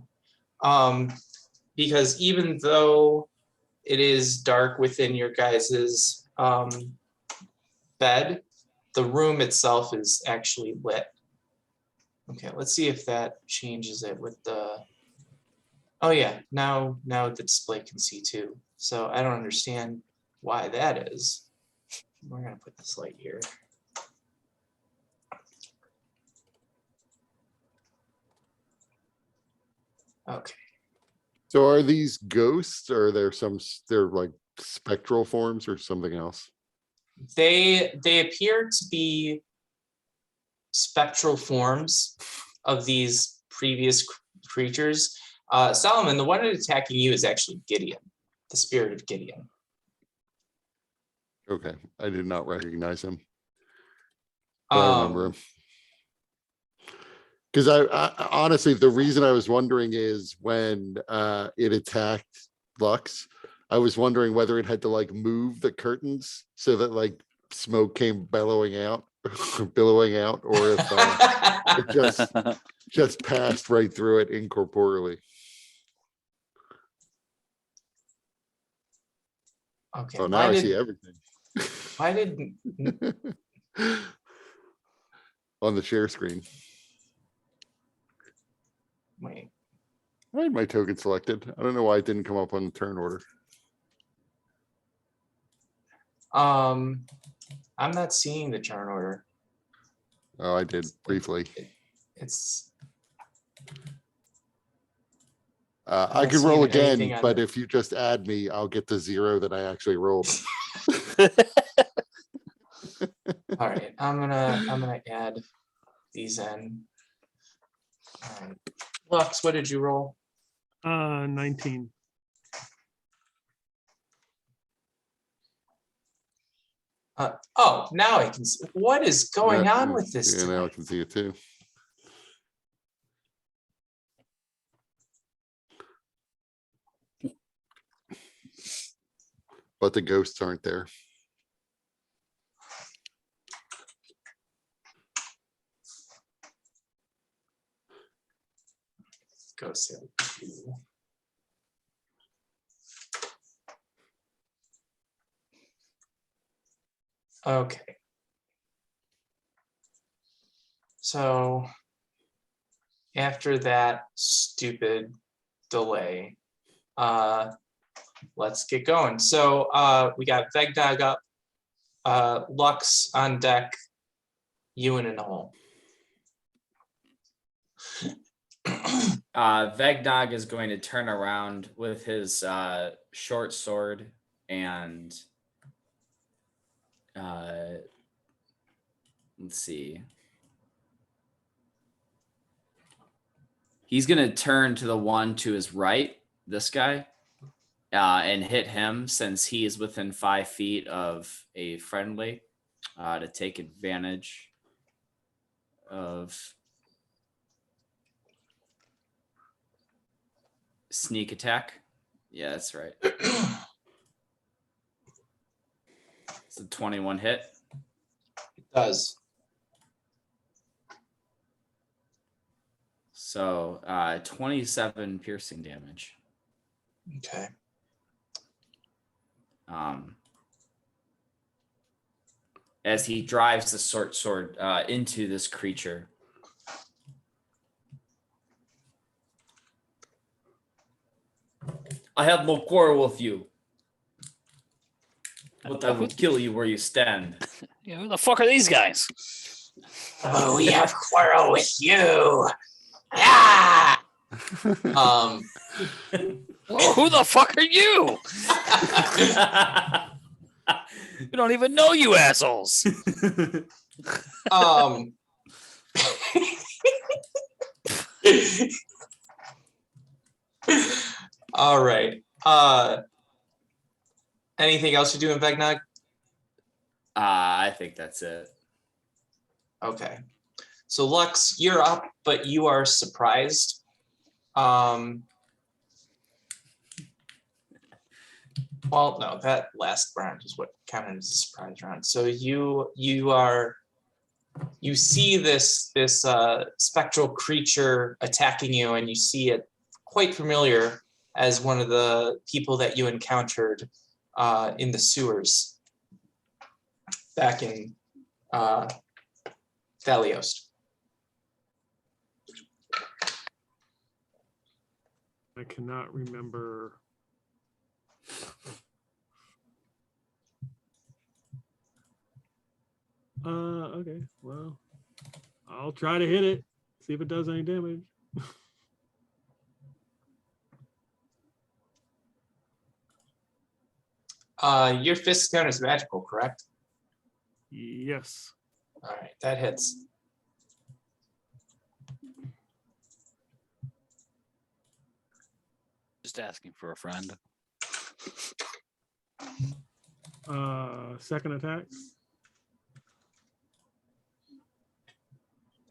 Because even though it is dark within your guys's bed, the room itself is actually lit. Okay, let's see if that changes it with the. Oh yeah, now the display can see too. So I don't understand why that is. We're gonna put this light here. Okay. So are these ghosts or they're like spectral forms or something else? They appear to be spectral forms of these previous creatures. Solomon, the one attacking you is actually Gideon, the spirit of Gideon. Okay, I did not recognize him. But I remember him. Because I honestly, the reason I was wondering is when it attacked Lux, I was wondering whether it had to like move the curtains so that like smoke came billowing out, or if it just passed right through it incorporeally. Okay. Oh, now I see everything. Why did on the share screen? wait? I had my token selected. I don't know why it didn't come up on the turn order. I'm not seeing the turn order. Oh, I did briefly. It's I don't could see roll anything again, on but it. if you just add me, I'll get the 0 that I actually rolled. All right. I'm gonna add these in. All right. Lux, what did you roll? 19. Oh, now I can see. What is going Yeah, on with this? Yeah, now I tonight? can see it too. But the ghosts aren't there. Go sale. Okay. So after that stupid delay, let's get going. So we got Vegdog up, Lux on deck, Ewan and Hole. Vegnog is going to turn around with his short sword and let's see. He's going to turn to the one to his right, this guy, and hit him since he is within 5 feet of a friendly to take advantage of sneak attack. Yeah, that's right. It's a 21 hit. It does. So 27 piercing damage. Okay. As he drives the short sword into this creature. I have no quarrel with you, but I will kill you where you stand. Yeah, who the fuck are these guys? Oh, we have quarrel with you. Ah! Oh, who the fuck are you? We don't even know you assholes. All right. Anything else you do in Vegnog? I think that's it. Okay. So Lux, you're up, but you are surprised. Well, no, that last round is what counted as a surprise round. So you see this spectral creature attacking you, and you see it quite familiar as one of the people that you encountered in the sewers back in Thalios. I cannot remember. Okay, well, I'll try to hit it, see if it does any damage. Your fist count is magical, correct? Yes. All right, that hits. Just asking for a friend. Second attack.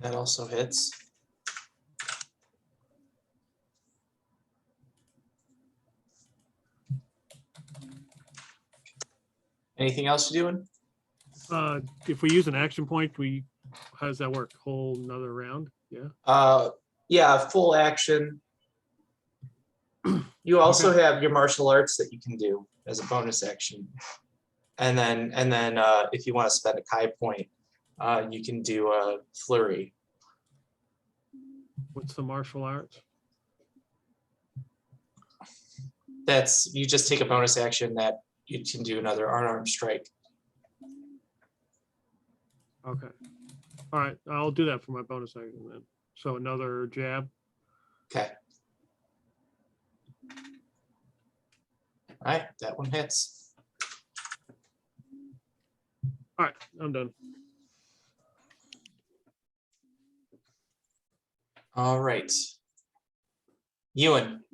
That also hits. Anything else you doing? If we use an action point, how does that work? Whole another round? Yeah. Yeah, full action. You also have your martial arts that you can do as a bonus action. And then if you want to spend a Kai point, you can do a flurry. What's the martial arts? That's, you just take a bonus action that you can do another unarmed strike. Okay. All right, I'll do that for my bonus action then. So another jab. Okay. All right, that one hits. All right, I'm done. All right. Ewan.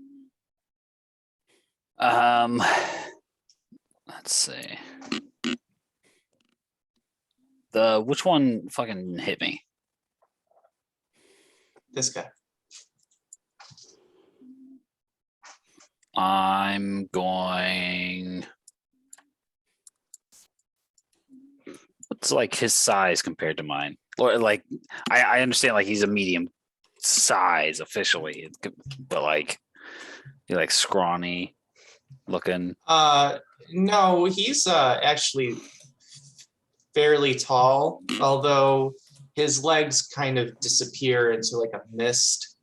Let's see. Which one fucking hit me? This guy. I'm going. What's like his size compared to mine? Or like, I understand like he's a medium size officially, but like he like scrawny looking. No, he's actually fairly tall, although his legs kind of disappear into like a mist,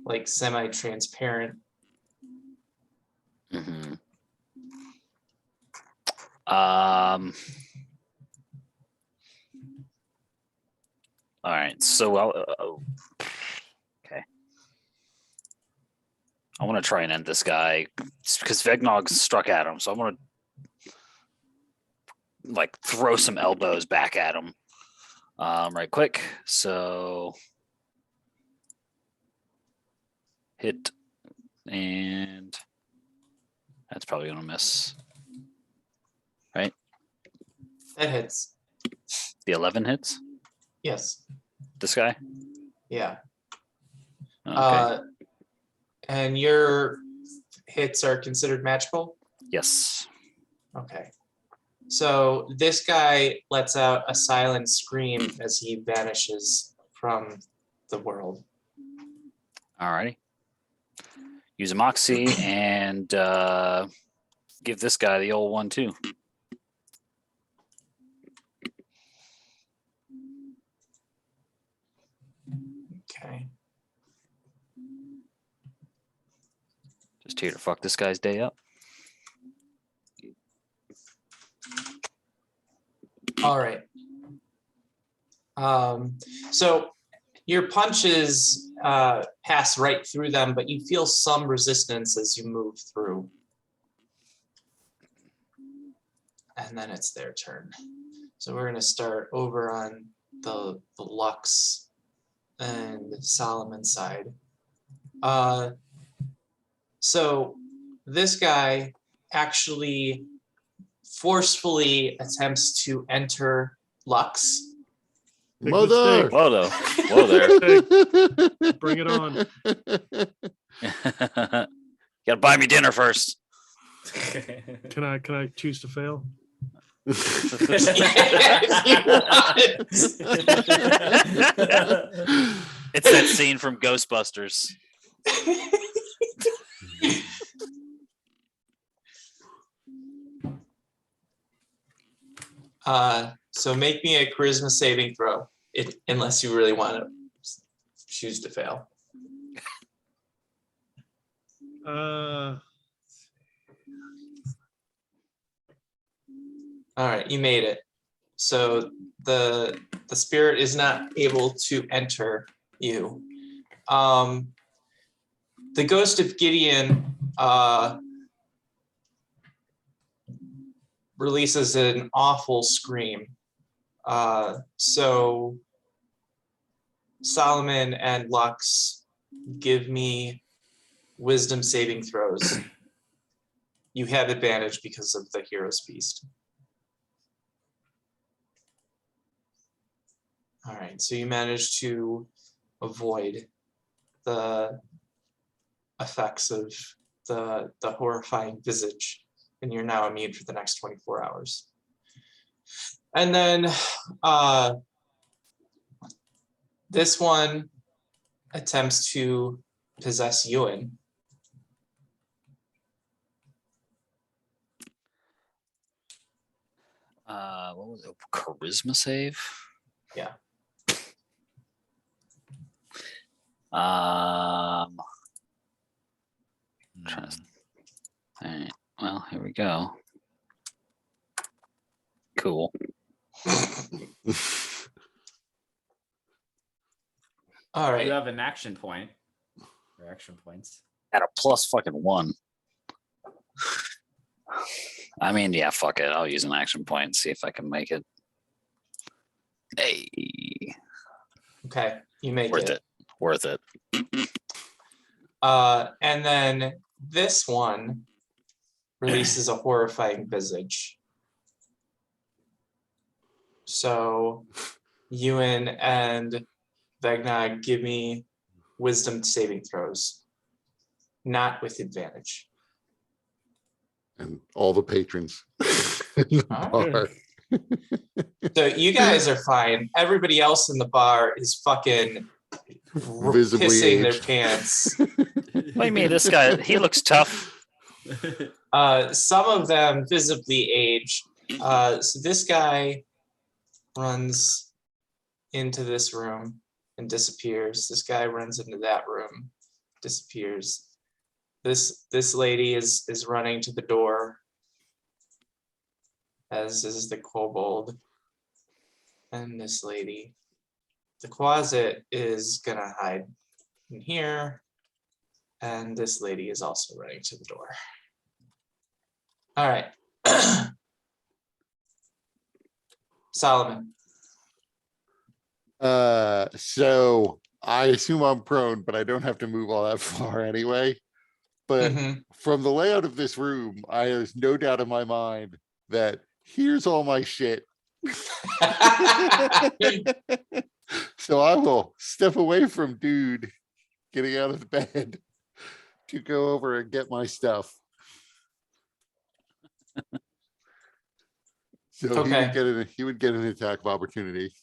like semi-transparent. Mhm. All right, so okay. I want to try and end this guy because Vegnog struck at him, so I want to like throw some elbows back at him, right quick. So hit, and that's probably gonna miss. Right, That hits. the 11 hits. Yes. This guy. Yeah. Okay. And your hits are considered magical? Yes. Okay. So this guy lets out a silent scream as he vanishes from the world. Alrighty. Use a moxie and give this guy the old one too. Okay. Just here to fuck this guy's day up. All right. So your punches pass right through them, but you feel some resistance as you move through. And then it's their turn. So we're going to start over on the Lux and Solomon side. So this guy actually forcefully attempts to enter Lux. Mother. Whoa, whoa there. Bring it on. Gotta buy me dinner first. Can I choose to fail? It's that scene from Ghostbusters. So make me a charisma saving throw, unless you really want to choose to fail. All right, you made it. So the spirit is not able to enter you. The ghost of Gideon releases an awful scream. So Solomon and Lux, give me wisdom saving throws. You have advantage because of the hero's feast. All right, so you managed to avoid the effects of the horrifying visage, and you're now immune for the next 24 hours. And then this one attempts to possess Ewan. What was it? Charisma save? Yeah. Trying to, all right. Well, here we go. Cool. All right. You have an action point. Or action points. At a plus fucking 1. I mean, yeah, fuck it. I'll use an action point and see if I can make it. Hey. Okay, you make Worth it. Worth it. And then this one releases a horrifying visage. So Ewan and Vegnog, give me wisdom saving throws, not with advantage. And all the patrons. in the bar. So you guys are fine. Everybody else in the bar is fucking Visibly pissing their aged. pants. What do you mean? This guy, he looks tough. Some of them visibly aged. So this guy runs into this room and disappears. This guy runs into that room, disappears. This lady is running to the door, as is the kobold. And this lady. The closet is gonna hide in here. And this lady is also running to the door. All right. Solomon. So I assume I'm prone, but I don't have to move all that far anyway. But Mhm. from the layout of this room, there's no doubt in my mind that here's all my shit. So I will step away from dude getting out of the bed to go over and get my stuff. So Okay. he would get an attack of opportunity.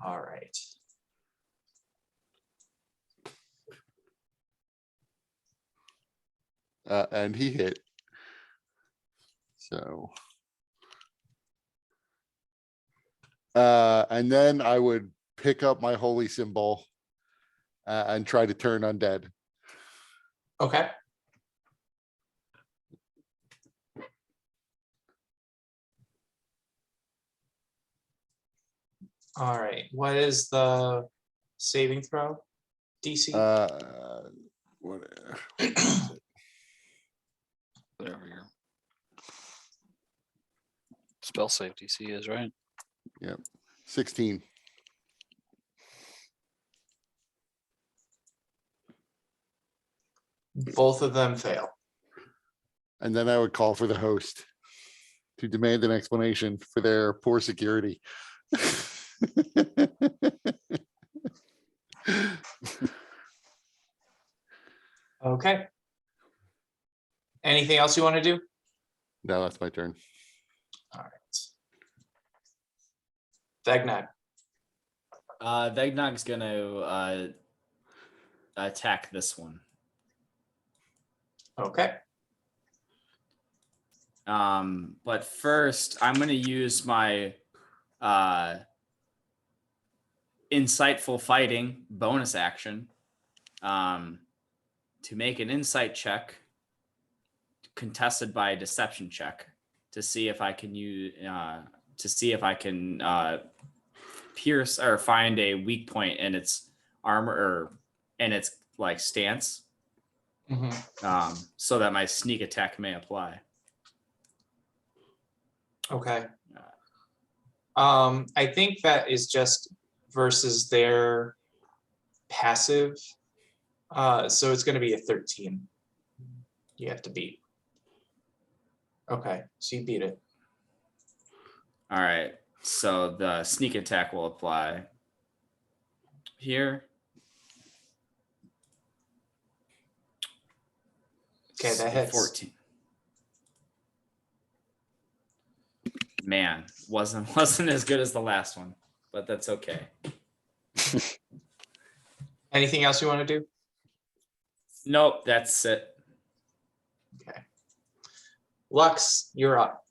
All right. And he hit. So. And then I would pick up my holy symbol and try to turn undead. Okay. All right. What is the saving throw? DC? What? Whatever your spell save DC is, right? Yep. 16. Both of them fail. And then I would call for the host to demand an explanation for their poor security. Okay. Anything else you want to do? No, that's my turn. All right. Vegnog. Vegnog's gonna attack this one. Okay. But first I'm gonna use my insightful fighting bonus action to make an insight check contested by a deception check to see if I can use pierce or find a weak point in its armor or in its like stance, so that my sneak attack may apply. Okay. I think that is just versus their passive. So it's going to be a 13. You have to beat. Okay, so you beat it. All right, so the sneak attack will apply here. Okay, that hits. 14. Man, wasn't as good as the last one, but that's okay. Anything else you want to do? Nope, that's it. Okay. Lux, you're up.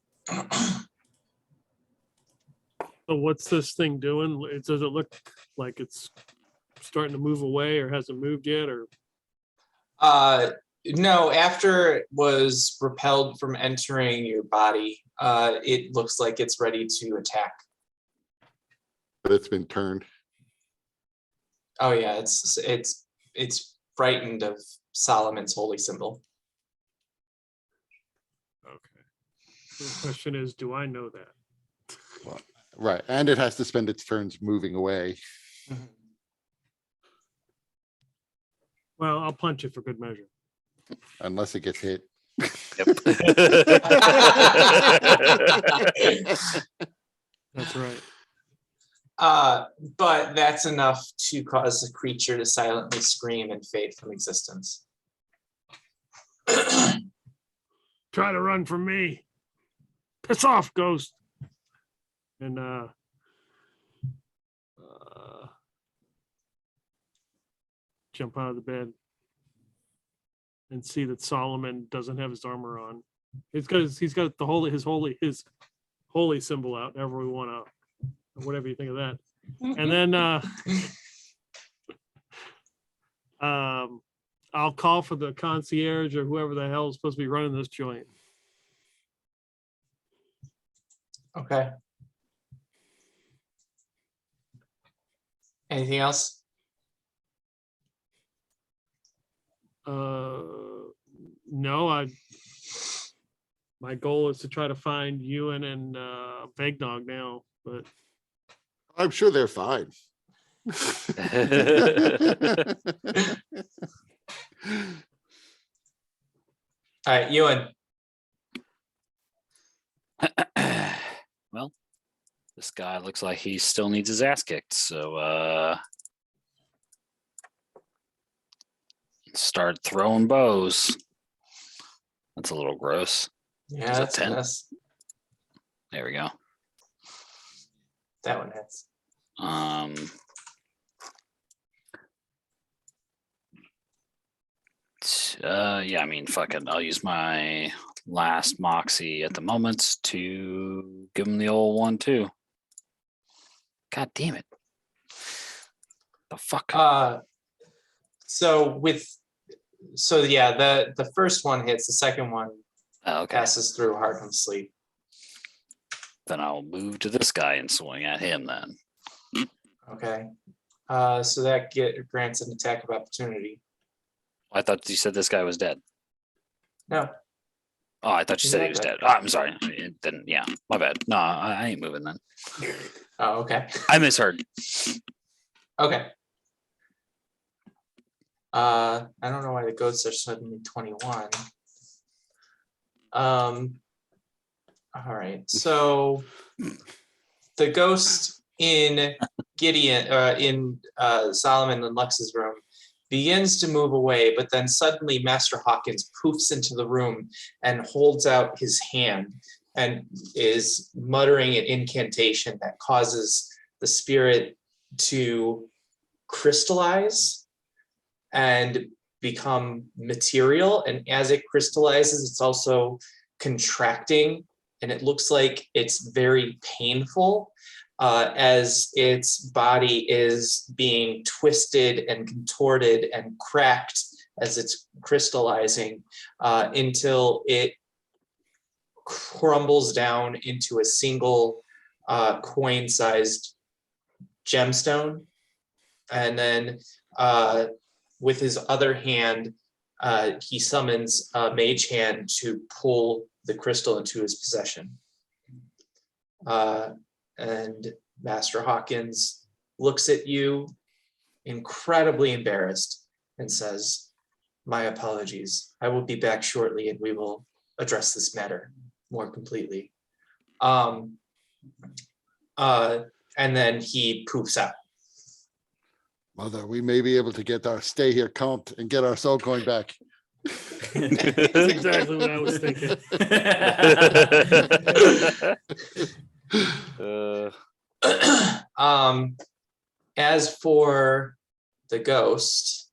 So what's this thing doing? Does it look like it's starting to move away or hasn't moved yet? Or No, after it was repelled from entering your body, it looks like it's ready to attack. But it's been turned. Oh yeah, it's frightened of Solomon's holy symbol. okay. The question is, do I know that? Right. And it has to spend its turns moving away. Well, I'll punch it for good measure. Unless it gets hit. That's right. But that's enough to cause the creature to silently scream and fade from existence. Try to run from me. Piss off, ghost. And jump out of the bed and see that Solomon doesn't have his armor on. He's got his holy symbol out, however we want to, whatever you think of that. And then I'll call for the concierge or whoever the hell is supposed to be running this joint. Okay. Anything else? No, my goal is to try to find Ewan and Vegnog now, but I'm sure they're fine. All right, Ewan. Well, this guy looks like he still needs his ass kicked. So start throwing bows. That's a little gross. Yeah, Is that that's a 10? mess. There we go. That one hits. Yeah, I mean, fuck it. I'll use my last moxie at the moment to give him the old one too. God damn it. The fuck? So yeah, the first one hits, the second one Oh, okay. passes through Harkham's sleep. Then I'll move to this guy and swing at him then. Okay. So that grants an attack of opportunity. I thought you said this guy was dead. No. Oh, I thought you He's said not he was dead. dead. Oh, I'm sorry. Then yeah, my bad. No, I ain't moving then. Oh, okay. I misheard. Okay. I don't know why the goats are suddenly 21. All right. So the ghost in Solomon and Lux's room begins to move away, but then suddenly Master Hawkins poofs into the room and holds out his hand and is muttering an incantation that causes the spirit to crystallize and become material. And as it crystallizes, it's also contracting, and it looks like it's very painful as its body is being twisted and contorted and cracked as it's crystallizing until it crumbles down into a single coin-sized gemstone. And then with his other hand, he summons a mage hand to pull the crystal into his possession. And Master Hawkins looks at you, incredibly embarrassed, and says, "My apologies. I will be back shortly and we will address this matter more completely." And then he poofs out. Mother, we may be able to get our stay here comped and get our soul coin back. that's exactly what I was thinking. As for the ghost,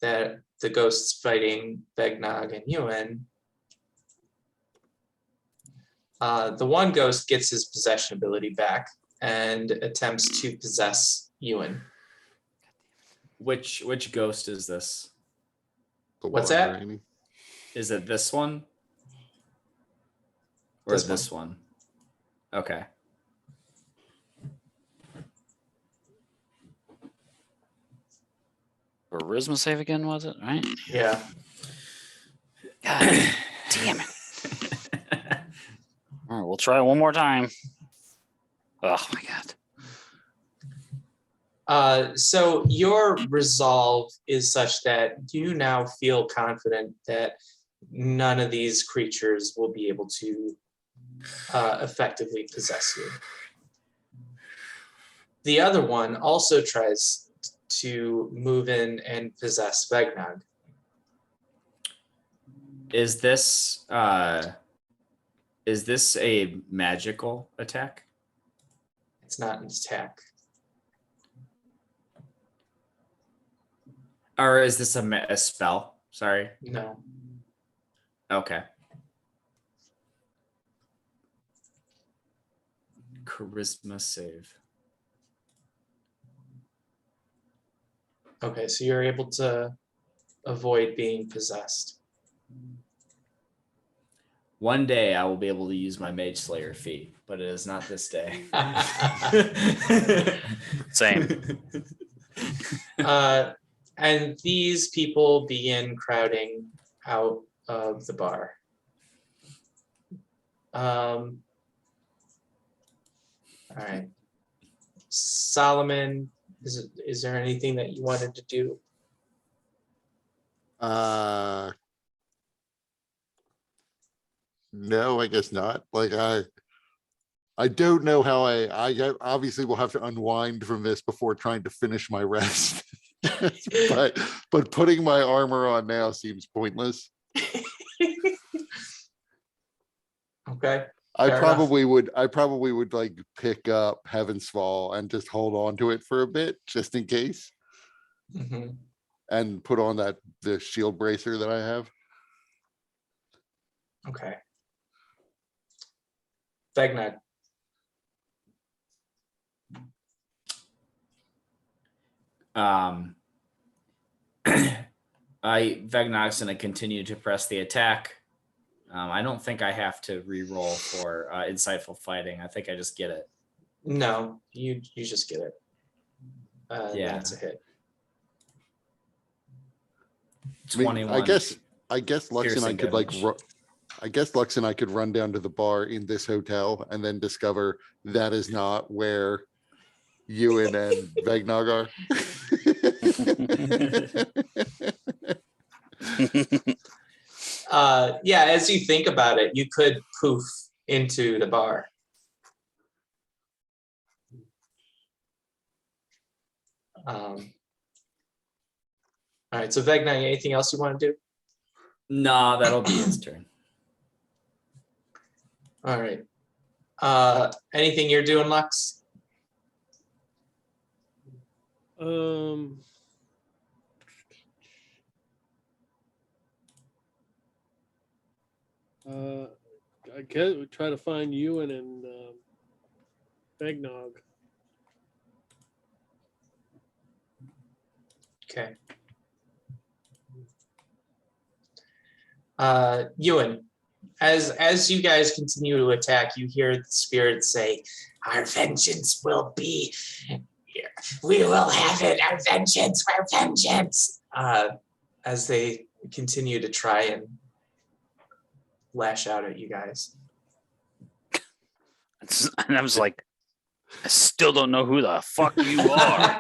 that the ghosts fighting Begnog and Ewan, the one ghost gets his possession ability back and attempts to possess Ewan. Which ghost is this? The What's water, that? Amy. Is it this one? Or This this one? Okay. Charisma save again, was it? Right? Yeah. God damn it. All right, we'll try one more time. Oh my god. So your resolve is such that you now feel confident that none of these creatures will be able to effectively possess you. The other one also tries to move in and possess Vegnog. Is this a magical attack? It's not an attack. Or is this a spell? Sorry. No. Okay. charisma save. Okay, so you're able to avoid being possessed. One day I will be able to use my Mage Slayer feat, but it is not this day. Same. And these people begin crowding out of the bar. All right. Solomon, is there anything that you wanted to do? No, I guess not. Like I don't know how I obviously will have to unwind from this before trying to finish my rest. but putting my armor on now seems pointless. Okay. I Fair enough. probably would like pick up Heaven's Fall and just hold on to it for a bit just in case, Mhm. and put on the shield bracer that I have. Okay. Vegna. Vegnog's gonna continue to press the attack. I don't think I have to re-roll for insightful fighting. I think I just get it. No, you just get it. Yeah. That's a hit. I mean, 21. I guess Lux and I piercing could like damage. I guess Lux and I could run down to the bar in this hotel and then discover that is not where Ewan and Vegnog are. Yeah, as you think about it, you could poof into the bar. All right, so Vegna, anything else you want to do? Nah, that'll be his turn. All right. Anything you're doing, Lux? I guess we try to find Ewan and Eggnog. Okay. Ewan, as you guys continue to attack, you hear the spirits say, "Our vengeance will be. We will have it. Our vengeance. Our vengeance." As they continue to try and lash out at you guys. And I was like, I still don't know who the fuck you are.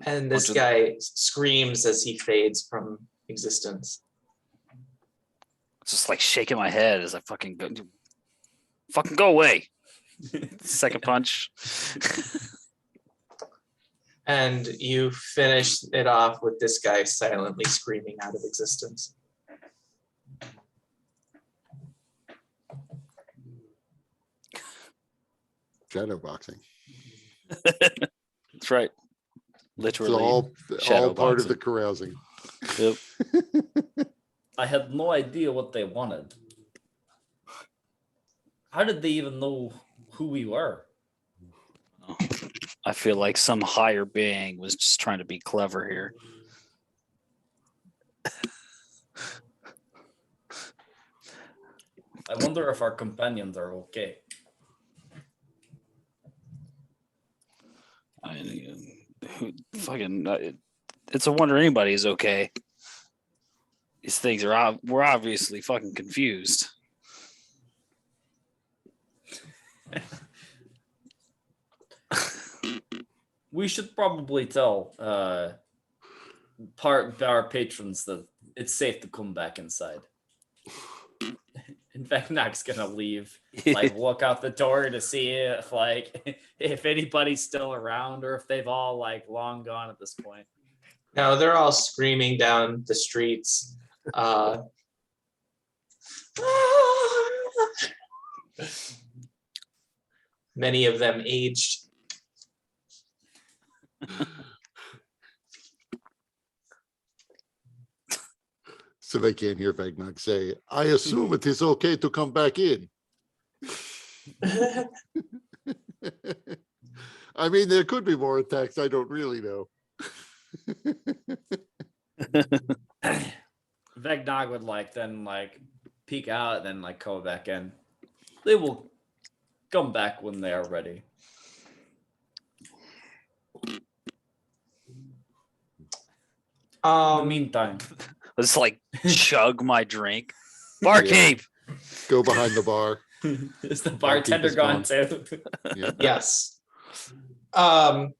And this guy screams as he fades from existence. Just like shaking my head as I fucking go away. Second punch. And you finish it off with this guy silently screaming out of existence. Shadow boxing. That's right. It's Literally. all shadow part of boxing. the carousing. Yep. I had no idea what they wanted. How did they even know who we were? I feel like some higher being was just trying to be clever here. I wonder if our companions are okay. I mean, it's a wonder anybody's okay. These things are we're obviously fucking confused. We should probably tell our patrons that it's safe to come back inside. In fact, Knock's gonna leave, like walk out the door to see if anybody's still around or if they've all like long gone at this point. Now they're all screaming down the streets. Many of them aged. So they can't hear Vegnog say, I assume it is okay to come back in. I mean, there could be more attacks. I don't really know. Vegnog would then peek out and then go back in. They will come back when they are ready. In the meantime, Let's chug my drink. Barkeep. Go behind the bar. is the Barkeep bartender is gone gone. too? Yeah. Yes. Vegnog,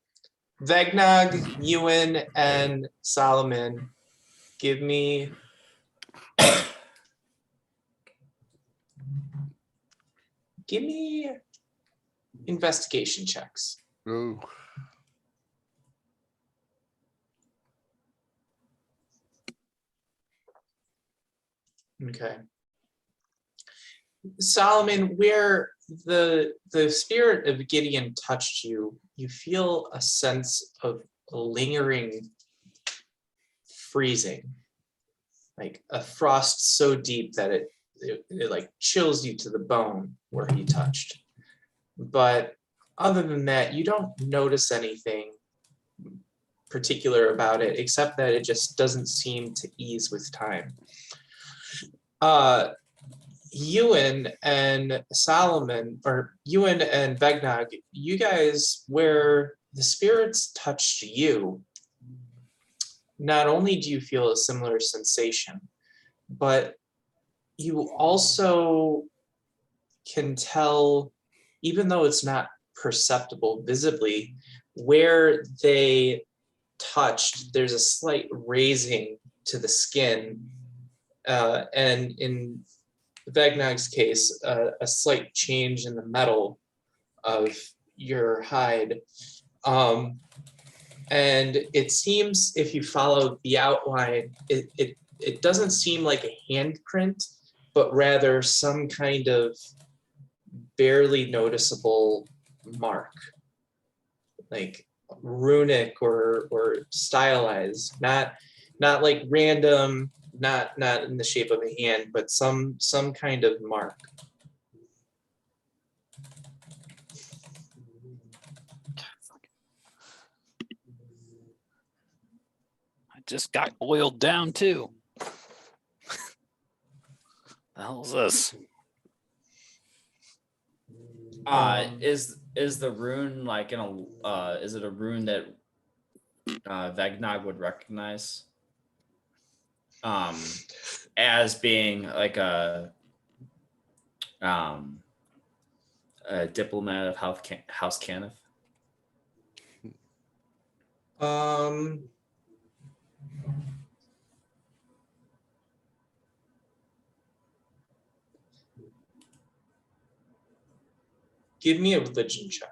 Ewan, and Solomon, give me investigation checks. Oh. Okay. Solomon, where the spirit of Gideon touched you, you feel a sense of lingering freezing, like a frost so deep that it chills you to the bone where he touched. But other than that, you don't notice anything particular about it, except that it just doesn't seem to ease with time. Ewan and Solomon, or Ewan and Vegnog, you guys, where the spirits touched you, not only do you feel a similar sensation, but you also can tell, even though it's not perceptible visibly, where they touched, there's a slight raising to the skin, and in Vegnog's case, a slight change in the metal of your hide. And it seems, if you follow the outline, it doesn't seem like a handprint, but rather some kind of barely noticeable mark, like runic or stylized, not like random, not in the shape of a hand, but some kind of mark. I just got oiled down too. The hell's this? Is the rune is it a rune that Vegnog would recognize as being like a diplomat of House Caniff? Give me a religion check.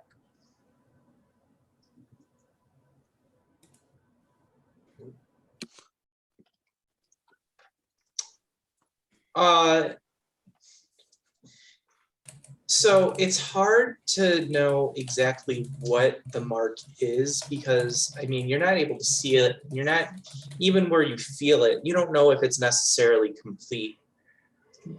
So it's hard to know exactly what the mark is, because I mean, you're not able to see it. You're not, even where you feel it, you don't know if it's necessarily complete.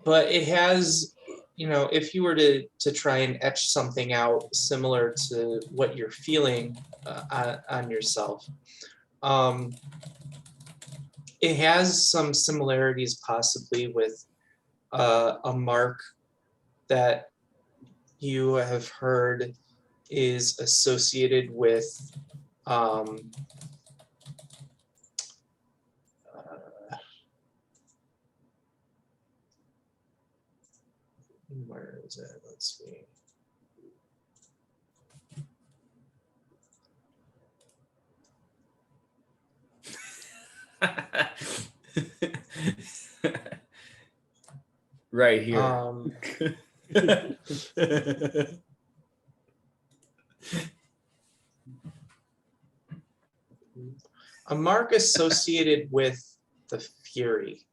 But it has, if you were to try and etch something out similar to what you're feeling on yourself, it has some similarities possibly with a mark that you have heard is associated with where is it? Let's see. Right here. A mark associated with the Fury.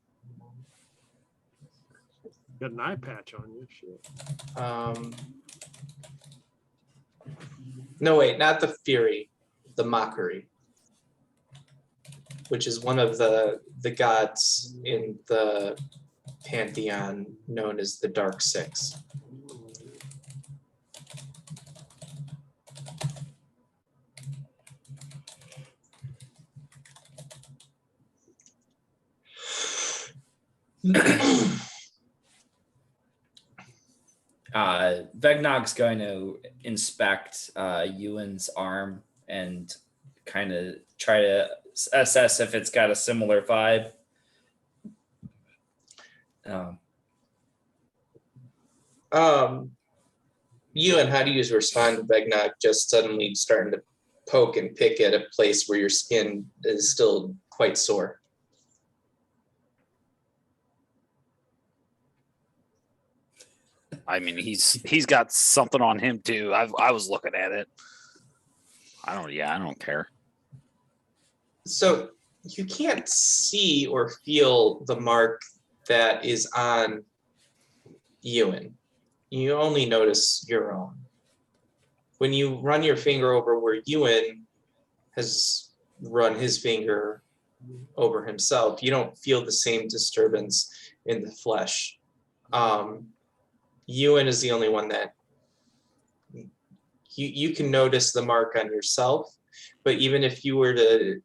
Got an eye patch on you. Shit. No, wait, not the Fury, the Mockery. which is one of the gods in the pantheon known as the Dark Six. Vegnog's going to inspect Ewan's arm and kind of try to assess if it's got a similar vibe. Ewan, how do you respond to Vegnog just suddenly starting to poke and pick at a place where your skin is still quite sore? I mean, he's got something on him too. I was looking at it. I don't care. So you can't see or feel the mark that is on Ewan. You only notice your own. When you run your finger over where Ewan has run his finger over himself, you don't feel the same disturbance in the flesh. Ewan is the only one that you can notice the mark on yourself, but even if you were to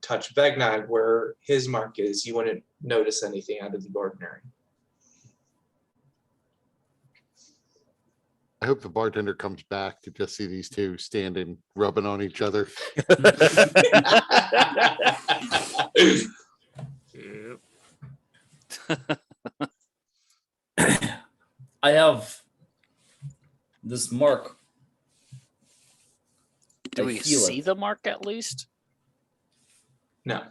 touch Vegnog where his mark is, you wouldn't notice anything out of the ordinary. I hope the bartender comes back to just see these two standing, rubbing on each other. I have this mark. Do I we feel see it. the mark at least? No.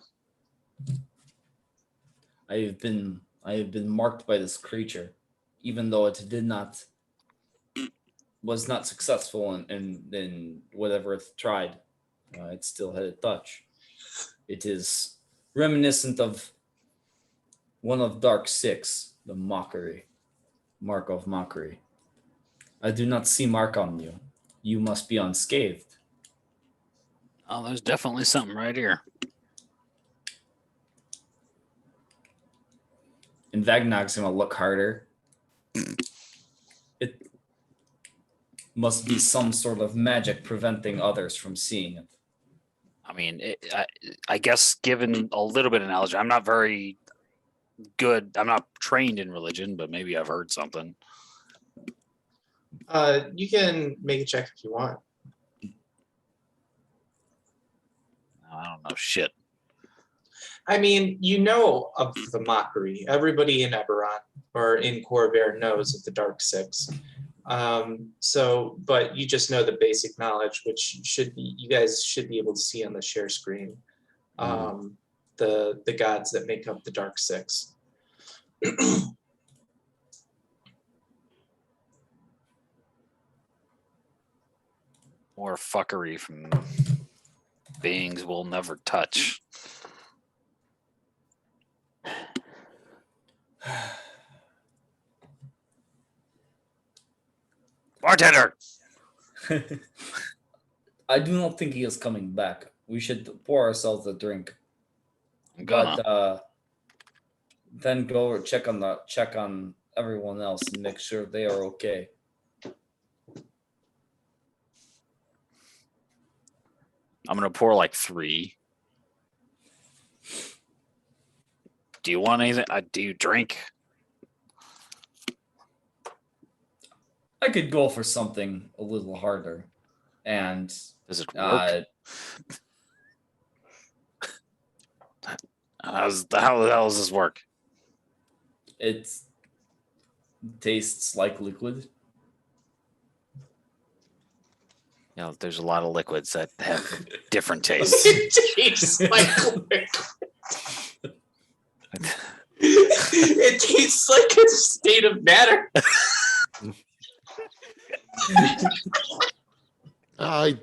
I have been marked by this creature, even though it was not successful in whatever it tried. It still had a touch. It is reminiscent of one of Dark Six, the mark of mockery. I do not see mark on you. You must be unscathed. Oh, there's definitely something right here. And Vagnog's gonna look harder. It must be some sort of magic preventing others from seeing it. I mean, I guess given a little bit of knowledge, I'm not very good. I'm not trained in religion, but maybe I've heard something. You can make a check if you want. I don't know shit. I mean, you know of the mockery. Everybody in Eberron or in Corvair knows of the Dark Six. But you just know the basic knowledge, which you guys should be able to see on the share screen. The gods that make up the Dark Six. More fuckery from beings we'll never touch. Bartender! I do not think he is coming back. We should pour ourselves a drink. I'm gonna. But then go check on everyone else and make sure they are okay. I'm gonna pour like 3. Do you want anything? Do you drink? I could go for something a little harder. And Does it work? How the hell does this work? it tastes like liquid. You know, there's a lot of liquids that have different tastes. It tastes like liquid. It tastes like a state of matter.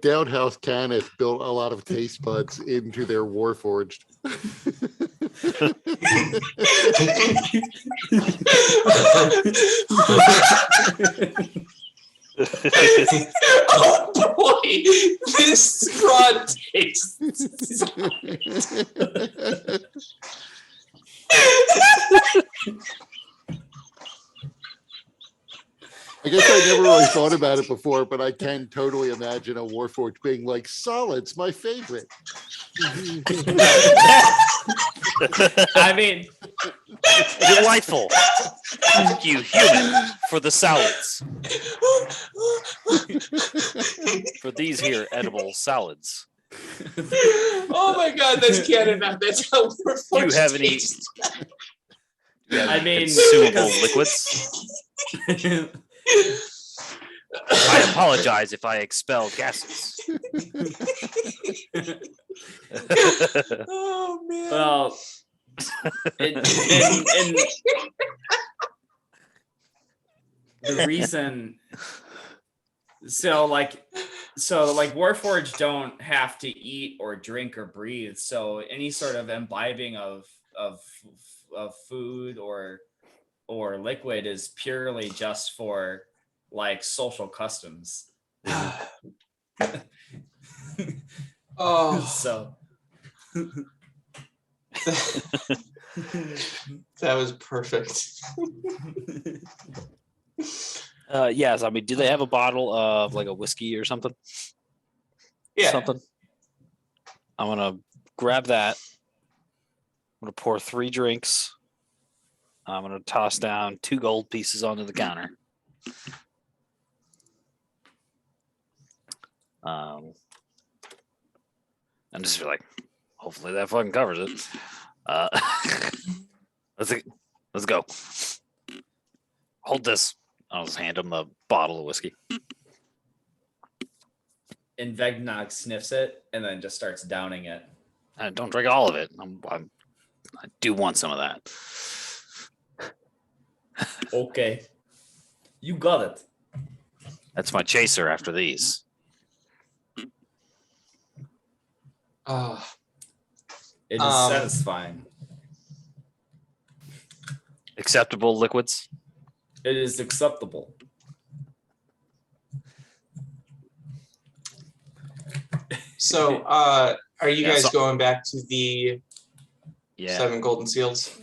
Downhouse Canis built a lot of taste buds into their Warforged. Oh boy, this scrawn tastes. I guess I never really thought about it before, but I can totally imagine a Warforged being like, "Solid's my favorite." I mean, Delightful. Thank you, human, for the salads. For these here edible salads. Oh my God, that's canon now. That's how we're Do you have any- taste. I mean, Consumable liquids? I apologize if I expel gases. Oh man. well, in the reason, so like Warforged don't have to eat or drink or breathe, so any sort of imbibing of food or liquid is purely just for like social customs. Oh, So that was perfect. Yes, I mean, do they have a bottle of like a whiskey or something? Yeah. Something. I'm gonna grab that. I'm gonna pour 3 drinks. I'm gonna toss down 2 gold pieces onto the counter. And just be like, hopefully that fucking covers it. Let's go. Hold this. I'll just hand him a bottle of whiskey. and Vegnog sniffs it and then just starts downing it. Don't drink all of it. I do want some of that. Okay. You got it. That's my chaser after these. Oh, It is Um, satisfying. Acceptable liquids. It is acceptable. so are you Yeah, guys so- going back to the Yeah. 7 golden seals?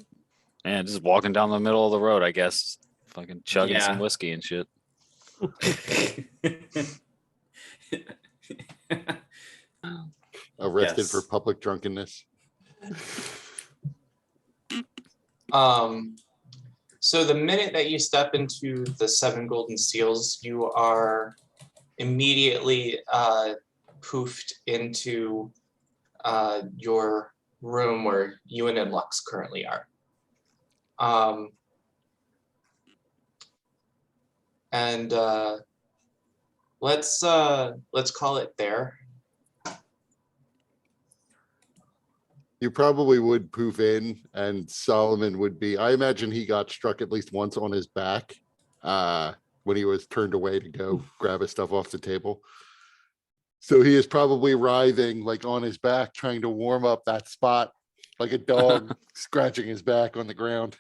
And just walking down the middle of the road, I guess. Fucking chugging some Yeah. whiskey and shit. Arrested Yes. for public drunkenness. So the minute that you step into the 7 golden seals, you are immediately poofed into your room where Ewan and Lux currently are. And let's call it there. You probably would poof in, and Solomon would be. I imagine he got struck at least once on his back when he was turned away to go grab his stuff off the table. So he is probably writhing like on his back, trying to warm up that spot, like a dog scratching his back on the ground.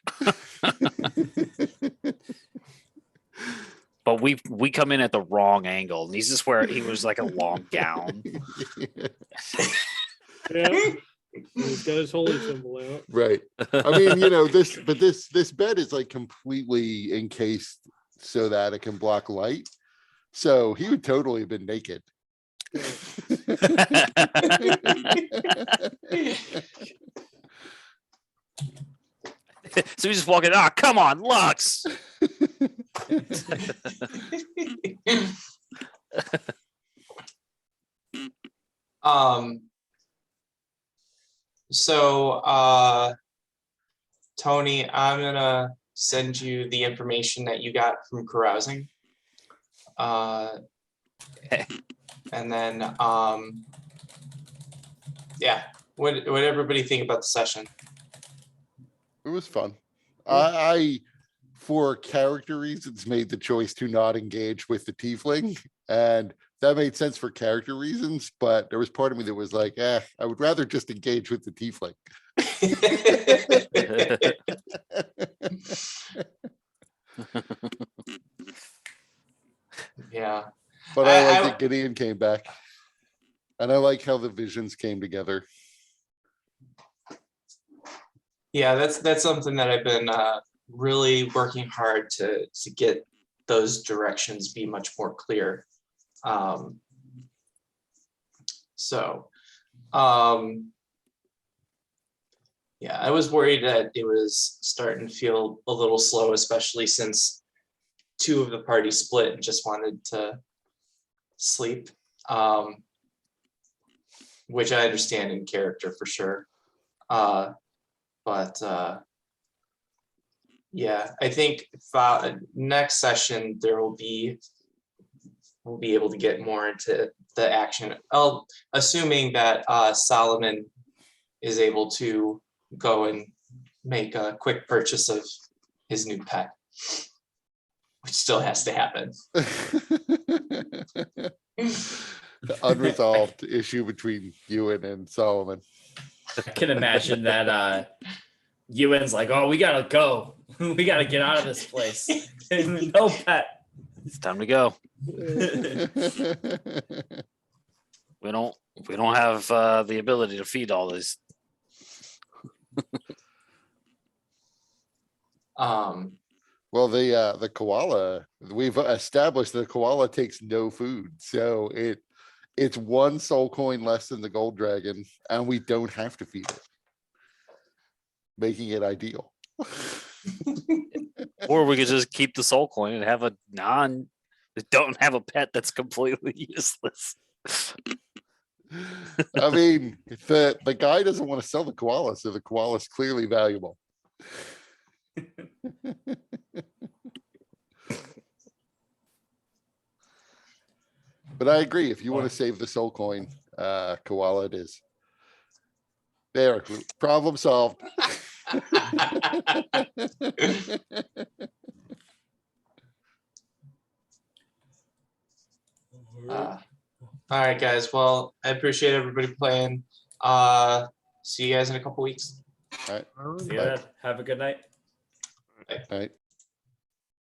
But we come in at the wrong angle. And he's just where he was like a long gown. Yeah. He's got his holy symbol out. Right. I mean, you know, this bed is like completely encased so that it can block light. So he would totally have been naked. So he's just walking. Ah, come on, Lux. So Tony, I'm gonna send you the information that you got from carousing. And then yeah, what everybody think about the session? It was fun. I, for character reasons, made the choice to not engage with the tiefling, and that made sense for character reasons. But there was part of me that was like, I would rather just engage with the tiefling. Yeah. But I like I- that Gideon came back. And I like how the visions came together. Yeah, that's something that I've been really working hard to get those directions be much more clear. So, yeah, I was worried that it was starting to feel a little slow, especially since two of the party split and just wanted to sleep, which I understand in character for sure. But yeah, I think next session we'll be able to get more into the action. Assuming that Solomon is able to go and make a quick purchase of his new pet, which still has to happen. The unresolved issue between Ewan and Solomon. I can imagine that Ewan's like, oh, we gotta go. We gotta get out of this place. No pet. It's time to go. We don't have the ability to feed all this. Well, the koala, we've established the koala takes no food, so it's one soul coin less than the gold dragon, and we don't have to feed it, making it ideal. Or we could just keep the soul coin and have don't have a pet that's completely useless. I mean, the guy doesn't want to sell the koala, so the koala is clearly valuable. But I agree. If you want to save the soul coin, koala it is. There, problem solved. All right, guys. Well, I appreciate everybody playing. See you guys in a couple weeks. All right. All right. See you then. Have a good night. All right.